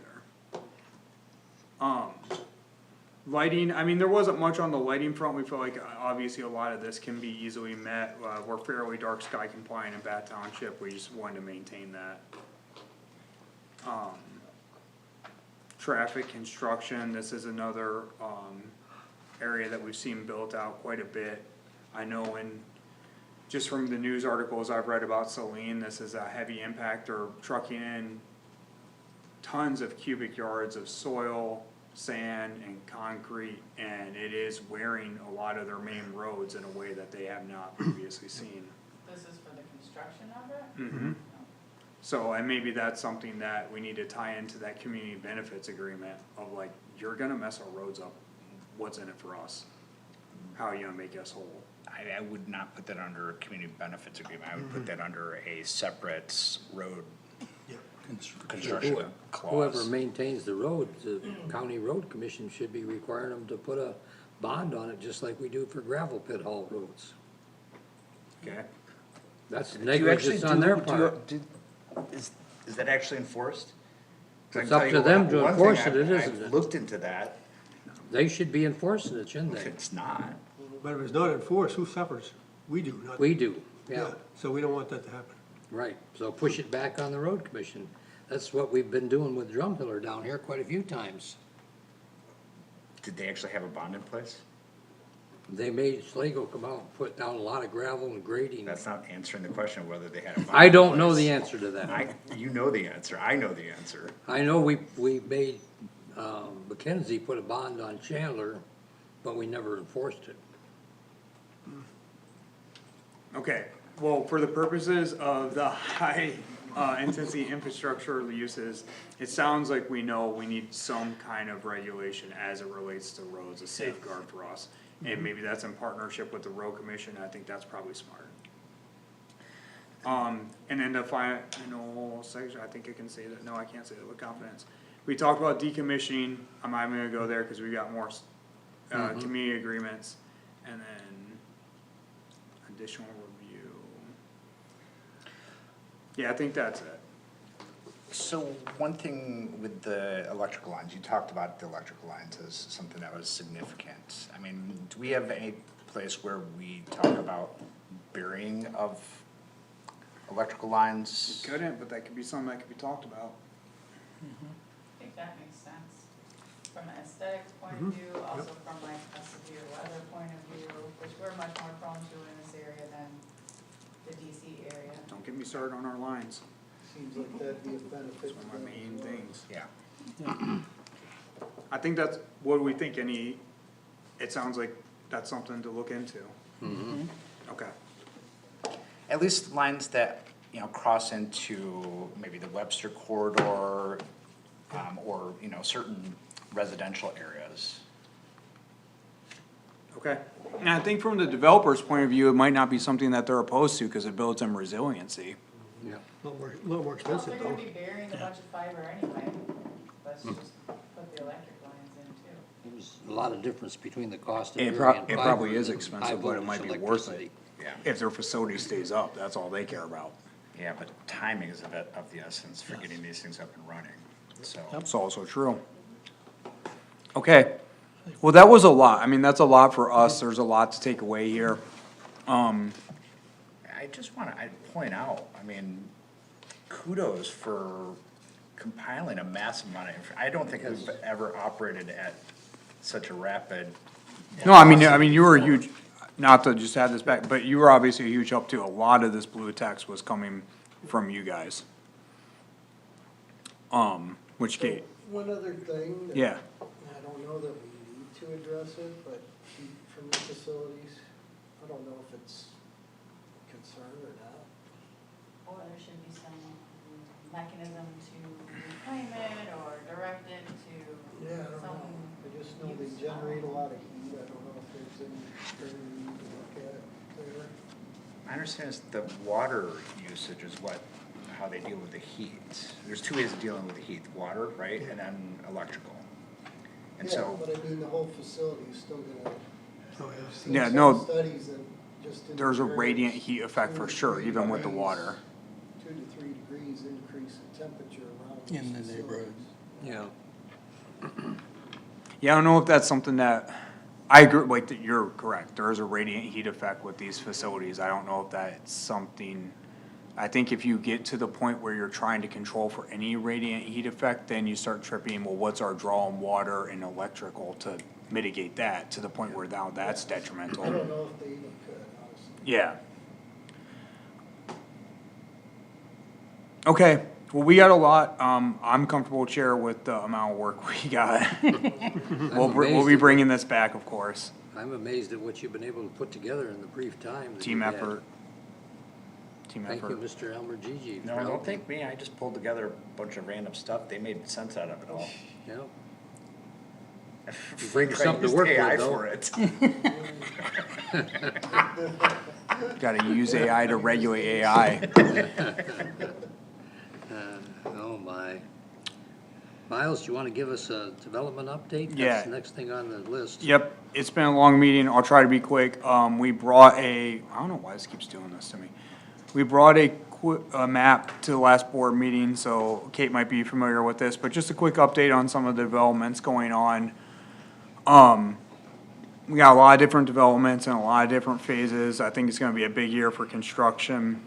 either. Lighting, I mean, there wasn't much on the lighting front, we feel like obviously a lot of this can be easily met, we're fairly dark sky compliant in Bath Township, we just wanted to maintain that. Traffic construction, this is another, area that we've seen built out quite a bit. I know just from the news articles I've read about Saline, this is a heavy impactor, trucking in tons of cubic yards of soil, sand, and concrete, and it is wearing a lot of their main roads in a way that they have not previously seen. This is for the construction of it? Mm-hmm. So, and maybe that's something that we need to tie into that community benefits agreement of like, you're gonna mess our roads up, what's in it for us? How are you gonna make us whole? I would not put that under a community benefits agreement, I would put that under a separate road construction clause. Whoever maintains the road, the county road commission should be requiring them to put a bond on it, just like we do for gravel pit haul roads. Okay. That's Do you actually negligence on their do you- part. Is that actually enforced? 'Cause I It's can up tell to you them one to thing, enforce it, I've isn't it? looked into that, They should be enforcing it, shouldn't if they? it's not, But if it's not enforced, who suffers? We do, not. We do, yeah, So we don't want that to happen. right. So push it back on the road commission. That's what we've been doing with Drumheller down here quite a few times. did they actually have a bond in place? They made Slago come out and put down a lot of gravel and grading. That's not answering the question of whether they had a bond. I in don't know place. the answer to that. You know the answer, I know the answer. I know we made, Mackenzie put a bond on Chandler, but we never enforced it. Okay, well, for the purposes of the high, intensity infrastructure uses, it sounds like we know we need some kind of regulation as it relates to roads, a safeguard for us. And maybe that's in partnership with the road commission, I think that's probably smart. And then the final section, I think I can say that, no, I can't say that with confidence. We talked about decommissioning, I'm not even gonna go there, cause we got more, community agreements, and then additional review. Yeah, I think that's it. So one thing with the electrical lines, you talked about the electrical lines as something that was significant. I mean, do we have any place where we talk about burying of electrical lines? Couldn't, but that could be something that could be talked about. I think that makes sense, from an aesthetic point of view, also from like a severe weather point of view, which we're much more prone to in this area than the DC area. Don't get me started on our lines, Seems like that'd be a benefit it's to one of them my as main well. things. Yeah. I think that's, what do we think, it sounds like that's something to look into. Okay. At least lines that, cross into maybe the Webster corridor, or, certain residential areas. Okay, and I think from the developer's point of view, it might not be something that they're opposed to, cause it builds them resiliency. Yeah. A lot more Well, expensive they're though. gonna be burying a bunch of fiber anyway, let's just put the electric lines in too. There's a lot of difference between the cost of It burying it fiber probably is and expensive, but it might be high-voltage worth it. electricity. Yeah. If their facility stays up, that's all they care about. Yeah, but timing is of the essence for getting these things up and running, so. That's also true. Okay, well, that was a lot, I mean, that's a lot for us, there's a lot to take away here. I just wanna, point out, kudos for compiling a massive amount of I don't think we've ever operated at such a rapid. No, I mean, you were a huge, not to just add this back, but you were obviously a huge help too, a lot of this blue text was coming from you guys. Which gate, One other thing. that yeah, I don't know that we need to address it, but heat from the facilities, I don't know if it's a concern or not. Or there should be some mechanism to reclaim it or direct it to Yeah, I don't some. know. I just know they generate a lot of heat. I don't know if there's anything we need to look at there. I understand is the water usage is how they deal with the heat. There's two ways of dealing with the heat, water, right, and then electrical. And Yeah, so, but I mean, the whole facility is still gonna. Oh, yeah. I've seen Yeah, some no. Studies that just in the There's a areas, radiant heat effect for 2 to sure, 3 even with the degrees- water. 2 to 3 degrees increase in temperature around In these the neighborhood. facilities. Yeah. Yeah, I don't know if that's something that, I agree, like, that you're correct, there is a radiant heat effect with these facilities, I don't know if that's something, I think if you get to the point where you're trying to control for any radiant heat effect, then you start tripping, well, what's our draw on water and electrical to mitigate that, to the point where now that's detrimental. I don't know if they even could, honestly. Yeah. Okay, well, we got a lot, I'm comfortable, Chair, with the amount of work we got. We'll amazed be at bringing this back, of course, I'm amazed at what you've been able to put together in the brief time. that team you've had. effort. Team Thank you, effort. Mr. Elmer-Gigi. No, don't thank me, I just pulled together a bunch of random stuff, they made sense out of it all. Yeah. You bring something to Used work AI with, though. for it. Gotta use AI to regulate AI. Oh, my. Miles, do you want to give us a development update? Yeah. That's the next thing on the list. Yep, it's been a long meeting, I'll try to be quick. We brought I don't know why this keeps doing this to me. We brought a map to the last board meeting, so Kate might be familiar with this, but just a quick update on some of the developments going on. We got a lot of different developments and a lot of different phases. I think it's gonna be a big year for construction.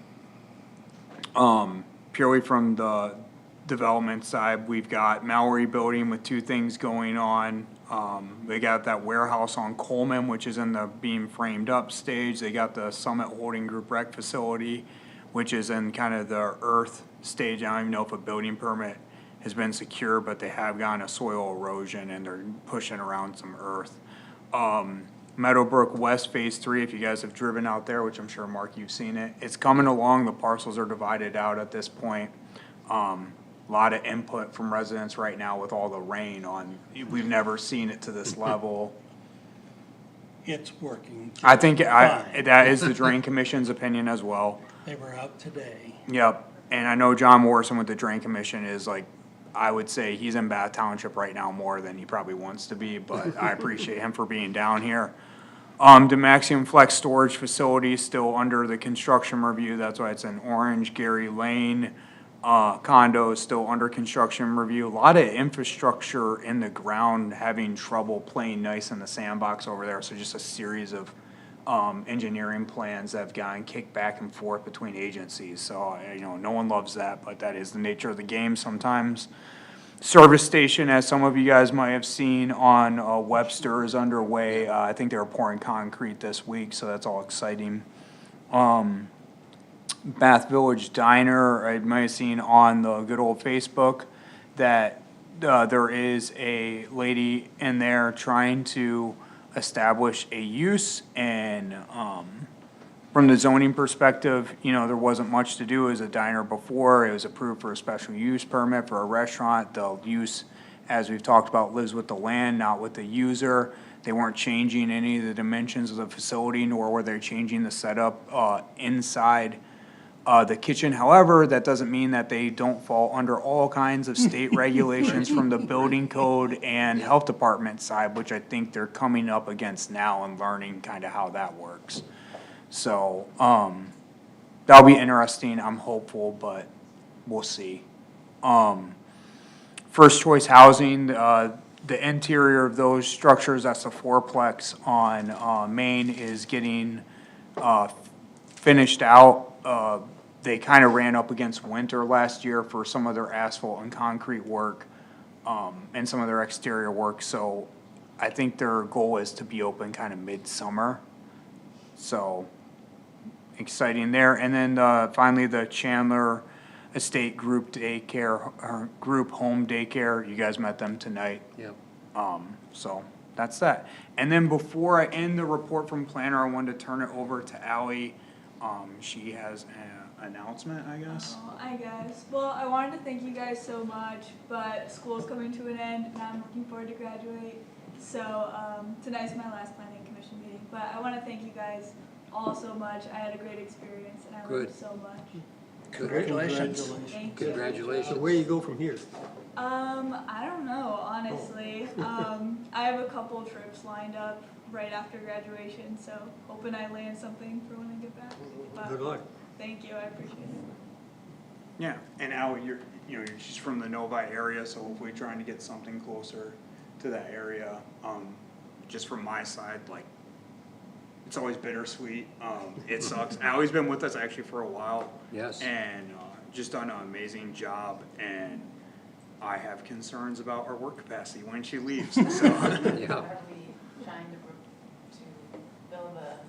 Purely from the development side, we've got Mallory Building with two things going on. They got that warehouse on Coleman, which is in the being framed up stage. They got the Summit Holding Group Rec facility, which is in kind of the earth stage. I don't even know if a building permit has been secured, but they have gotten a soil erosion and they're pushing around some earth. Meadowbrook West Phase 3, if you guys have driven out there, which I'm sure, Mark, you've seen it, it's coming along, the parcels are divided out at this point. Lot of input from residents right now with all the rain on, we've never seen it to this level. It's working. I think fine. that is the Drain Commission's opinion as well. They were out today. Yep, and I know John Morrison with the Drain Commission is like, I would say he's in Bath Township right now more than he probably wants to be, but I appreciate him for being down here. The Maximum Flex Storage Facility is still under the construction review, that's why it's in orange. Gary Lane, condo is still under construction review. A lot of infrastructure in the ground having trouble playing nice in the sandbox over there, so just a series of engineering plans that have gotten kicked back and forth between agencies, so, no one loves that, but that is the nature of the game sometimes. Service station, as some of you guys might have seen on Webster, is underway. I think they were pouring concrete this week, so that's all exciting. Bath Village Diner, I might have seen on the good old Facebook that there is a lady in there trying to establish a use, and from the zoning perspective, there wasn't much to do as a diner before. It was approved for a special use permit for a restaurant. The use, as we've talked about, lives with the land, not with the user. They weren't changing any of the dimensions of the facility, nor were they changing the setup inside the kitchen. However, that doesn't mean that they don't fall under all kinds of state regulations from the building code and health department side, which I think they're coming up against now and learning kind of how that works. So, that'll be interesting, I'm hopeful, but we'll see. First Choice Housing, the interior of those structures, that's the fourplex on Main, is getting finished out. They kind of ran up against winter last year for some of their asphalt and concrete work, and some of their exterior work, so I think their goal is to be open kind of midsummer. So, exciting there. And then, finally, the Chandler Estate Group Daycare, or Group Home Daycare, you guys met them tonight. Yep. So, that's that. And then before I end the report from planner, I wanted to turn it over to Ally. She has an announcement, I guess. Oh, hi guys. Well, I wanted to thank you guys so much, but school's coming to an end and I'm looking forward to graduate. So tonight's my last planning commission meeting, but I want to thank you guys all so much. I had a great experience and I Good. learned so much. Congratulations. Thank you. Congratulations. So where you go from here? I don't know, honestly. I have a couple trips lined up right after graduation, so hoping I land something for when I get back. But Good luck. thank you, I appreciate it. Yeah, and Al, she's from the Novi area, so hopefully trying to get something closer to that area. Just from my side, like, it's always bittersweet. It sucks. Allie's been with us actually for a while. Yes. And, just done an amazing job, and I have concerns about our work capacity when she leaves, so. Yeah. Are we trying to build a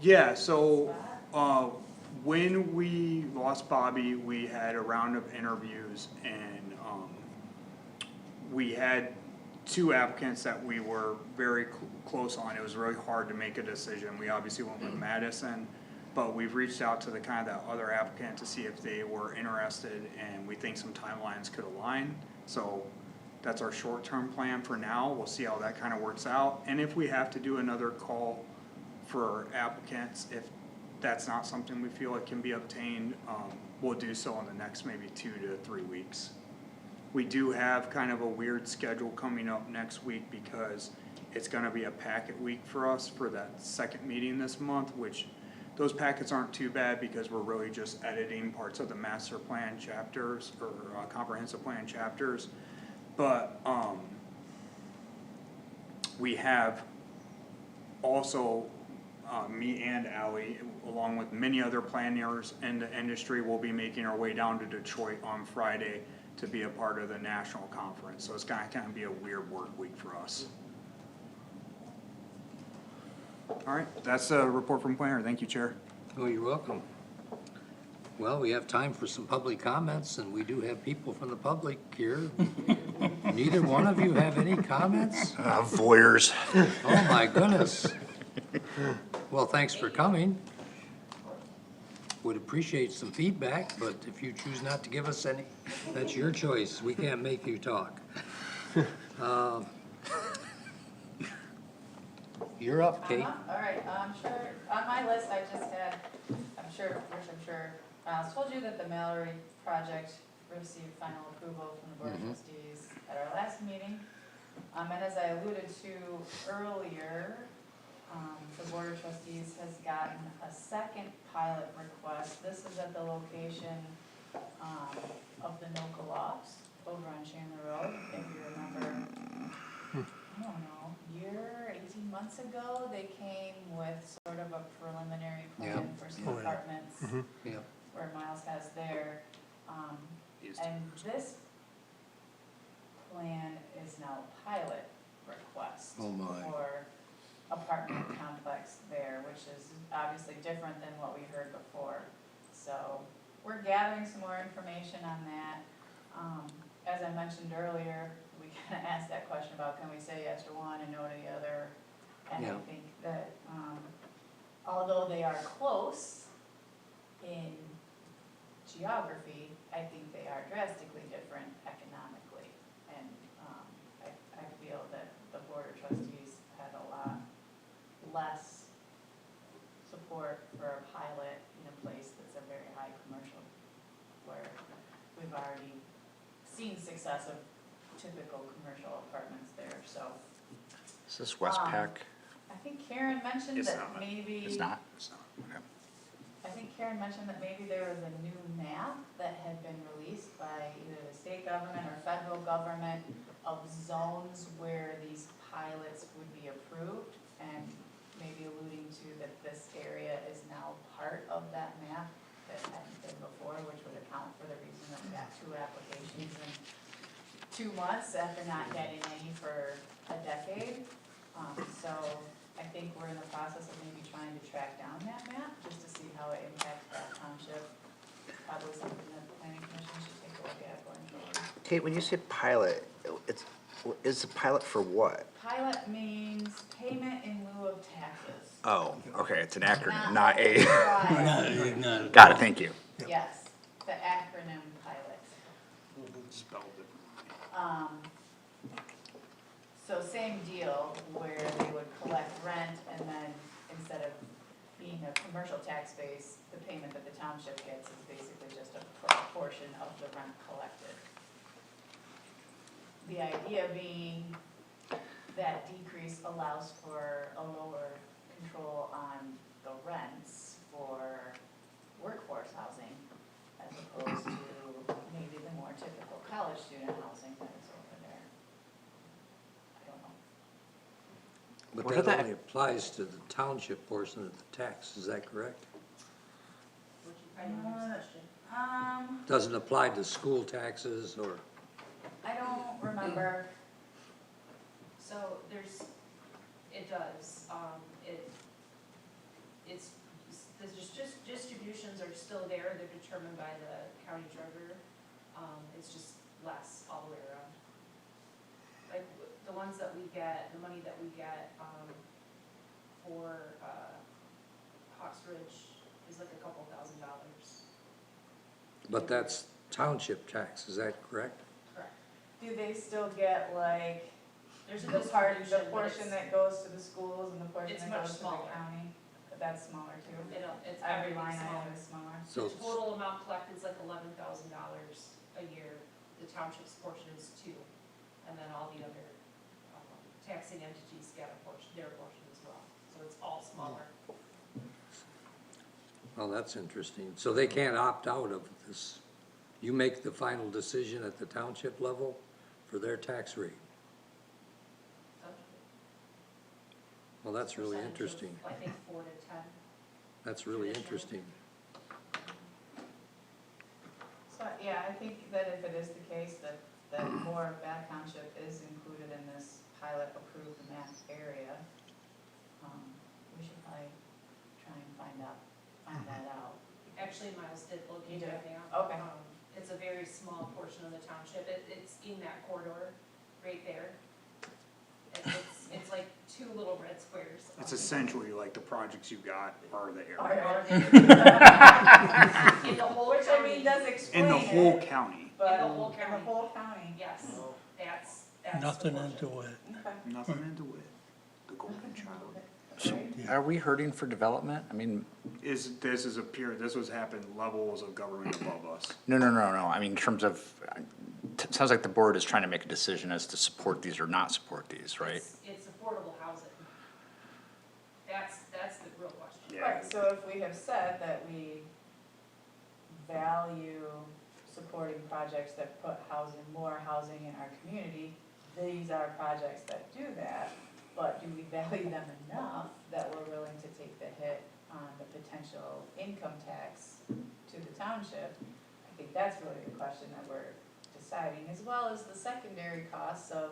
Yeah, so, spot? when we lost Bobby, we had a round of interviews and, we had two applicants that we were very close on. It was really hard to make a decision. We obviously went with Madison, but we've reached out to the kind of that other applicant to see if they were interested, and we think some timelines could align. So that's our short-term plan for now. We'll see how that kind of works out. And if we have to do another call for applicants, if that's not something we feel like can be obtained, we'll do so in the next maybe 2 to 3 weeks. We do have kind of a weird schedule coming up next week because it's gonna be a packet week for us for that second meeting this month, which those packets aren't too bad because we're really just editing parts of the master plan chapters or comprehensive plan chapters. But, we have also, me and Ally, along with many other planners in the industry, will be making our way down to Detroit on Friday to be a part of the national conference. So it's gonna kind of be a weird work week for us. All right, that's a report from planner. Thank you, Chair. Oh, you're welcome. Well, we have time for some public comments, and we do have people from the public here. Neither one of you have any comments? Voyeurs. Oh, my goodness. Well, thanks for coming. Would appreciate some feedback, but if you choose not to give us any, that's your choice. We can't make you talk. You're up, Kate. All right, I'm sure, on my list, I just had, I'm sure, I told you that the Mallory project received final approval from the Board of Trustees at our last meeting. And as I alluded to earlier, the Board of Trustees has gotten a second pilot request. This is at the location, of the Noka Lofts over on Chandler Road, if you remember. I don't know, year, 18 months ago, they came with sort of a preliminary plan for some apartments Yeah. where Miles has their, and this plan is now pilot request Oh, my. for apartment complex there, which is obviously different than what we heard before. So we're gathering some more information on that. As I mentioned earlier, we kind of asked that question about can we say yes to one and no to the other? And I Yeah. think that, although they are close in geography, I think they are drastically different economically. And, I feel that the Board of Trustees had a lot less support for a pilot in a place that's a very high commercial, where we've already seen success of typical commercial apartments there, so. Is this Westpac? I think Karen mentioned It's that not. maybe. It's not? It's not, okay. I think Karen mentioned that maybe there was a new map that had been released by either the state government or federal government of zones where these pilots would be approved, and maybe alluding to that this area is now part of that map that hadn't been before, which would account for the reason that we got 2 applications in 2 months after not getting any for a decade. So I think we're in the process of maybe trying to track down that map, just to see how it impacts that township. Probably something that the planning commission should take a look at going forward. Kate, when you say pilot, is a pilot for what? Pilot means payment in lieu of taxes. Oh, okay, it's an acronym, not a. Right. Got it, thank you. Yes, the acronym pilot. Spelled differently. So same deal, where they would collect rent, and then instead of being a commercial tax base, the payment that the township gets is basically just a portion of the rent collected. The idea being that decrease allows for a lower control on the rents for workforce housing as opposed to maybe the more typical college student housing that is over there. I don't know. But What that did that- only applies to the township portion of the tax, is that correct? Which is probably the next question. Doesn't apply to school taxes or, I don't remember. So it does, there's just distributions are still there, they're determined by the county treasurer. It's just less all the way around. Like, the ones that we get, the money that we get, for, Hawks Ridge is like a couple $1,000s. but that's township tax, is that correct? Correct. Do they still get like There's a the distribution, but portion it's, that goes to the schools and the portion it's that much goes to the smaller. county? But that's smaller too. it's Every everything line item smaller. is smaller. So, The total amount collected is like $11,000 a year, the township's portion is 2, and then all the other, taxing entities get a portion, their portion as well, so it's all smaller. well, that's interesting. So they can't opt out of this. You make the final decision at the township level for their tax rate. Well, that's really Percentage of, interesting. I think 4 to 10. That's really interesting. So, yeah, I think that if it is the case that more of Bath Township is included in this pilot approved map area, we should probably try and find that out. Actually, Miles did look You into did? it now. Okay. It's a very small portion of the township, it's in that corridor, right there. It's like 2 little red squares. It's essentially like the projects you got are the Are area. they- In the whole Which I mean county, does explain In the whole it, county, but In the whole in county. the whole county. yes, that's the Nothing portion. into it. Okay. nothing into it, the golden child. Right. Are we hurting for development? I mean, This was happening levels of government above us. no, I mean, in terms of, it sounds like the board is trying to make a decision as to support these or not support these, right? It's affordable housing. That's the real question. Yeah. Right, so if we have said that we value supporting projects that put more housing in our community, these are projects that do that, but do we value them enough that we're willing to take the hit on the potential income tax to the township? I think that's really the question that we're deciding, as well as the secondary costs of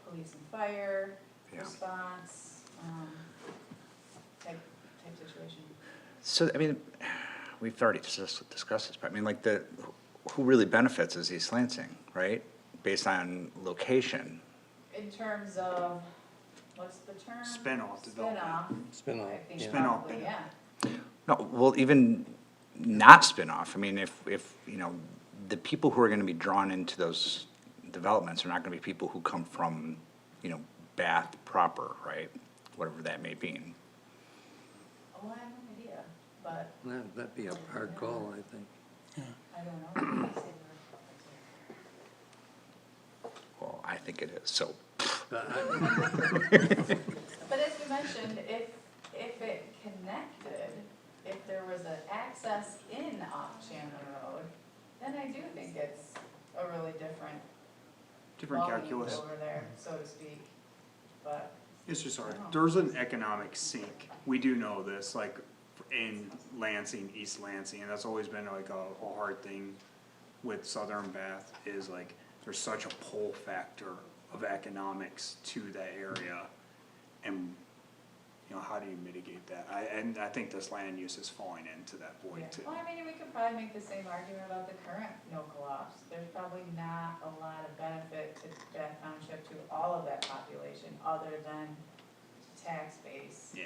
police and fire, Yeah. response, type situation. So, I mean, we've already discussed this, but I mean, like, who really benefits is East Lansing, right? Based on location. In terms of, what's the term? Spin-off development. Spin-off. I think Spin-off, probably, yeah. yeah. No, well, even not spin-off, I mean, if, you know, the people who are gonna be drawn into those developments are not gonna be people who come from, you know, Bath proper, right? Whatever that may mean. Oh, I have no idea, but That'd be a hard call, I think. I don't know. Well, I think it is, so. But as we mentioned, if it connected, if there was an access in off Chandler Road, then I do think it's a really different Different volume calculus. over there, so to speak, but. It's just hard. There's an economic sink. We do know this, like in Lansing, East Lansing, and that's always been like a hard thing with Southern Bath is like, there's such a pull factor of economics to that area. And, you know, how do you mitigate that? I think this land use is falling into that void Yeah. too. Well, I mean, we could probably make the same argument about the current no co-ops. There's probably not a lot of benefit to Bath Township to all of that population, other than tax base Yeah.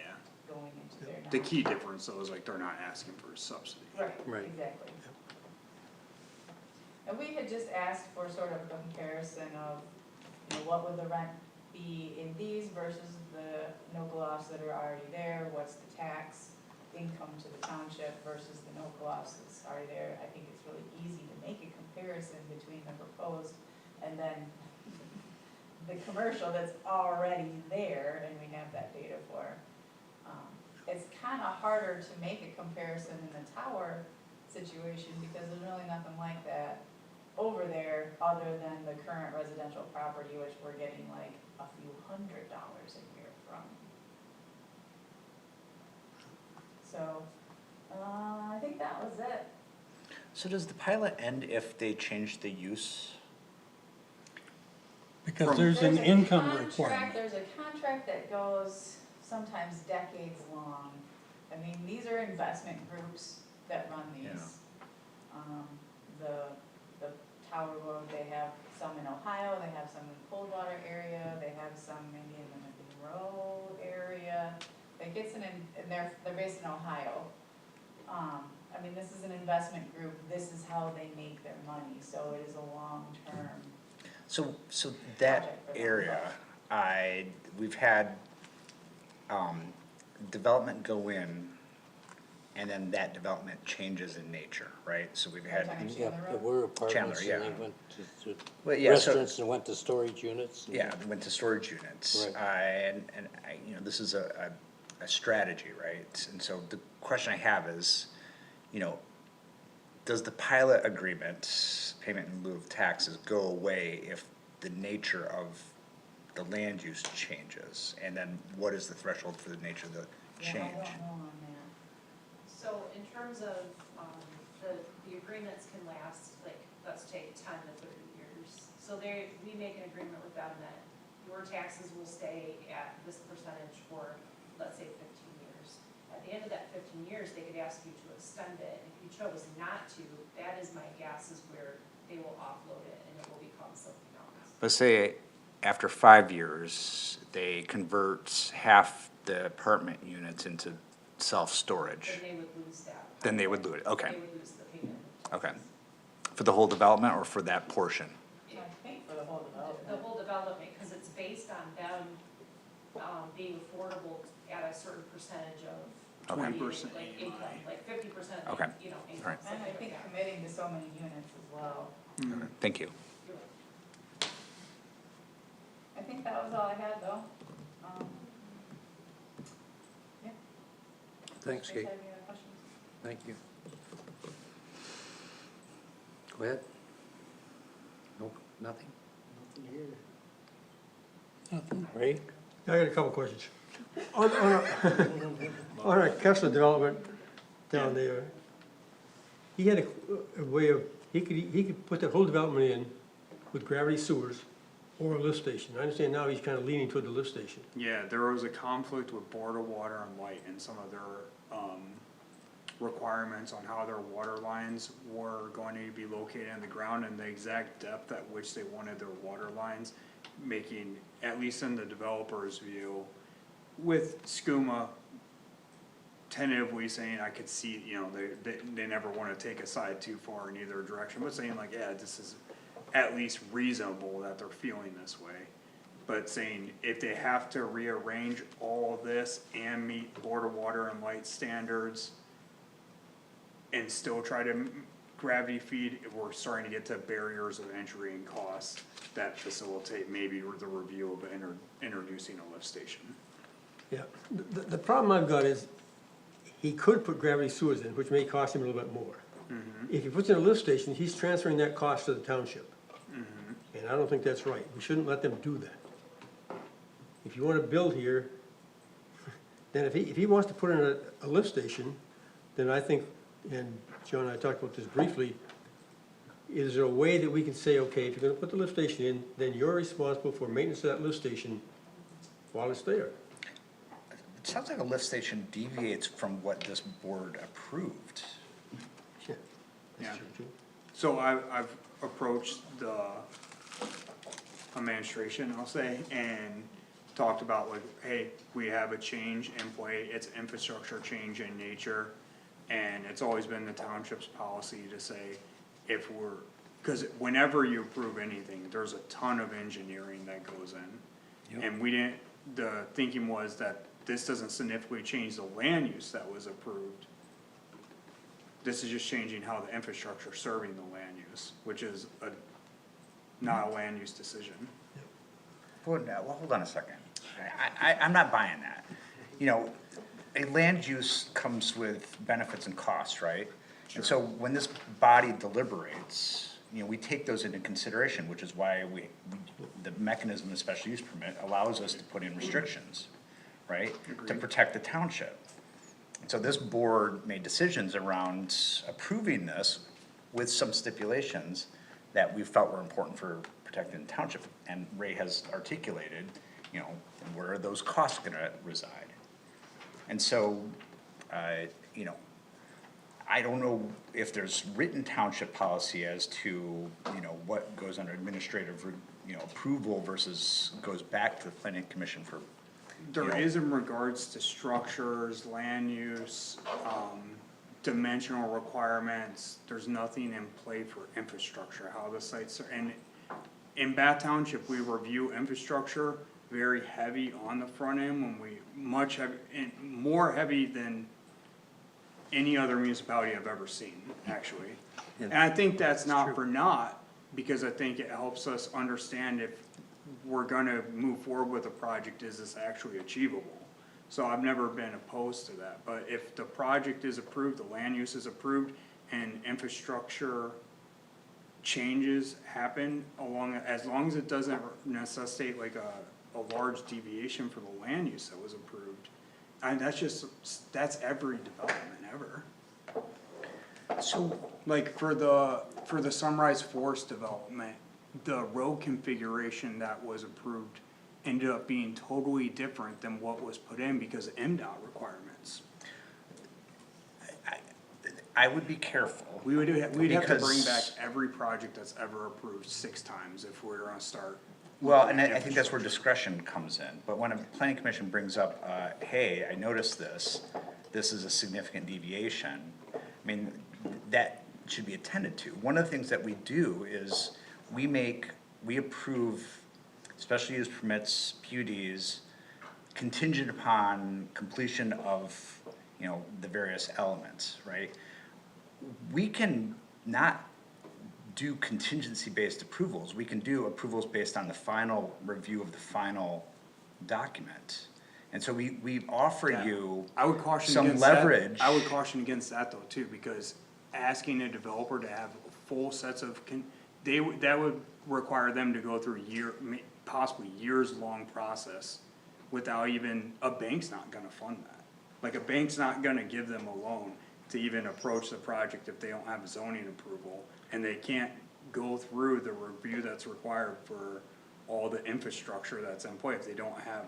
going into their. The key difference though is like they're not asking for a subsidy. Right, Right. exactly. And we had just asked for sort of a comparison of, you know, what would the rent be in these versus the no co-ops that are already there? What's the tax income to the township versus the no co-ops that's already there? I think it's really easy to make a comparison between the proposed and then the commercial that's already there and we have that data for. It's kinda harder to make a comparison in the tower situation because there's really nothing like that over there other than the current residential property, which we're getting like a few $100 a year from. So, I think that was it. So does the pilot end if they change the use? Because there's an income Contract, requirement. there's a contract that goes sometimes decades long. I mean, these are investment groups that run these. The Tower Road, they have some in Ohio, they have some in the Coldwater area, they have some maybe in the Monroe area. It gets and they're based in Ohio. I mean, this is an investment group, this is how they make their money, so it is a long-term. So that area, we've had, development go in, and then that development changes in nature, right? So we've had, Yeah, there were apartments yeah. and they went to Well, yeah, so- restaurants and went to storage units. and- yeah, they went to storage units. Right. You know, this is a strategy, right? And so the question I have is, you know, does the pilot agreement, payment in lieu of taxes, go away if the nature of the land use changes? And then what is the threshold for the nature of the change? Yeah, I don't know on that. So in terms of, the agreements can last, like, let's take 10 to 30 years. So we make an agreement with them that your taxes will stay at this percentage for, let's say, 15 years. At the end of that 15 years, they could ask you to extend it, and if you chose not to, that is my guess is where they will offload it and it will become something else. Let's say after 5 years, they convert half the apartment units into self-storage. Then they would lose that. Then they would lose it, okay, They would lose the payment. okay. For the whole development or for that portion? I think for the whole The development. whole development, because it's based on them, being affordable at a certain percentage of. Okay. 20% Like income, like 50% Okay. of, income, Alright. And something I like think that. committing to so many units as well. Thank you. I think that was all I had though. Yeah. Thanks, You Kate. guys have any other questions? Thank you. Go ahead. Nope, nothing? Nothing here. Nothing. Ray? I got a couple questions. On our Kessler development down there, he had a way of, he could put that whole development in with gravity sewers or a lift station. I understand now he's kind of leaning toward the lift station. Yeah, there was a conflict with Board of Water and Light and some of their, requirements on how their water lines were going to be located in the ground and the exact depth at which they wanted their water lines, making, at least in the developer's view, with SCUMA tentatively saying, I could see, you know, they never wanna take a side too far in either direction, but saying like, yeah, this is at least reasonable that they're feeling this way. But saying, if they have to rearrange all of this and meet Board of Water and Light standards and still try to gravity feed, we're starting to get to barriers of entry and costs that facilitate maybe the review of introducing a lift station. Yeah, the problem I've got is, he could put gravity sewers in, which may cost him a little bit more. If he puts in a lift station, he's transferring that cost to the township. And I don't think that's right, we shouldn't let them do that. If you wanna build here, then if he wants to put in a lift station, then I think, and John and I talked about this briefly, is there a way that we can say, okay, if you're gonna put the lift station in, then you're responsible for maintenance of that lift station while it's there? It sounds like a lift station deviates from what this board approved. Yeah. Yeah. So I've approached the administration, I'll say, and talked about like, hey, we have a change in play, it's infrastructure change in nature. And it's always been the township's policy to say, if we're, cause whenever you approve anything, there's a ton of engineering that goes in. And we didn't, the thinking was that this doesn't significantly change the land use that was approved. This is just changing how the infrastructure is serving the land use, which is not a land use decision. Well, hold on a second. I'm not buying that. You know, a land use comes with benefits and costs, right? And so when this body deliberates, you know, we take those into consideration, which is why the mechanism of special use permit allows us to put in restrictions, right? To protect the township. And so this board made decisions around approving this with some stipulations that we felt were important for protecting the township. And Ray has articulated, you know, where are those costs gonna reside? And so, you know, I don't know if there's written township policy as to, you know, what goes under administrative, you know, approval versus goes back to the planning commission for. There is in regards to structures, land use, dimensional requirements, there's nothing in play for infrastructure, how the sites are, and in Bath Township, we review infrastructure very heavy on the front end when we, much heavy, and more heavy than any other municipality I've ever seen, actually. And I think that's not for naught, because I think it helps us understand if we're gonna move forward with a project, is this actually achievable? So I've never been opposed to that, but if the project is approved, the land use is approved, and infrastructure changes happen as long as it doesn't necessitate like a large deviation for the land use that was approved. And that's every development ever. So, like, for the Sunrise Forest development, the road configuration that was approved ended up being totally different than what was put in because of MDOT requirements. I would be careful. We'd have to bring Because- back every project that's ever approved 6 times if we're gonna start. Well, and I think that's where discretion comes in, but when a planning commission brings up, hey, I noticed this is a significant deviation, I mean, that should be attended to. One of the things that we do is we approve special use permits, PUDs, contingent upon completion of, you know, the various elements, right? We can not do contingency-based approvals, we can do approvals based on the final review of the final document. And so we offer Yeah. you I would caution some against that. leverage. I would caution against that though too, because asking a developer to have full sets of that would require them to go through possibly years-long process without even, a bank's not gonna fund that. Like, a bank's not gonna give them a loan to even approach the project if they don't have zoning approval, and they can't go through the review that's required for all the infrastructure that's in play if they don't have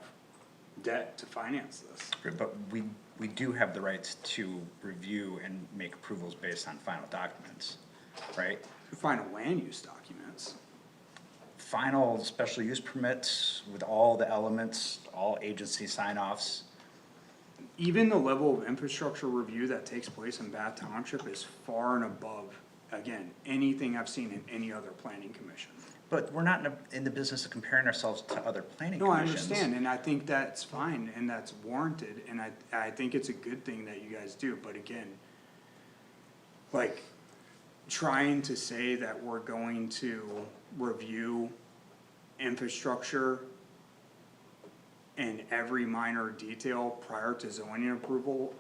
debt to finance this. But we do have the rights to review and make approvals based on final documents, right? Final land use documents. Final special use permits with all the elements, all agency sign-offs. Even the level of infrastructure review that takes place in Bath Township is far and above, again, anything I've seen in any other planning commission. But we're not in the business of comparing ourselves to other planning No, I commissions. understand, and I think that's fine, and that's warranted, and I think it's a good thing that you guys do, but again, like, trying to say that we're going to review infrastructure in every minor detail prior to zoning approval,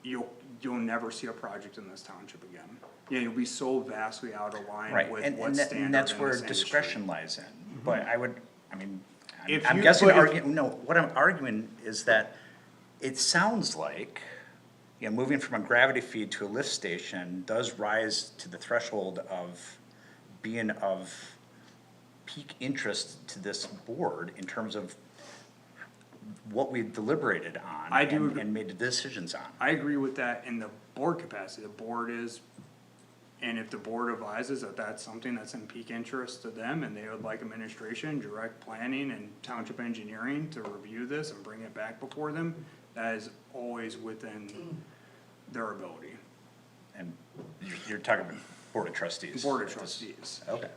you'll never see a project in this township again. Yeah, you'll be so vastly out of line Right, with and what's standard in and that's this where industry. discretion lies in, but If I'm you- guessing, but if- what I'm arguing is that it sounds like, you know, moving from a gravity feed to a lift station does rise to the threshold of being of peak interest to this board in terms of what we've deliberated on I do and, agree. and made the decisions on. I agree with that in the board capacity, the board is, and if the board advises that that's something that's in peak interest to them, and they would like administration, direct planning, and township engineering to review this and bring it back before them, that is always within their ability. And you're talking about board of trustees. Board of trustees. Okay,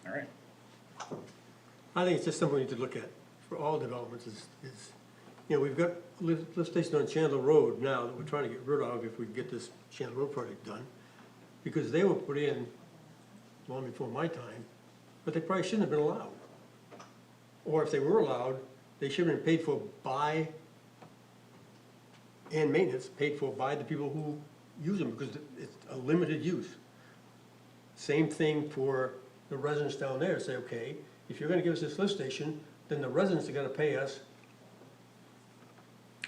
all right. I think it's just something we need to look at for all developments is, you know, we've got lift station on Chandler Road now that we're trying to get rid of if we can get this Chandler Road project done. Because they were put in long before my time, but they probably shouldn't have been allowed. Or if they were allowed, they should have been paid for by, and maintenance paid for by the people who use them, because it's a limited use. Same thing for the residents down there, say, okay, if you're gonna give us this lift station, then the residents are gonna pay us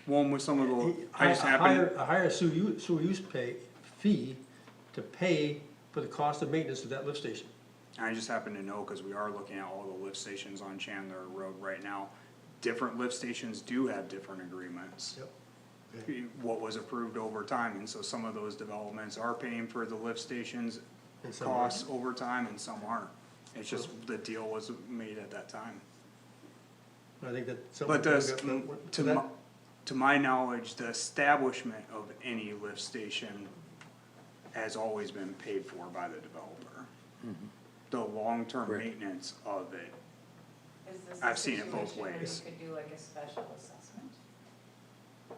One with some of the, I just a happen, higher sewer use fee to pay for the cost of maintenance of that lift station. I just happen to know, cause we are looking at all the lift stations on Chandler Road right now. Different lift stations do have different agreements. Yep. What was approved over time, and so some of those developments are paying for the lift stations And some costs over time and some aren't. It's just the deal was made at that time. I think that something. But to my knowledge, the establishment of any lift station has always been paid for by the developer. The long-term Correct. Is maintenance of it, this I've a seen it both situation where ways. you could do like a special assessment?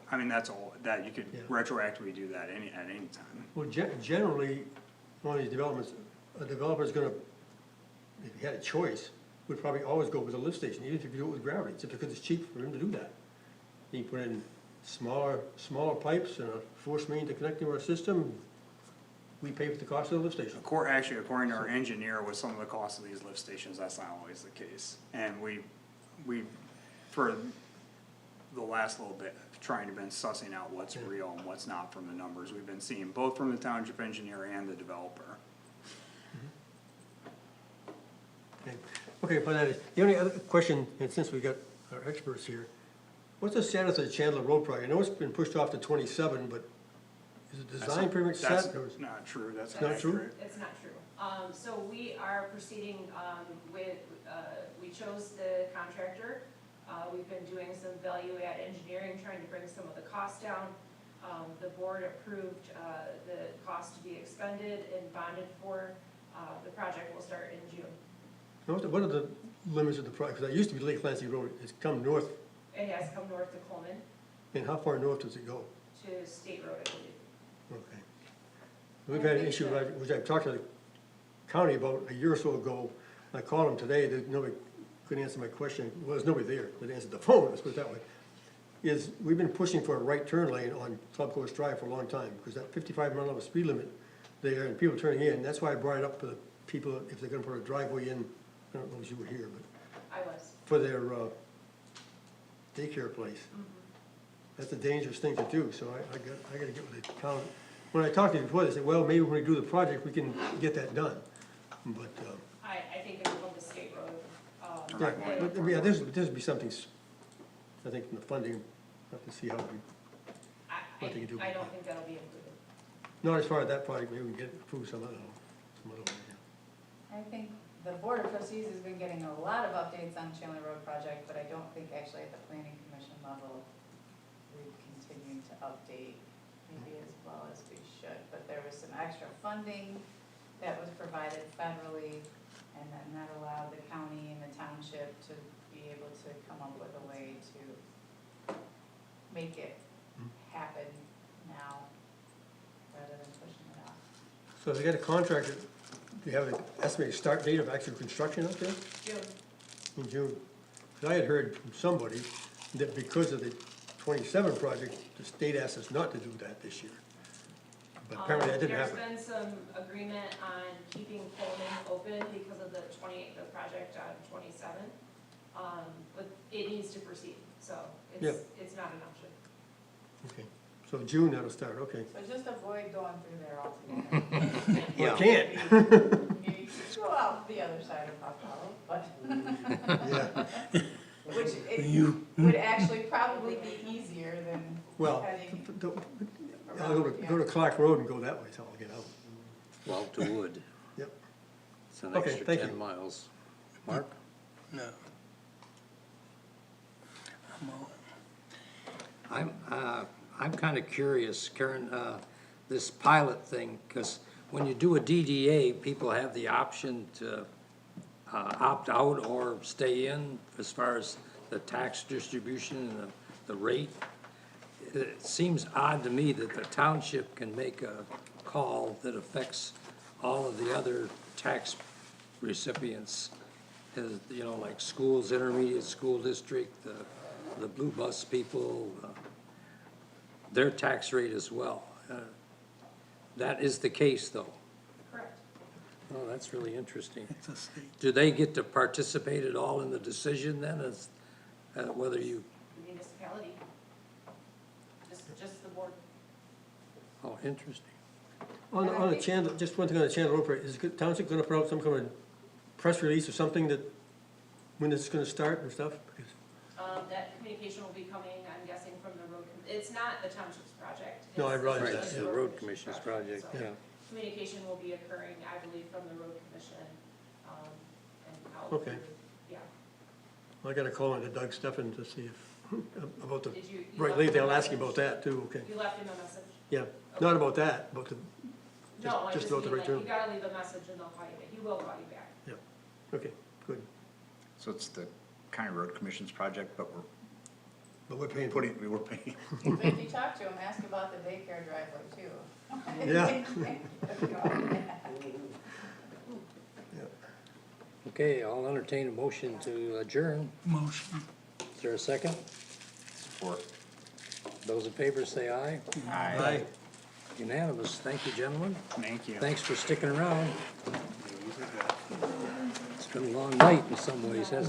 I mean, that's all, that you could Yeah. retroactively do that at any time. Well, generally, one of these developments, a developer's gonna, if he had a choice, would probably always go with a lift station, even if you do it with gravity, just because it's cheap for him to do that. He put in smaller pipes and a force main to connect to our system, we pay for the cost of the lift station. Actually, according to our engineer, with some of the costs of these lift stations, that's not always the case. And we, for the last little bit, trying to been sussing out what's real and what's not from the numbers we've been seeing, both from the township engineer and the developer. Okay, but that is, the only other question, and since we got our experts here, what's the status of the Chandler Road project? I know it's been pushed off to 27, but is the design pretty much set? That's or is- not true, that's Not not true? true. It's not true. So we are proceeding, with, we chose the contractor. We've been doing some value add engineering, trying to bring some of the costs down. The board approved, the cost to be expended and bonded for. The project will start in June. What are the limits of the project? Because that used to be Lake Clancy Road, it's come north, It has come north to Coleman, and how far north does it go? to State Road, I believe. Okay. We've had an issue, which I talked to the county about a year or so ago. I called them today, that nobody could answer my question. Well, there's nobody there that answered the phone, let's put it that way. Is, we've been pushing for a right turn lane on Club Course Drive for a long time, because that 55-mile-an-hour speed limit there, and people turning in, that's why I brought it up to the people, if they're gonna put a driveway in, I don't know if you were here, but I was. for their daycare place. That's a dangerous thing to do, so I gotta get with the town. When I talked to you before, they said, well, maybe when we do the project, we can get that done. But, I think it will go to State Road. yeah, but, yeah, this would be something, I think, from the funding, have to see how we, what they can do. I don't think that'll be included. not as far as that project, maybe we can get it approved some other way, I think the Board of Trustees has been getting a lot of updates on Chandler Road project, but I don't think actually at the planning commission level, we've continued to update maybe as well as we should. But there was some extra funding that was provided federally, and then that allowed the county and the township to be able to come up with a way to make it happen now, rather than pushing it off. So if they got a contractor, do you have an estimated start date of actual construction up there? June. In June? Because I had heard from somebody that because of the 27 project, the state asked us not to do that this year. But apparently that didn't happen. There's been some agreement on keeping Coleman open because of the project on 27. But it needs to proceed, so it's not an option. Okay, so June that'll start, okay. So just avoid going through there altogether. Well, I can't. You go out the other side of Buck Hollow, but, Yeah, which it would actually probably be easier than well, heading I'll go to Clark Road and go that way, so I'll get out. Well, to Wood, Yep. it's an Okay, extra thank 10 you. miles. Mark? No. I'm kind of curious, Karen, this pilot thing, because when you do a DDA, people have the option to opt out or stay in as far as the tax distribution and the rate. It seems odd to me that the township can make a call that affects all of the other tax recipients is, you know, like schools, intermediate school district, the blue bus people, their tax rate as well. That is the case, though. Correct. Oh, that's really interesting. It's a state. Do they get to participate at all in the decision then, as, whether you, Municipality. Just the board. oh, interesting. On the Chandler, just one thing on the Chandler Road, is the township gonna put out some kind of press release or something that, when it's gonna start and stuff? Because- That communication will be coming, I'm guessing, from the road, it's not the township's project. No, I It's realize Right, that, it's yeah. the road commission's project, So, yeah. communication will be occurring, I believe, from the road commission, and out. Okay. Yeah. I gotta call into Doug Steffen to see if, about the, Did you right, left late, him they'll a ask you message? about that too, okay. You left him a message? Yeah, not about that, about the, No, I just just about the mean, right like, you term. gotta leave a message and they'll call you back, he will call you back. Yeah, okay, good. So it's the county road commission's project, but we're But we're paying for it. we're paying. But if you talk to him, ask about the daycare driveway too. Yeah. Okay, I'll entertain a motion to adjourn. Motion. Is there a second? Support. Those in favor say aye. Aye. Unanimous. Thank you, gentlemen. Thank you. Thanks for sticking around. It's been a long night in some ways, hasn't it?